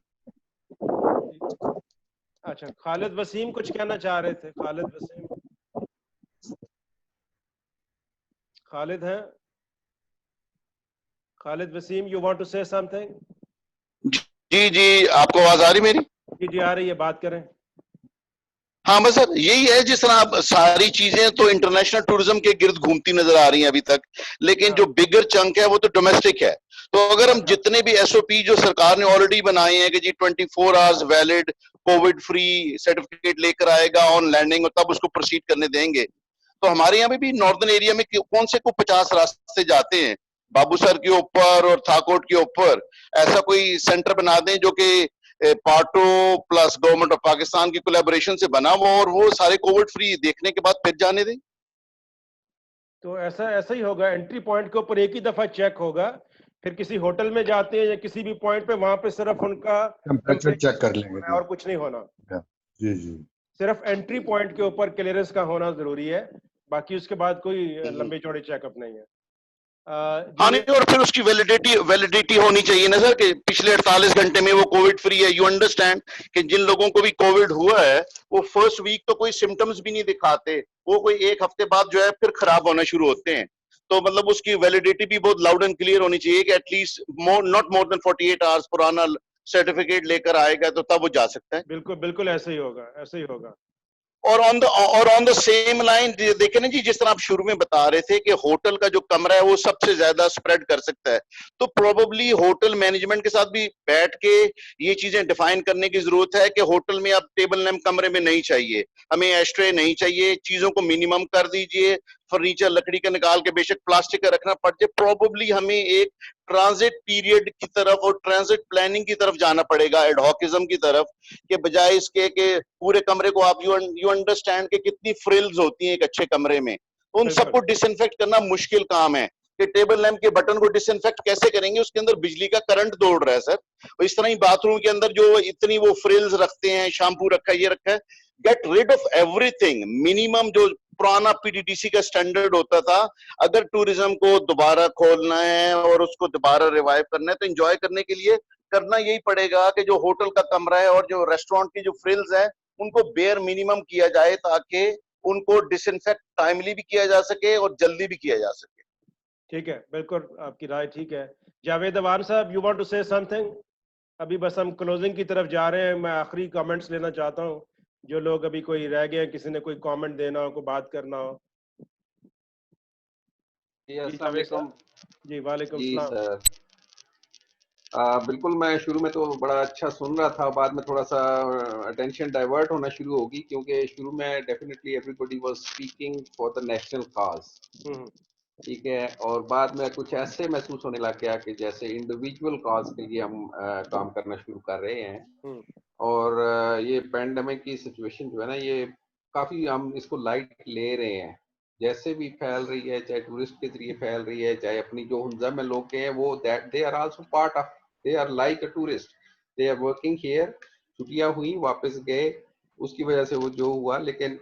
अच्छा खालिद वसीम कुछ कहना चाह रहे थे। खालिद वसीम, खालिद हैं? Khalid Waseem, you want to say something? जी आपको आवाज आ रही मेरी? जी आ रही है, बात करें। हाँ बस सर यही है, जिस तरह आप सारी चीजें तो इंटरनेशनल टूरिज्म के गिर्द घूमती नजर आ रही हैं अभी तक, लेकिन जो बिगर चंक है वो तो डोमेस्टिक है। तो अगर हम जितने भी एसओपी जो सरकार ने ऑलरेडी बनाए हैं कि जी 24 hours valid Covid free certificate लेकर आएगा ऑन लैंडिंग और तब उसको प्रोसीड करने देंगे, तो हमारे यहाँ पे भी नॉर्दर्न एरिया में कौन से को 50 रास्ते जाते हैं बाबूसर के ऊपर और थाकोट के ऊपर, ऐसा कोई सेंटर बना दें जो कि पार्टो प्लस गवर्नमेंट ऑफ पाकिस्तान की कोलैबोरेशन से बना हुआ और वो सारे कोविड फ्री देखने के बाद फिर जाने दें। तो ऐसा ही होगा, एंट्री पॉइंट के ऊपर एक ही दफा चेक होगा, फिर किसी होटल में जाते हैं या किसी भी पॉइंट पे वहां पे सिर्फ उनका टेम्परेचर चेक कर लेंगे और कुछ नहीं होना। जी सिर्फ एंट्री पॉइंट के ऊपर क्लियरेंस का होना जरूरी है, बाकी उसके बाद कोई लंबे चौड़े चेकअप नहीं है। हाँ नहीं, और फिर उसकी वैलिडिटी होनी चाहिए ना सर कि पिछले 48 घंटे में वो कोविड फ्री है। यू अंडरस्टैंड कि जिन लोगों को भी कोविड हुआ है वो फर्स्ट वीक तो कोई सिम्टम्स भी नहीं दिखाते, वो कोई एक हफ्ते बाद जो है फिर खराब होना शुरू होते हैं। तो मतलब उसकी वैलिडिटी भी बहुत लाउड एंड क्लियर होनी चाहिए कि at least not more than 48 hours पुराना सर्टिफिकेट लेकर आएगा तो तब वो जा सकता है। बिल्कुल ऐसे ही होगा। और ऑन द सेम लाइन देखें ना जी, जिस तरह आप शुरू में बता रहे थे कि होटल का जो कमरा है वो सबसे ज्यादा स्प्रेड कर सकता है, तो प्रोबेबली होटल मैनेजमेंट के साथ भी बैठ के ये चीजें डिफाइन करने की जरूरत है कि होटल में अब टेबल लैंप कमरे में नहीं चाहिए, हमें एस्ट्रे नहीं चाहिए, चीजों को मिनिमम कर दीजिए, फर्नीचर लकड़ी का निकाल के बेशक प्लास्टिक का रखना पड़ जाए। प्रोबेबली हमें एक ट्रांजिट पीरियड की तरफ और ट्रांजिट प्लानिंग की तरफ जाना पड़ेगा, एडहॉकिज्म की तरफ, के बजाय इसके कि पूरे कमरे को आप यू अंडरस्टैंड कि कितनी फ्रिल्स होती हैं एक अच्छे कमरे में, उन सबको डिसइंफेक्ट करना मुश्किल काम है कि टेबल लैंप के बटन को डिसइंफेक्ट कैसे करेंगे, उसके अंदर बिजली का करंट दौड़ रहा है सर। और इस तरह ही बाथरूम के अंदर जो इतनी वो फ्रिल्स रखते हैं, शैम्पू रखा है, ये रखा है, get rid of everything. Minimum जो पुराना पीटीडीसी का स्टैंडर्ड होता था, अगर टूरिज्म को दोबारा खोलना है और उसको दोबारा रिवाइव करना है तो एंजॉय करने के लिए करना यही पड़ेगा कि जो होटल का कमरा है और जो रेस्टोरेंट की जो फ्रिल्स है उनको बेयर मिनिमम किया जाए ताकि उनको डिसइंफेक्ट टाइमली भी किया जा सके और जल्दी भी किया जा सके। ठीक है, बिल्कुल आपकी राय ठीक है। जावेद अवान साहब, you want to say something? अभी बस हम क्लोजिंग की तरफ जा रहे हैं, मैं आखिरी कमेंट्स लेना चाहता हूँ। जो लोग अभी कोई रह गए, किसी ने कोई कमेंट देना हो, कोई बात करना हो। जी वालेकुम सलाम। बिल्कुल, मैं शुरू में तो बड़ा अच्छा सुन रहा था, बाद में थोड़ा सा अटेंशन डाइवर्ट होना शुरू होगी, क्योंकि शुरू में definitely everybody was speaking for the national cause, ठीक है, और बाद में कुछ ऐसे महसूस होने लग गया कि जैसे इंडिविजुअल कॉज के लिए हम काम करना शुरू कर रहे हैं। और ये पैंडेमिक की सिचुएशन जो है ना, ये काफ़ी हम इसको लाइट ले रहे हैं, जैसे भी फैल रही है, चाहे टूरिस्ट के जरिए फैल रही है, चाहे अपनी जो हुंजा में लोग हैं वो they are also part of, they are like a tourist, they are working here. छुट्टियां हुई, वापस गए, उसकी वजह से वो जो हुआ, लेकिन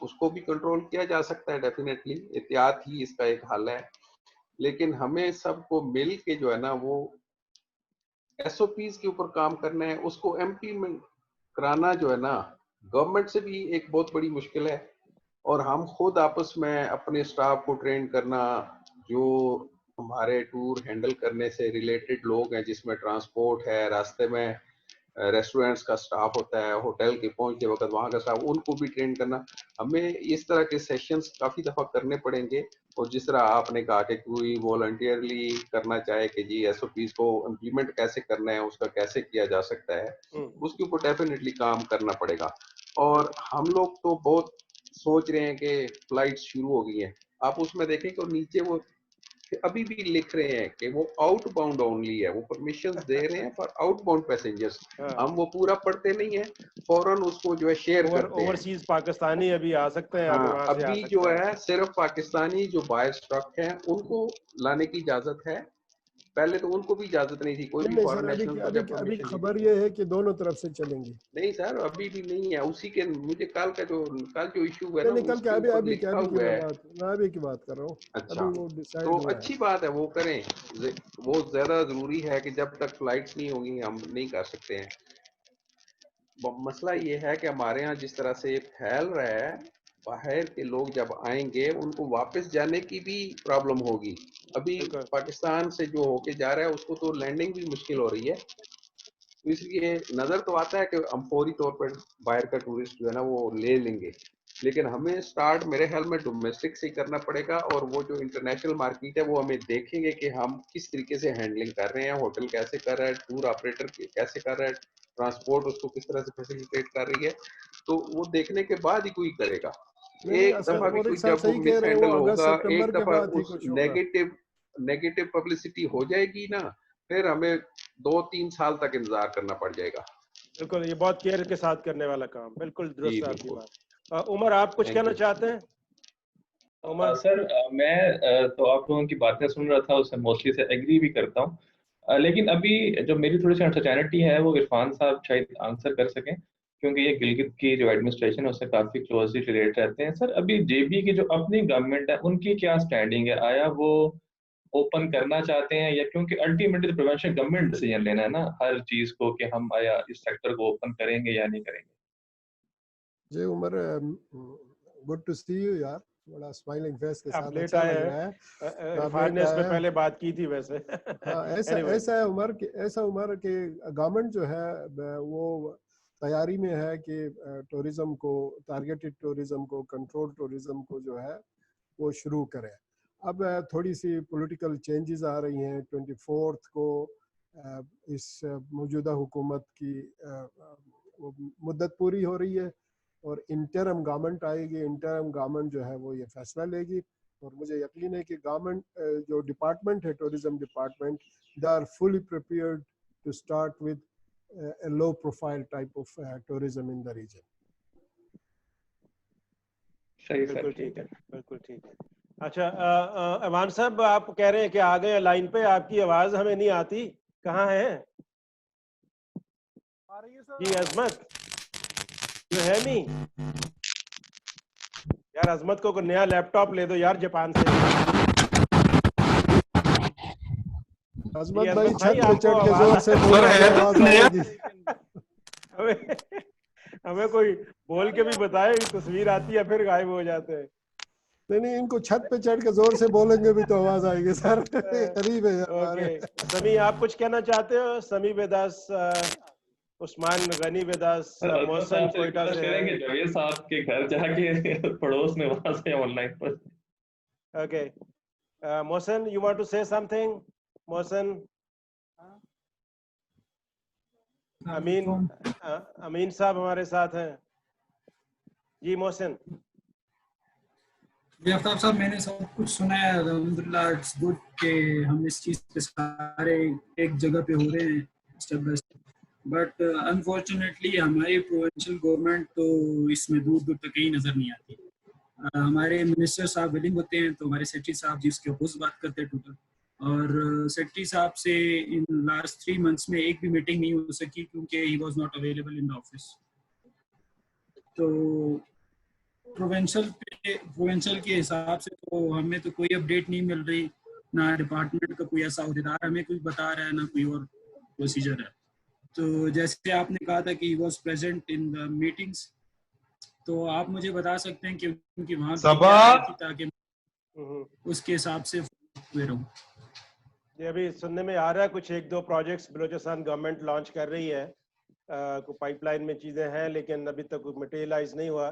उसको भी कंट्रोल किया जा सकता है डेफिनेटली, एहतियात ही इसका एक हल है। लेकिन हमें सबको मिल के जो है ना वो एसओपीज के ऊपर काम करना है, उसको इम्प्लीमेंट कराना जो है ना गवर्नमेंट से भी एक बहुत बड़ी मुश्किल है, और हम खुद आपस में अपने स्टाफ को ट्रेन करना, जो हमारे टूर हैंडल करने से रिलेटेड लोग हैं, जिसमें ट्रांसपोर्ट है, रास्ते में रेस्टोरेंट्स का स्टाफ होता है, होटल के पहुंचते वक्त वहाँ का स्टाफ, उनको भी ट्रेन करना। हमें इस तरह के सेशंस काफ़ी दफ़ा करने पड़ेंगे। और जिस तरह आपने कहा कि कोई वॉलंटियरली करना चाहे कि जी एसओपीज को इम्प्लीमेंट कैसे करना है, उसका कैसे किया जा सकता है, उसके ऊपर डेफिनेटली काम करना पड़ेगा। और हम लोग तो बहुत सोच रहे हैं कि फ्लाइट शुरू हो गई है, आप उसमें देखें कि नीचे वो अभी भी लिख रहे हैं कि वो आउटबाउंड ओनली है, वो परमिशंस दे रहे हैं फॉर आउटबाउंड पैसेंजर्स। हम वो पूरा पढ़ते नहीं है, फौरन उसको जो है शेयर करते हैं। ओवरसीज पाकिस्तानी अभी आ सकते हैं। हाँ, अभी जो है सिर्फ पाकिस्तानी जो बाय स्टॉक हैं उनको लाने की इजाजत है, पहले तो उनको भी इजाजत नहीं थी, कोई भी फॉरेन नेशनल को जब अभी खबर ये है कि दोनों तरफ से चलेंगी। नहीं सर, अभी भी नहीं है, उसी के मुझे कल जो इशू है ना, कल क्या अभी की बात कर रहा हूँ। अच्छा, तो अच्छी बात है, वो करें, वो ज्यादा जरूरी है कि जब तक फ्लाइट्स नहीं होंगी हम नहीं कर सकते हैं। मसला ये है कि हमारे यहाँ जिस तरह से फैल रहा है, बाहर के लोग जब आएंगे उनको वापस जाने की भी प्रॉब्लम होगी। अभी पाकिस्तान से जो होके जा रहा है उसको तो लैंडिंग भी मुश्किल हो रही है, तो इसलिए नजर तो आता है कि हम फौरी तौर पर बाहर का टूरिस्ट जो है ना वो ले लेंगे, लेकिन हमें स्टार्ट मेरे ख्याल में डोमेस्टिक से ही करना पड़ेगा। और वो जो इंटरनेशनल मार्केट है वो हमें देखेंगे कि हम किस तरीके से हैंडलिंग कर रहे हैं, होटल कैसे कर रहा है, टूर ऑपरेटर कैसे कर रहा है, ट्रांसपोर्ट उसको किस तरह से फैसिलिटेट कर रही है, तो वो देखने के बाद ही कोई करेगा। एक दफा भी कोई जब वो मिस हैंडल होगा, एक दफा उस नेगेटिव पब्लिसिटी हो जाएगी ना, फिर हमें 2-3 साल तक इंतजार करना पड़ जाएगा। बिल्कुल, ये बहुत केयर के साथ करने वाला काम, बिल्कुल दुरुस्त है आपकी बात। उमर, आप कुछ कहना चाहते हैं? उमर सर, मैं तो आप लोगों की बातें सुन रहा था, उससे मोस्टली से एग्री भी करता हूँ, लेकिन अभी जो मेरी थोड़ी सी अनसर्टेनिटी है वो इरफान साहब शायद आंसर कर सकें, क्योंकि ये गिलगित की जो एडमिनिस्ट्रेशन है उससे काफी क्लोजली रिलेटेड रहते हैं। सर, अभी जेबी की जो अपनी गवर्नमेंट है उनकी क्या स्टैंडिंग है? आया वो ओपन करना चाहते हैं, या क्योंकि अल्टीमेटली प्रिवेंशन गवर्नमेंट डिसीजन लेना है ना हर चीज को, कि हम आया इस सेक्टर को ओपन करेंगे या नहीं करेंगे। जी Umar, good to see you यार, बड़ा स्माइलिंग फेस के साथ अच्छा लग रहा है। इरफान ने इसमें पहले बात की थी वैसे। हाँ, ऐसा है उमर कि गवर्नमेंट जो है वो तैयारी में है कि टूरिज्म को, टारगेटेड टूरिज्म को, कंट्रोल टूरिज्म को जो है वो शुरू करे। अब थोड़ी सी पॉलिटिकल चेंजेस आ रही हैं। 24 को इस मौजूदा हुकूमत की मुद्दत पूरी हो रही है और इंटरम गवर्नमेंट आएगी। इंटरम गवर्नमेंट जो है वो ये फैसला लेगी, और मुझे यकीन है कि गवर्नमेंट जो डिपार्टमेंट है, tourism department, they are fully prepared to start with a low profile type of tourism in the region. बिल्कुल ठीक है, बिल्कुल ठीक है। अच्छा, अवान साहब, आप कह रहे हैं कि आ गए लाइन पे, आपकी आवाज हमें नहीं आती, कहाँ है? आ रही है सर। जी अजमत जो है नहीं यार, अजमत को नया लैपटॉप ले दो यार जापान से। अजमत भाई छत पे चढ़ के जोर से हमें कोई बोल के भी बताए, तस्वीर आती है फिर गायब हो जाते हैं। नहीं, इनको छत पे चढ़ के जोर से बोलेंगे भी तो आवाज आएगी सर। करीब है हमारे। समी, आप कुछ कहना चाहते हो? समी बेदास, उस्मान गनी बेदास, मोहसन कोयटा से करेंगे जावेद साहब के घर जाके पड़ोस में, वहां से ऑनलाइन पर। Okay, Mohsin, you want to say something? Mohsin, Amin साहब हमारे साथ हैं। जी मोहसिन। जी आफ्ताब साहब, मैंने सब कुछ सुना है, अल्हम्दुलिल्लाह, इट्स गुड कि हम इस चीज़ पे सारे एक जगह पे हो रहे हैं step by step, but unfortunately हमारी प्रोविंशियल गवर्नमेंट तो इसमें दूर दूर तक कहीं नज़र नहीं आती। हमारे मिनिस्टर साहब विलिंग होते हैं तो हमारे सेक्रेटरी साहब जिसके अपोज बात करते हैं टोटल, और सेक्रेटरी साहब से इन लास्ट 3 मंथ्स में एक भी मीटिंग नहीं हो सकी क्योंकि he was not available in the office. तो प्रोविंशियल के हिसाब से तो हमें तो कोई अपडेट नहीं मिल रही, ना डिपार्टमेंट का कोई ऐसा अहदेदार हमें कुछ बता रहा है, ना कोई और प्रोसीजर है। तो जैसे आपने कहा था कि he was present in the meetings, तो आप मुझे बता सकते हैं कि उनकी वहाँ की ताकि उसके हिसाब से हुए रहूं। ये अभी सुनने में आ रहा है कुछ 1-2 प्रोजेक्ट्स बलूचिस्तान गवर्नमेंट लॉन्च कर रही है, को पाइपलाइन में चीजें हैं लेकिन अभी तक मटेरियलाइज नहीं हुआ।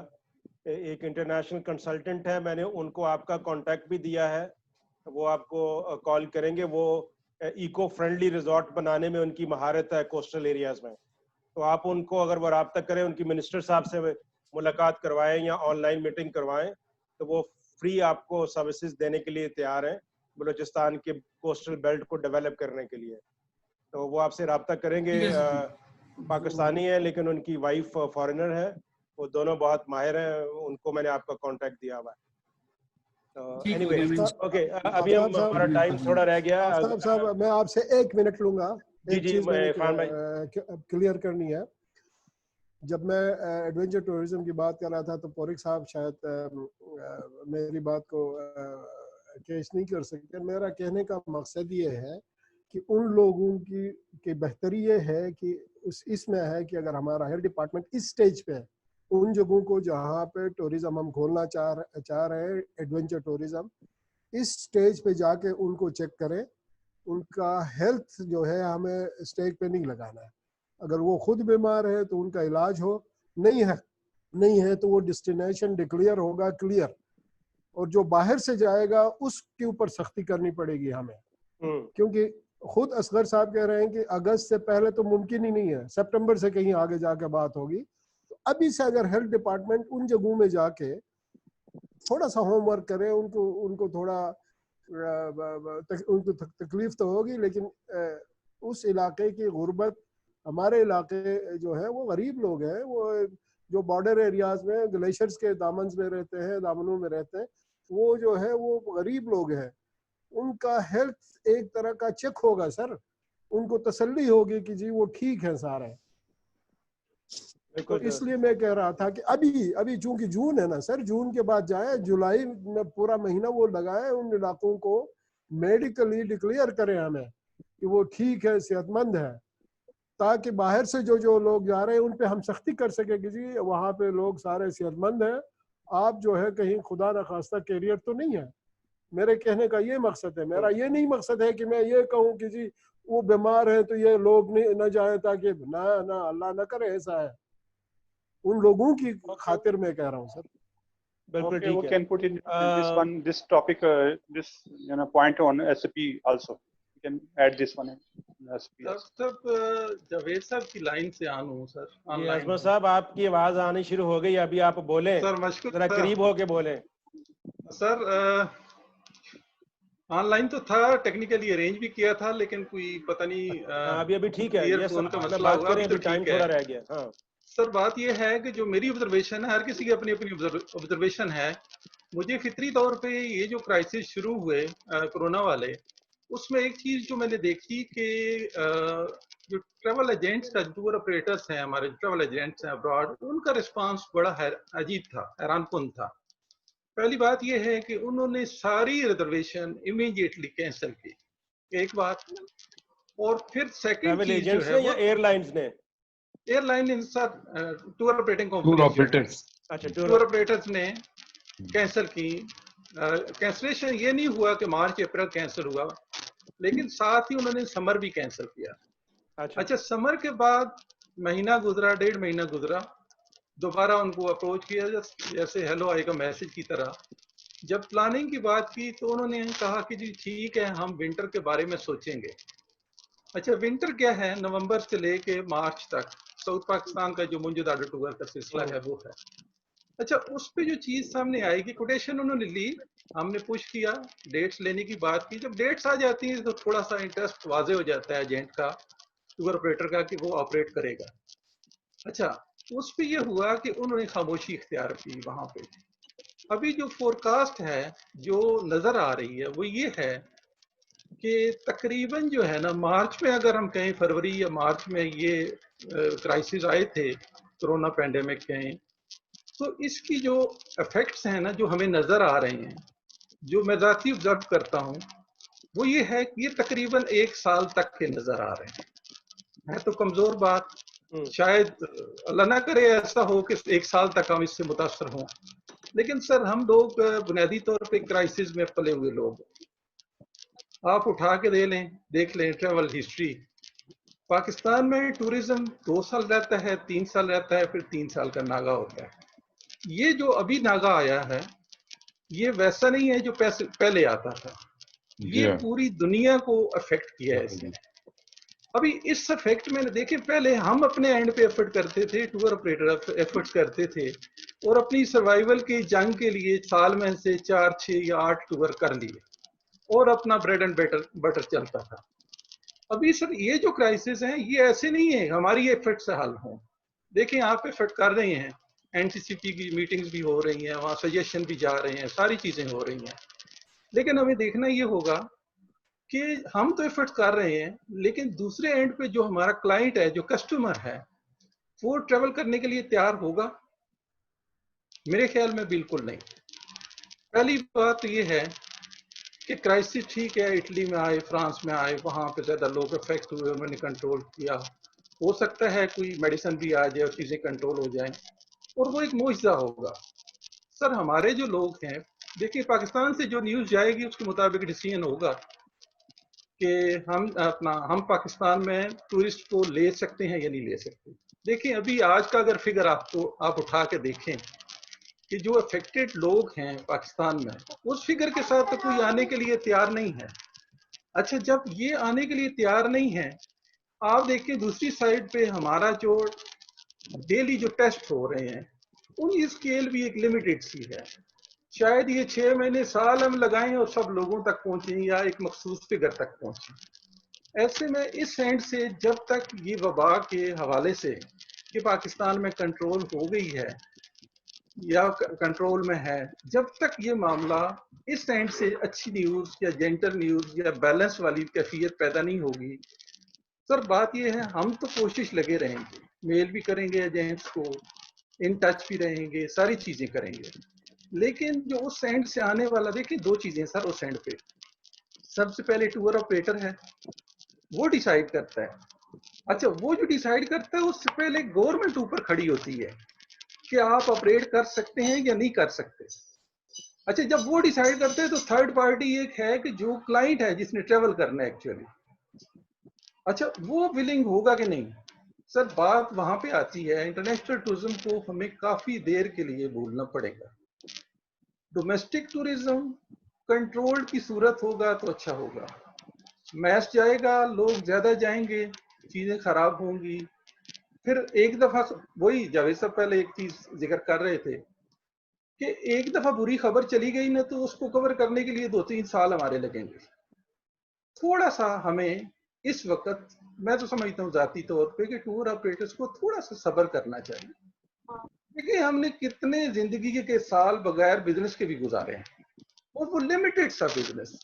एक इंटरनेशनल कंसल्टेंट है, मैंने उनको आपका कांटेक्ट भी दिया है, वो आपको कॉल करेंगे। वो इको फ्रेंडली रिजॉर्ट बनाने में उनकी महारत है कोस्टल एरियाज में, तो आप उनको अगर वो रब्ता करें, उनकी मिनिस्टर साहब से मुलाकात करवाएं या ऑनलाइन मीटिंग करवाएं, तो वो फ्री आपको सर्विसेज देने के लिए तैयार हैं बलूचिस्तान के कोस्टल बेल्ट को डेवलप करने के लिए। तो वो आपसे रब्ता करेंगे। पाकिस्तानी है लेकिन उनकी वाइफ फॉरेनर है, वो दोनों बहुत माहिर हैं, उनको मैंने आपका कांटेक्ट दिया हुआ है। तो एनीवे, ओके, अभी हमारा टाइम थोड़ा रह गया। साहब मैं आपसे 1 मिनट लूंगा, एक चीज क्लियर करनी है। जब मैं एडवेंचर टूरिज्म की बात कर रहा था तो पोरिक साहब शायद मेरी बात को कैच नहीं कर सकते। मेरा कहने का मकसद ये है कि उन लोगों की बेहतरी ये है कि इसमें है कि अगर हमारा हेल्थ डिपार्टमेंट इस स्टेज पे है, उन जगहों को जहाँ पे टूरिज्म हम खोलना चाह रहे हैं, एडवेंचर टूरिज्म, इस स्टेज पे जाके उनको चेक करें। उनका हेल्थ जो है हमें स्टेज पे नहीं लगाना है। अगर वो खुद बीमार है तो उनका इलाज हो, नहीं है तो वो डेस्टिनेशन डिक्लेयर होगा क्लियर, और जो बाहर से जाएगा उसके ऊपर सख्ती करनी पड़ेगी हमें। क्योंकि खुद असगर साहब कह रहे हैं कि अगस्त से पहले तो मुमकिन ही नहीं है, सितंबर से कहीं आगे जाके बात होगी। तो अभी से अगर हेल्थ डिपार्टमेंट उन जगहों में जाके थोड़ा सा होमवर्क करे, उनको थोड़ा उनको तकलीफ तो होगी, लेकिन उस इलाके की गुर्बत, हमारे इलाके जो है वो गरीब लोग हैं, वो जो बॉर्डर एरियाज में ग्लेशियर्स के दामन में रहते हैं, दामनों में रहते हैं, वो जो है वो गरीब लोग हैं। उनका हेल्थ एक तरह का चेक होगा सर, उनको तसल्ली होगी कि जी वो ठीक है सारे। तो इसलिए मैं कह रहा था कि अभी चूंकि जून है ना सर, जून के बाद जाए, जुलाई में पूरा महीना वो लगाए, उन इलाकों को मेडिकली डिक्लेयर करें हमें कि वो ठीक है, सेहतमंद है, ताकि बाहर से जो लोग जा रहे हैं उन पे हम सख्ती कर सके कि जी वहाँ पे लोग सारे सेहतमंद हैं, आप जो है कहीं खुदा न खास्ता कैरियर तो नहीं है। मेरे कहने का ये मकसद है। मेरा ये नहीं मकसद है कि मैं ये कहूँ कि जी वो बीमार है तो ये लोग न जाए, ताकि ना अल्लाह ना करे ऐसा है। उन लोगों की खातिर मैं कह रहा हूँ सर। बिल्कुल ठीक है। We can put in this topic, this point on SAP also. We can add this one in SAP. तब जावेद साहब की लाइन से ऑन हूँ सर। जी अजमत साहब, आपकी आवाज आनी शुरू हो गई, अभी आप बोले सर। मशकूर, जरा करीब होके बोले सर। ऑनलाइन तो था, टेक्निकली अरेंज भी किया था, लेकिन कोई पता नहीं अभी ठीक है, ये फोन का मसला हुआ, अभी तो टाइम थोड़ा रह गया। हाँ सर, बात ये है कि जो मेरी ऑब्जर्वेशन है, हर किसी की अपनी अपनी ऑब्जर्वेशन है। मुझे फितरी तौर पे ये जो क्राइसिस शुरू हुए कोरोना वाले, उसमें एक चीज जो मैंने देखी कि जो ट्रैवल एजेंट्स का, टूर ऑपरेटर्स हैं, हमारे ट्रैवल एजेंट्स हैं अब्रॉड, उनका रिस्पांस बड़ा अजीब था, हैरानकुन था। पहली बात यह है कि उन्होंने सारी रिजर्वेशन इमीडिएटली कैंसिल की, एक बात। और फिर सेकंड चीज जो है या एयरलाइंस ने, airline sir, tour operating tour operators, अच्छा टूर ऑपरेटर्स ने कैंसिल की। कैंसलेशन ये नहीं हुआ कि मार्च अप्रैल कैंसिल हुआ, लेकिन साथ ही उन्होंने समर भी कैंसिल किया। अच्छा, समर के बाद महीना गुजरा, 1.5 महीना गुजरा, दोबारा उनको अप्रोच किया जैसे हेलो आई का मैसेज की तरह। जब प्लानिंग की बात की तो उन्होंने कहा कि जी ठीक है, हम विंटर के बारे में सोचेंगे। अच्छा, विंटर क्या है? नवंबर से लेके मार्च तक साउथ पाकिस्तान का जो मुंजदार टूर का सिलसिला है वो है। अच्छा, उस पे जो चीज सामने आएगी, कोटेशन उन्होंने ली, हमने पुश किया, डेट्स लेने की बात की। जब डेट्स आ जाती हैं तो थोड़ा सा इंटरेस्ट वाजे हो जाता है एजेंट का, टूर ऑपरेटर का, कि वो ऑपरेट करेगा। अच्छा, उस पे ये हुआ कि उन्होंने खामोशी इख्तियार की वहां पे। अभी जो फोरकास्ट है जो नजर आ रही है वो ये है कि तकरीबन जो है ना, मार्च में अगर हम कहें, फरवरी या मार्च में ये क्राइसिस आए थे कोरोना पैंडेमिक के, तो इसकी जो इफेक्ट्स हैं ना, जो हमें नजर आ रहे हैं, जो मैं ज़ाती ऑब्जर्व करता हूँ, वो ये है कि ये तकरीबन 1 साल तक के नजर आ रहे हैं। है तो कमजोर बात, शायद अल्लाह ना करे ऐसा हो कि 1 साल तक हम इससे मुतासर हों, लेकिन सर हम लोग बुनियादी तौर पे क्राइसिस में पले हुए लोग। आप उठा के देख लें ट्रैवल हिस्ट्री, पाकिस्तान में टूरिज्म 2 साल रहता है, 3 साल रहता है, फिर 3 साल का नागा होता है। ये जो अभी नागा आया है ये वैसा नहीं है जो पहले आता था, ये पूरी दुनिया को अफेक्ट किया है इसने। अभी इस इफेक्ट में देखिए, पहले हम अपने एंड पे एफर्ट करते थे, टूर ऑपरेटर एफर्ट्स करते थे, और अपनी सर्वाइवल की जंग के लिए साल में से 4, 6 या 8 टूर कर लिए और अपना ब्रेड एंड बटर चलता था। अभी सर ये जो क्राइसिस हैं ये ऐसे नहीं है हमारी एफर्ट से हल हों। देखिए आप एफर्ट कर रहे हैं, एनसीसीपी की मीटिंग्स भी हो रही हैं, वहाँ सजेशन भी जा रहे हैं, सारी चीजें हो रही हैं, लेकिन हमें देखना ये होगा कि हम तो एफर्ट कर रहे हैं, लेकिन दूसरे एंड पे जो हमारा क्लाइंट है, जो कस्टमर है, वो ट्रेवल करने के लिए तैयार होगा? मेरे ख्याल में बिल्कुल नहीं। पहली बात ये है कि क्राइसिस ठीक है, इटली में आए, फ्रांस में आए, वहाँ पे ज़्यादा लोग अफेक्ट हुए, उन्होंने कंट्रोल किया, हो सकता है कोई मेडिसिन भी आ जाए और चीज़ें कंट्रोल हो जाएं, और वो एक मुआवजा होगा। सर हमारे जो लोग हैं, देखिए पाकिस्तान से जो न्यूज़ जाएगी उसके मुताबिक डिसीजन होगा कि हम पाकिस्तान में टूरिस्ट को ले सकते हैं या नहीं ले सकते। देखिए अभी आज का अगर फिगर आप उठा के देखें कि जो अफेक्टेड लोग हैं पाकिस्तान में, उस फिगर के साथ तो कोई आने के लिए तैयार नहीं है। अच्छा, जब ये आने के लिए तैयार नहीं है, आप देखिए दूसरी साइड पे हमारा जो डेली जो टेस्ट हो रहे हैं उनकी स्केल भी एक लिमिटेड सी है। शायद ये 6 महीने साल हम लगाएं और सब लोगों तक पहुंचे या एक मखसूस फिगर तक पहुंचे। ऐसे में इस एंड से जब तक ये वबा के हवाले से कि पाकिस्तान में कंट्रोल हो गई है या कंट्रोल में है, जब तक ये मामला इस एंड से अच्छी न्यूज़ या जेंटल न्यूज़ या बैलेंस वाली कैफियत पैदा नहीं होगी, सर बात ये है हम तो कोशिश लगे रहेंगे, मेल भी करेंगे एजेंट्स को, इन टच भी रहेंगे, सारी चीज़ें करेंगे, लेकिन जो उस एंड से आने वाला, देखिए 2 चीज़ें सर उस एंड पे। सबसे पहले टूर ऑपरेटर है, वो डिसाइड करता है। अच्छा, वो जो डिसाइड करता है उससे पहले गवर्नमेंट ऊपर खड़ी होती है कि आप ऑपरेट कर सकते हैं या नहीं कर सकते। अच्छा, जब वो डिसाइड करते हैं तो थर्ड पार्टी एक है कि जो क्लाइंट है जिसने ट्रेवल करना है एक्चुअली, अच्छा वो विलिंग होगा कि नहीं। सर बात वहां पे आती है, इंटरनेशनल टूरिज्म को हमें काफी देर के लिए भूलना पड़ेगा। डोमेस्टिक टूरिज्म कंट्रोल की सूरत होगा तो अच्छा होगा, मैस जाएगा, लोग ज्यादा जाएंगे, चीजें खराब होंगी, फिर एक दफा वही जावेद साहब पहले एक चीज जिक्र कर रहे थे कि एक दफा बुरी खबर चली गई ना तो उसको कवर करने के लिए 2-3 साल हमारे लगेंगे। थोड़ा सा हमें इस वक्त, मैं तो समझता हूँ जाती तौर पे कि टूर ऑपरेटर्स को थोड़ा सा सब्र करना चाहिए। देखिए हमने कितने जिंदगी के साल बगैर बिजनेस के भी गुजारे हैं और वो लिमिटेड सा बिजनेस।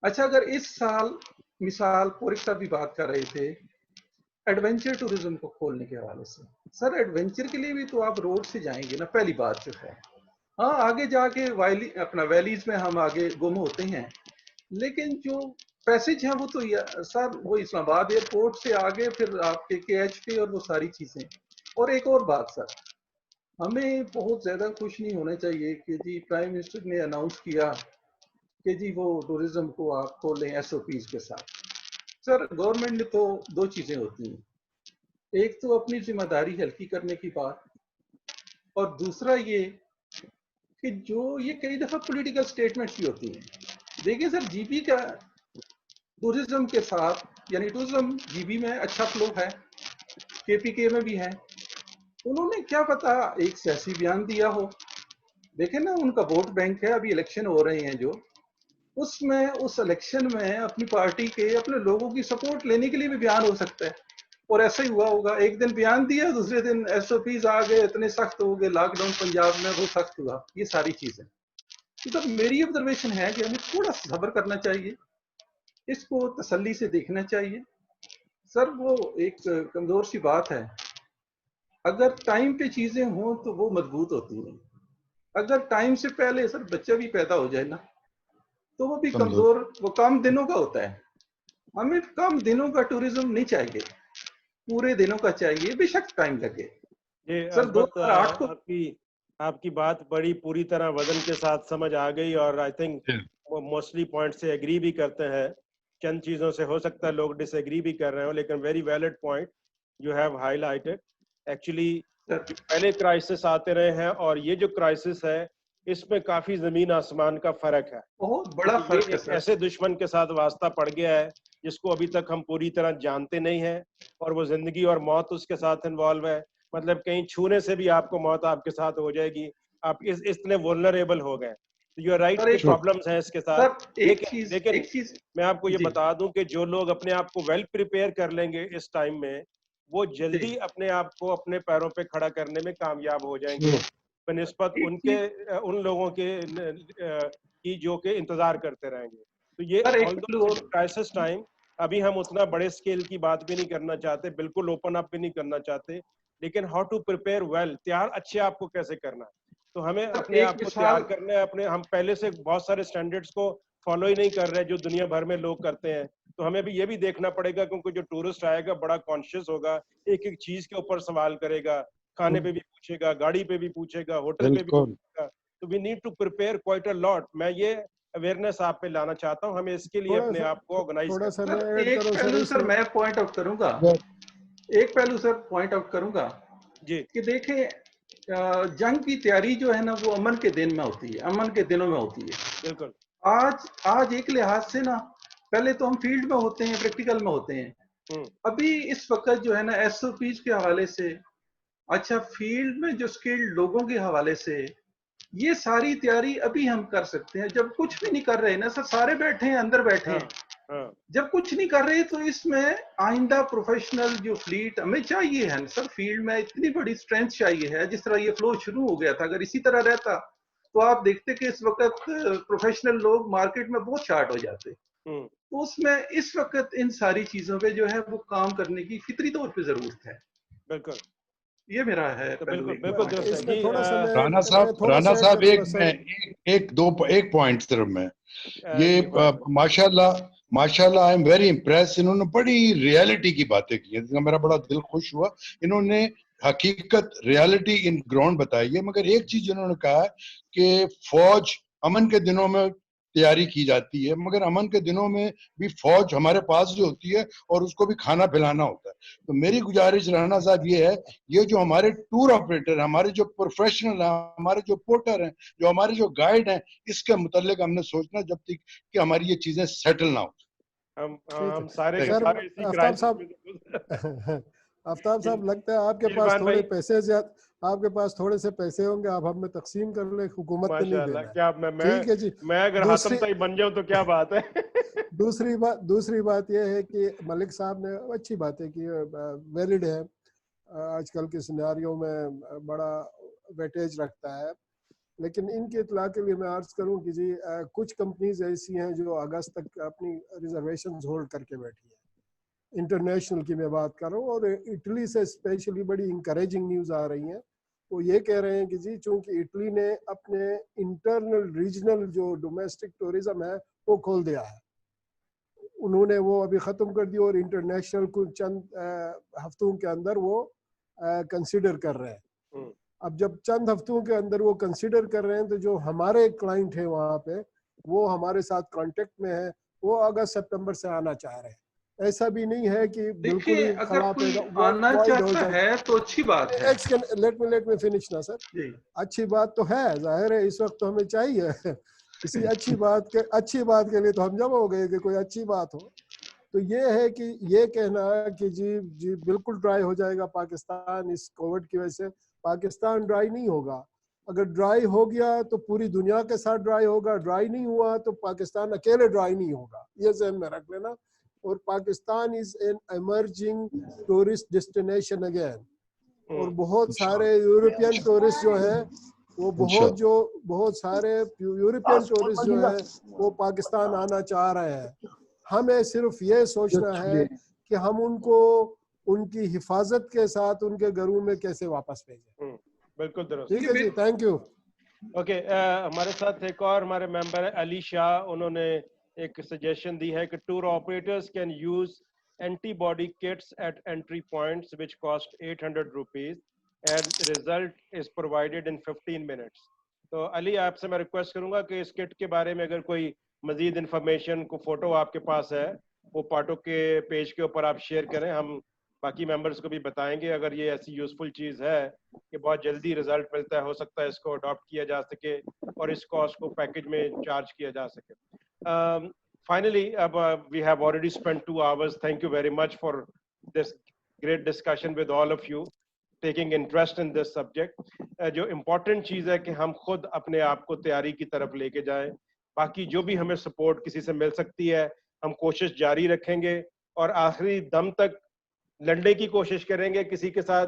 अच्छा, अगर इस साल मिसाल पोरिक साहब भी बात कर रहे थे एडवेंचर टूरिज्म को खोलने के हवाले से, सर एडवेंचर के लिए भी तो आप रोड से जाएंगे ना, पहली बात जो है। हाँ आगे जाके वैलीज में हम आगे गुम होते हैं, लेकिन जो पैसेज है वो तो सर वो इस्लामाबाद एयरपोर्ट से आगे फिर आपके KH पे और वो सारी चीजें। और एक और बात सर, हमें बहुत ज़्यादा खुश नहीं होना चाहिए कि जी प्राइम मिनिस्टर ने अनाउंस किया कि जी वो टूरिज्म को आप खोलें SOPs के साथ। सर गवर्नमेंट ने तो दो चीज़ें होती हैं, एक तो अपनी जिम्मेदारी हल्की करने की बात, और दूसरा ये कि जो ये कई दफ़ा पॉलिटिकल स्टेटमेंट्स भी होती हैं। देखिए सर जीबी का टूरिज्म के साथ, यानी टूरिज्म जीबी में अच्छा फ्लो है, KPK में भी है। उन्होंने क्या पता एक सियासी बयान दिया हो, देखें ना उनका वोट बैंक है, अभी इलेक्शन हो रहे हैं जो, उसमें उस इलेक्शन में अपनी पार्टी के अपने लोगों की सपोर्ट लेने के लिए भी बयान हो सकता है। और ऐसा ही हुआ होगा, एक दिन बयान दिया, दूसरे दिन SOPs आ गए, इतने सख्त हो गए, लॉकडाउन पंजाब में वो सख्त हुआ, ये सारी चीजें। तो मेरी ऑब्जर्वेशन है कि हमें थोड़ा सब्र करना चाहिए, इसको तसल्ली से देखना चाहिए। सर वो एक कमजोर सी बात है, अगर टाइम पे चीजें हों तो वो मजबूत होती हैं, अगर टाइम से पहले सर बच्चा भी पैदा हो जाए ना तो वो भी कमजोर, वो कम दिनों का होता है। हमें कम दिनों का टूरिज्म नहीं चाहिए, पूरे दिनों का चाहिए, बेशक टाइम लगे। सर 2008 को आपकी बात बड़ी पूरी तरह वजन के साथ समझ आ गई, और आई थिंक वो मोस्टली पॉइंट से एग्री भी करते हैं। चंद चीजों से हो सकता है लोग डिसएग्री भी कर रहे हो, लेकिन very valid point you have highlighted. Actually पहले क्राइसिस आते रहे हैं और ये जो क्राइसिस है इसमें काफी जमीन आसमान का फर्क है, बहुत बड़ा फर्क है सर। ऐसे दुश्मन के साथ वास्ता पड़ गया है जिसको अभी तक हम पूरी तरह जानते नहीं हैं, और वो जिंदगी और मौत उसके साथ इन्वॉल्व है। मतलब कहीं छूने से भी आपको मौत आपके साथ हो जाएगी, आप इतने वुल्नरेबल हो गए। यू आर राइट, प्रॉब्लम्स हैं इसके साथ। लेकिन मैं आपको ये बता दूं कि जो लोग अपने आप को वेल प्रिपेयर कर लेंगे इस टाइम में, वो जल्दी अपने आप को अपने पैरों पे खड़ा करने में कामयाब हो जाएंगे बनिस्बत उन लोगों के की जो के इंतजार करते रहेंगे। तो ये क्राइसिस टाइम, अभी हम उतना बड़े स्केल की बात भी नहीं करना चाहते, बिल्कुल ओपन अप भी नहीं करना चाहते, लेकिन हाउ टू प्रिपेयर वेल, तैयार अच्छे आपको कैसे करना है। तो हमें अपने आप को तैयार करना है। अपने हम पहले से बहुत सारे स्टैंडर्ड्स को फॉलो ही नहीं कर रहे जो दुनिया भर में लोग करते हैं। तो हमें भी ये भी देखना पड़ेगा, क्योंकि जो टूरिस्ट आएगा बड़ा कॉन्शियस होगा, एक एक चीज के ऊपर सवाल करेगा, खाने पे भी पूछेगा, गाड़ी पे भी पूछेगा, होटल पे भी पूछेगा। तो we need to prepare quite a lot. मैं ये अवेयरनेस आप पे लाना चाहता हूँ, हमें इसके लिए अपने आप को ऑर्गेनाइज करना है। एक पहलू सर मैं पॉइंट आउट करूंगा, एक पहलू सर पॉइंट आउट करूंगा जी, कि देखें जंग की तैयारी जो है ना वो अमन के दिन में होती है, अमन के दिनों में होती है। बिल्कुल। आज एक लिहाज से ना, पहले तो हम फील्ड में होते हैं, प्रैक्टिकल में होते हैं। अभी इस वक्त जो है ना SOPs के हवाले से, अच्छा फील्ड में जो स्किल्ड लोगों के हवाले से, ये सारी तैयारी अभी हम कर सकते हैं। जब कुछ भी नहीं कर रहे ना सर, सारे बैठे हैं अंदर बैठे हैं, जब कुछ नहीं कर रहे तो इसमें आइंदा प्रोफेशनल जो फ्लीट हमें चाहिए है सर, फील्ड में इतनी बड़ी स्ट्रेंथ चाहिए है। जिस तरह ये फ्लो शुरू हो गया था, अगर इसी तरह रहता तो आप देखते कि इस वक्त प्रोफेशनल लोग मार्केट में बहुत शार्ट हो जाते। तो उसमें इस वक्त इन सारी चीजों पे जो है वो काम करने की फितरी तौर पे जरूरत है। बिल्कुल, ये मेरा है। तो बिल्कुल राणा साहब एक पॉइंट सिर्फ मैं ये माशाल्लाह आई एम वेरी इम्प्रेस। इन्होंने बड़ी रियलिटी की बातें की हैं, मेरा बड़ा दिल खुश हुआ। इन्होंने हकीकत रियलिटी इन ग्राउंड बताई है। मगर एक चीज इन्होंने कहा कि फौज अमन के दिनों में तैयारी की जाती है, मगर अमन के दिनों में भी फौज हमारे पास जो होती है और उसको भी खाना खिलाना होता है। तो मेरी गुजारिश राणा साहब ये है, ये जो हमारे टूर ऑपरेटर, हमारे जो प्रोफेशनल हैं, हमारे जो पोर्टर हैं, जो हमारे जो गाइड हैं, इसके मुतालिक हमने सोचना जब तक कि हमारी ये चीजें सेटल ना हो। हम सारे आफ्ताब साहब लगता है आपके पास थोड़े पैसे ज्यादा, आपके पास थोड़े से पैसे होंगे, आप हमें तकसीम कर ले, हुकूमत को नहीं देना। क्या ठीक है जी, मैं अगर हातम ताई बन जाऊं तो क्या बात है। दूसरी बात यह है कि मलिक साहब ने अच्छी बातें की, वैलिड है, आजकल के सिनेरियो में बड़ा वेटेज रखता है। लेकिन इनके इतला के लिए मैं अर्ज करूं कि जी कुछ कंपनीज ऐसी हैं जो अगस्त तक अपनी रिजर्वेशन होल्ड करके बैठी है। इंटरनेशनल की मैं बात कर रहा हूँ, और इटली से स्पेशली बड़ी इंकरेजिंग न्यूज़ आ रही हैं। वो ये कह रहे हैं कि जी चूंकि इटली ने अपने इंटरनल रीजनल जो डोमेस्टिक टूरिज्म है वो खोल दिया है, उन्होंने वो अभी ख़त्म कर दिया, और इंटरनेशनल कुछ चंद हफ्तों के अंदर वो कंसिडर कर रहे हैं। अब जब चंद हफ्तों के अंदर वो कंसिडर कर रहे हैं, तो जो हमारे क्लाइंट है वहाँ पे, वो हमारे साथ कांटेक्ट में है, वो अगस्त सितंबर से आना चाह रहे हैं। ऐसा भी नहीं है कि बिल्कुल ही खड़ा पैदा आना चाहता है तो अच्छी बात है। लेट मी फिनिश ना सर। अच्छी बात तो है, जाहिर है इस वक्त तो हमें चाहिए किसी अच्छी बात के लिए तो हम जमा हो गए कि कोई अच्छी बात हो। तो ये है कि ये कहना कि जी बिल्कुल ड्राई हो जाएगा पाकिस्तान इस कोविड की वजह से, पाकिस्तान ड्राई नहीं होगा। अगर ड्राई हो गया तो पूरी दुनिया के साथ ड्राई होगा, ड्राई नहीं हुआ तो पाकिस्तान अकेले ड्राई नहीं होगा, ये ज़हन में रख लेना। और Pakistan is an emerging tourist destination again, और बहुत सारे यूरोपियन टूरिस्ट जो है वो बहुत सारे यूरोपियन टूरिस्ट जो है वो पाकिस्तान आना चाह रहे हैं। हमें सिर्फ ये सोचना है कि हम उनको उनकी हिफाजत के साथ उनके घरों में कैसे वापस भेजें। बिल्कुल दुरुस्त, ठीक है जी, थैंक यू। ओके, हमारे साथ एक और हमारे मेंबर है अली शाह, उन्होंने एक सजेशन दी है कि tour operators can use antibody kits at entry points which cost 800 rupees and result is provided in 15 minutes. तो अली, आपसे मैं रिक्वेस्ट करूंगा कि इस किट के बारे में अगर कोई मजीद इंफॉर्मेशन को फोटो आपके पास है वो पाटो के पेज के ऊपर आप शेयर करें, हम बाकी मेंबर्स को भी बताएंगे। अगर ये ऐसी यूजफुल चीज़ है कि बहुत जल्दी रिजल्ट मिलता है, हो सकता है इसको अडॉप्ट किया जा सके और इस कॉस्ट को पैकेज में चार्ज किया जा सके। फाइनली, अब we have already spent 2 hours. Thank you very much for this great discussion with all of you taking interest in this subject. जो इम्पोर्टेंट चीज़ है कि हम खुद अपने आप को तैयारी की तरफ लेके जाएं। बाकी जो भी हमें सपोर्ट किसी से मिल सकती है हम कोशिश जारी रखेंगे और आखिरी दम तक लड़ने की कोशिश करेंगे। किसी के साथ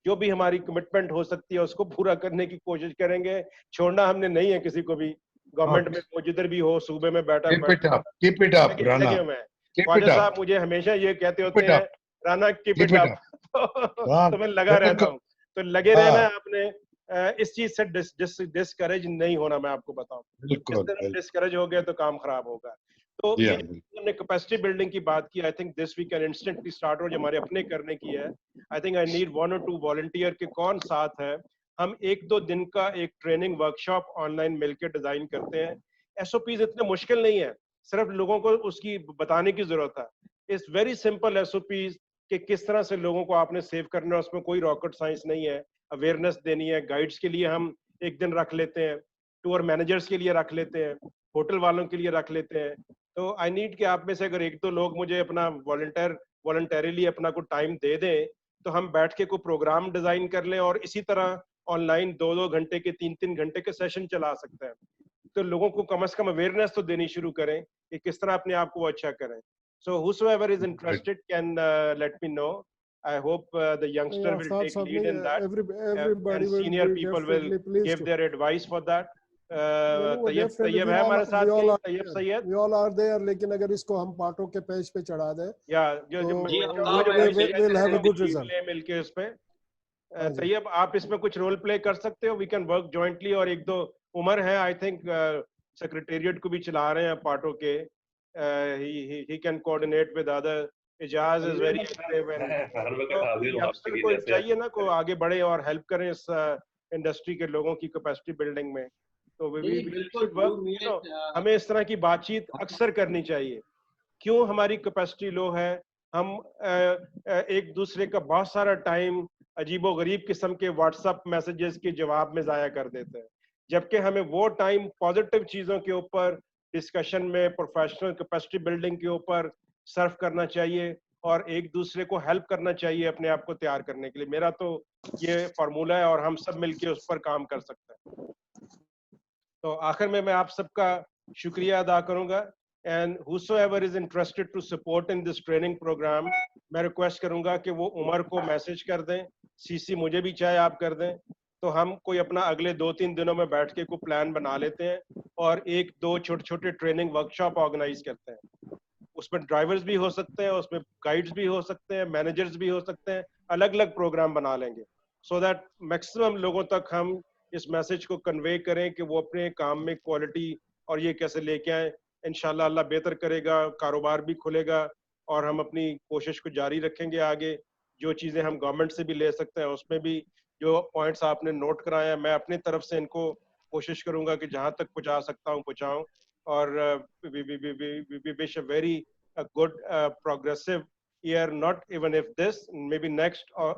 जो भी हमारी कमिटमेंट हो सकती है उसको पूरा करने की कोशिश करेंगे। छोड़ना हमने नहीं है किसी को भी, गवर्नमेंट में जिधर भी हो, सूबे में बैठा ख्वाजा साहब मुझे हमेशा ये कहते होते हैं, राना कीप इट अप, तो मैं लगा रहता हूँ। तो लगे रहना है आपने, इस चीज से डिस्करेज नहीं होना। मैं आपको बताऊं, डिस्करेज हो गया तो काम खराब होगा। तो ये हमने कैपेसिटी बिल्डिंग की बात की, I think this we can instantly start, और जो हमारे अपने करने की है, I think I need 1 or 2 volunteer के कौन साथ है। हम 1-2 दिन का एक ट्रेनिंग वर्कशॉप ऑनलाइन मिलकर डिजाइन करते हैं। एसओपीज इतने मुश्किल नहीं है, सिर्फ लोगों को उसकी बताने की जरूरत है। इट्स वेरी सिंपल एसओपीज कि किस तरह से लोगों को आपने सेव करना है, उसमें कोई रॉकेट साइंस नहीं है। अवेयरनेस देनी है, गाइड्स के लिए हम एक दिन रख लेते हैं, टूर मैनेजर्स के लिए रख लेते हैं, होटल वालों के लिए रख लेते हैं। तो आई नीड कि आप में से अगर 1-2 लोग मुझे अपना वॉलंटरीली अपना को टाइम दे दें तो हम बैठ के कोई प्रोग्राम डिजाइन कर लें और इसी तरह ऑनलाइन 2-2 घंटे के 3-3 घंटे के सेशन चला सकते हैं। तो लोगों को कम से कम अवेयरनेस तो देनी शुरू करें कि किस तरह अपने आप को अच्छा करें। So whosoever is interested can let me know. I hope the youngster will take lead in that. Everybody and senior people will give their advice for that. Tayyab है हमारे साथ, Tayyab Syed, we all are there, लेकिन अगर इसको हम पाटो के page पे चढ़ा दें, we'll have a good result. मिलके उस पे तैयब आप इसमें कुछ रोल प्ले कर सकते हो, we can work jointly। और 1-2 उमर है, I think सेक्रेटेरिएट को भी चला रहे हैं पाटो के, he can coordinate with other। Ijaz is very active and को चाहिए ना को आगे बढ़े और हेल्प करें इस इंडस्ट्री के लोगों की कैपेसिटी बिल्डिंग में। तो हमें इस तरह की बातचीत अक्सर करनी चाहिए। क्यों हमारी कैपेसिटी लो है, हम एक दूसरे का बहुत सारा टाइम अजीबोगरीब किस्म के व्हाट्सएप मैसेजेस के जवाब में जाया कर देते हैं, जबकि हमें वो टाइम पॉजिटिव चीजों के ऊपर डिस्कशन में, प्रोफेशनल कैपेसिटी बिल्डिंग के ऊपर सर्व करना चाहिए और एक दूसरे को हेल्प करना चाहिए अपने आप को तैयार करने के लिए। मेरा तो ये फार्मूला है और हम सब मिलके उस पर काम कर सकते हैं। तो आखिर में मैं आप सबका शुक्रिया अदा करूंगा। And whosoever is interested to support in this training program, मैं रिक्वेस्ट करूंगा कि वो उमर को मैसेज कर दें, सीसी मुझे भी चाहे आप कर दें, तो हम कोई अपना अगले 2-3 दिनों में बैठ के कोई प्लान बना लेते हैं और 1-2 छोटे-छोटे ट्रेनिंग वर्कशॉप ऑर्गेनाइज करते हैं। उसमें ड्राइवर्स भी हो सकते हैं, उसमें गाइड्स भी हो सकते हैं, मैनेजर्स भी हो सकते हैं, अलग अलग प्रोग्राम बना लेंगे सो दैट मैक्सिमम लोगों तक हम इस मैसेज को कन्वे करें कि वो अपने काम में क्वालिटी और ये कैसे लेके आए। इंशाल्लाह अल्लाह बेहतर करेगा, कारोबार भी खुलेगा और हम अपनी कोशिश को जारी रखेंगे आगे। जो चीज़ें हम गवर्नमेंट से भी ले सकते हैं उसमें भी जो पॉइंट्स आपने नोट कराए हैं, मैं अपनी तरफ से इनको कोशिश करूंगा कि जहां तक पहुंचा सकता हूं पहुंचाऊं, और we wish a very good progressive year, not even if this, maybe next or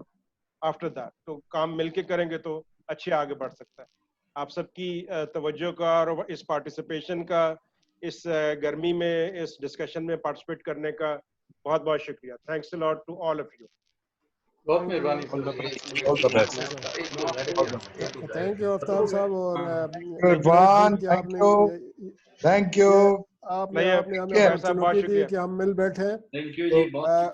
after that. तो काम मिलके करेंगे तो अच्छे आगे बढ़ सकता है। आप सबकी तवज्जो का और इस पार्टिसिपेशन का, इस गर्मी में इस डिस्कशन में पार्टिसिपेट करने का बहुत बहुत शुक्रिया। Thanks a lot to all of you. बहुत मेहरबानी। थैंक यू आफ्ताब साहब और इरफान, थैंक यू आपने हमें अपॉर्चुनिटी दी कि हम मिल बैठे। थैंक यू जी,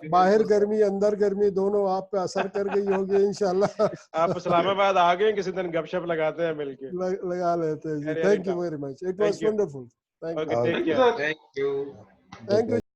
बाहर गर्मी अंदर गर्मी दोनों आप पे असर कर गई होगी इंशाल्लाह। आप इस्लामाबाद आ गए, किसी दिन गपशप लगाते हैं मिलके। लगा लेते हैं जी। Thank you very much, it was wonderful. Thank you. Thank you. Thank you.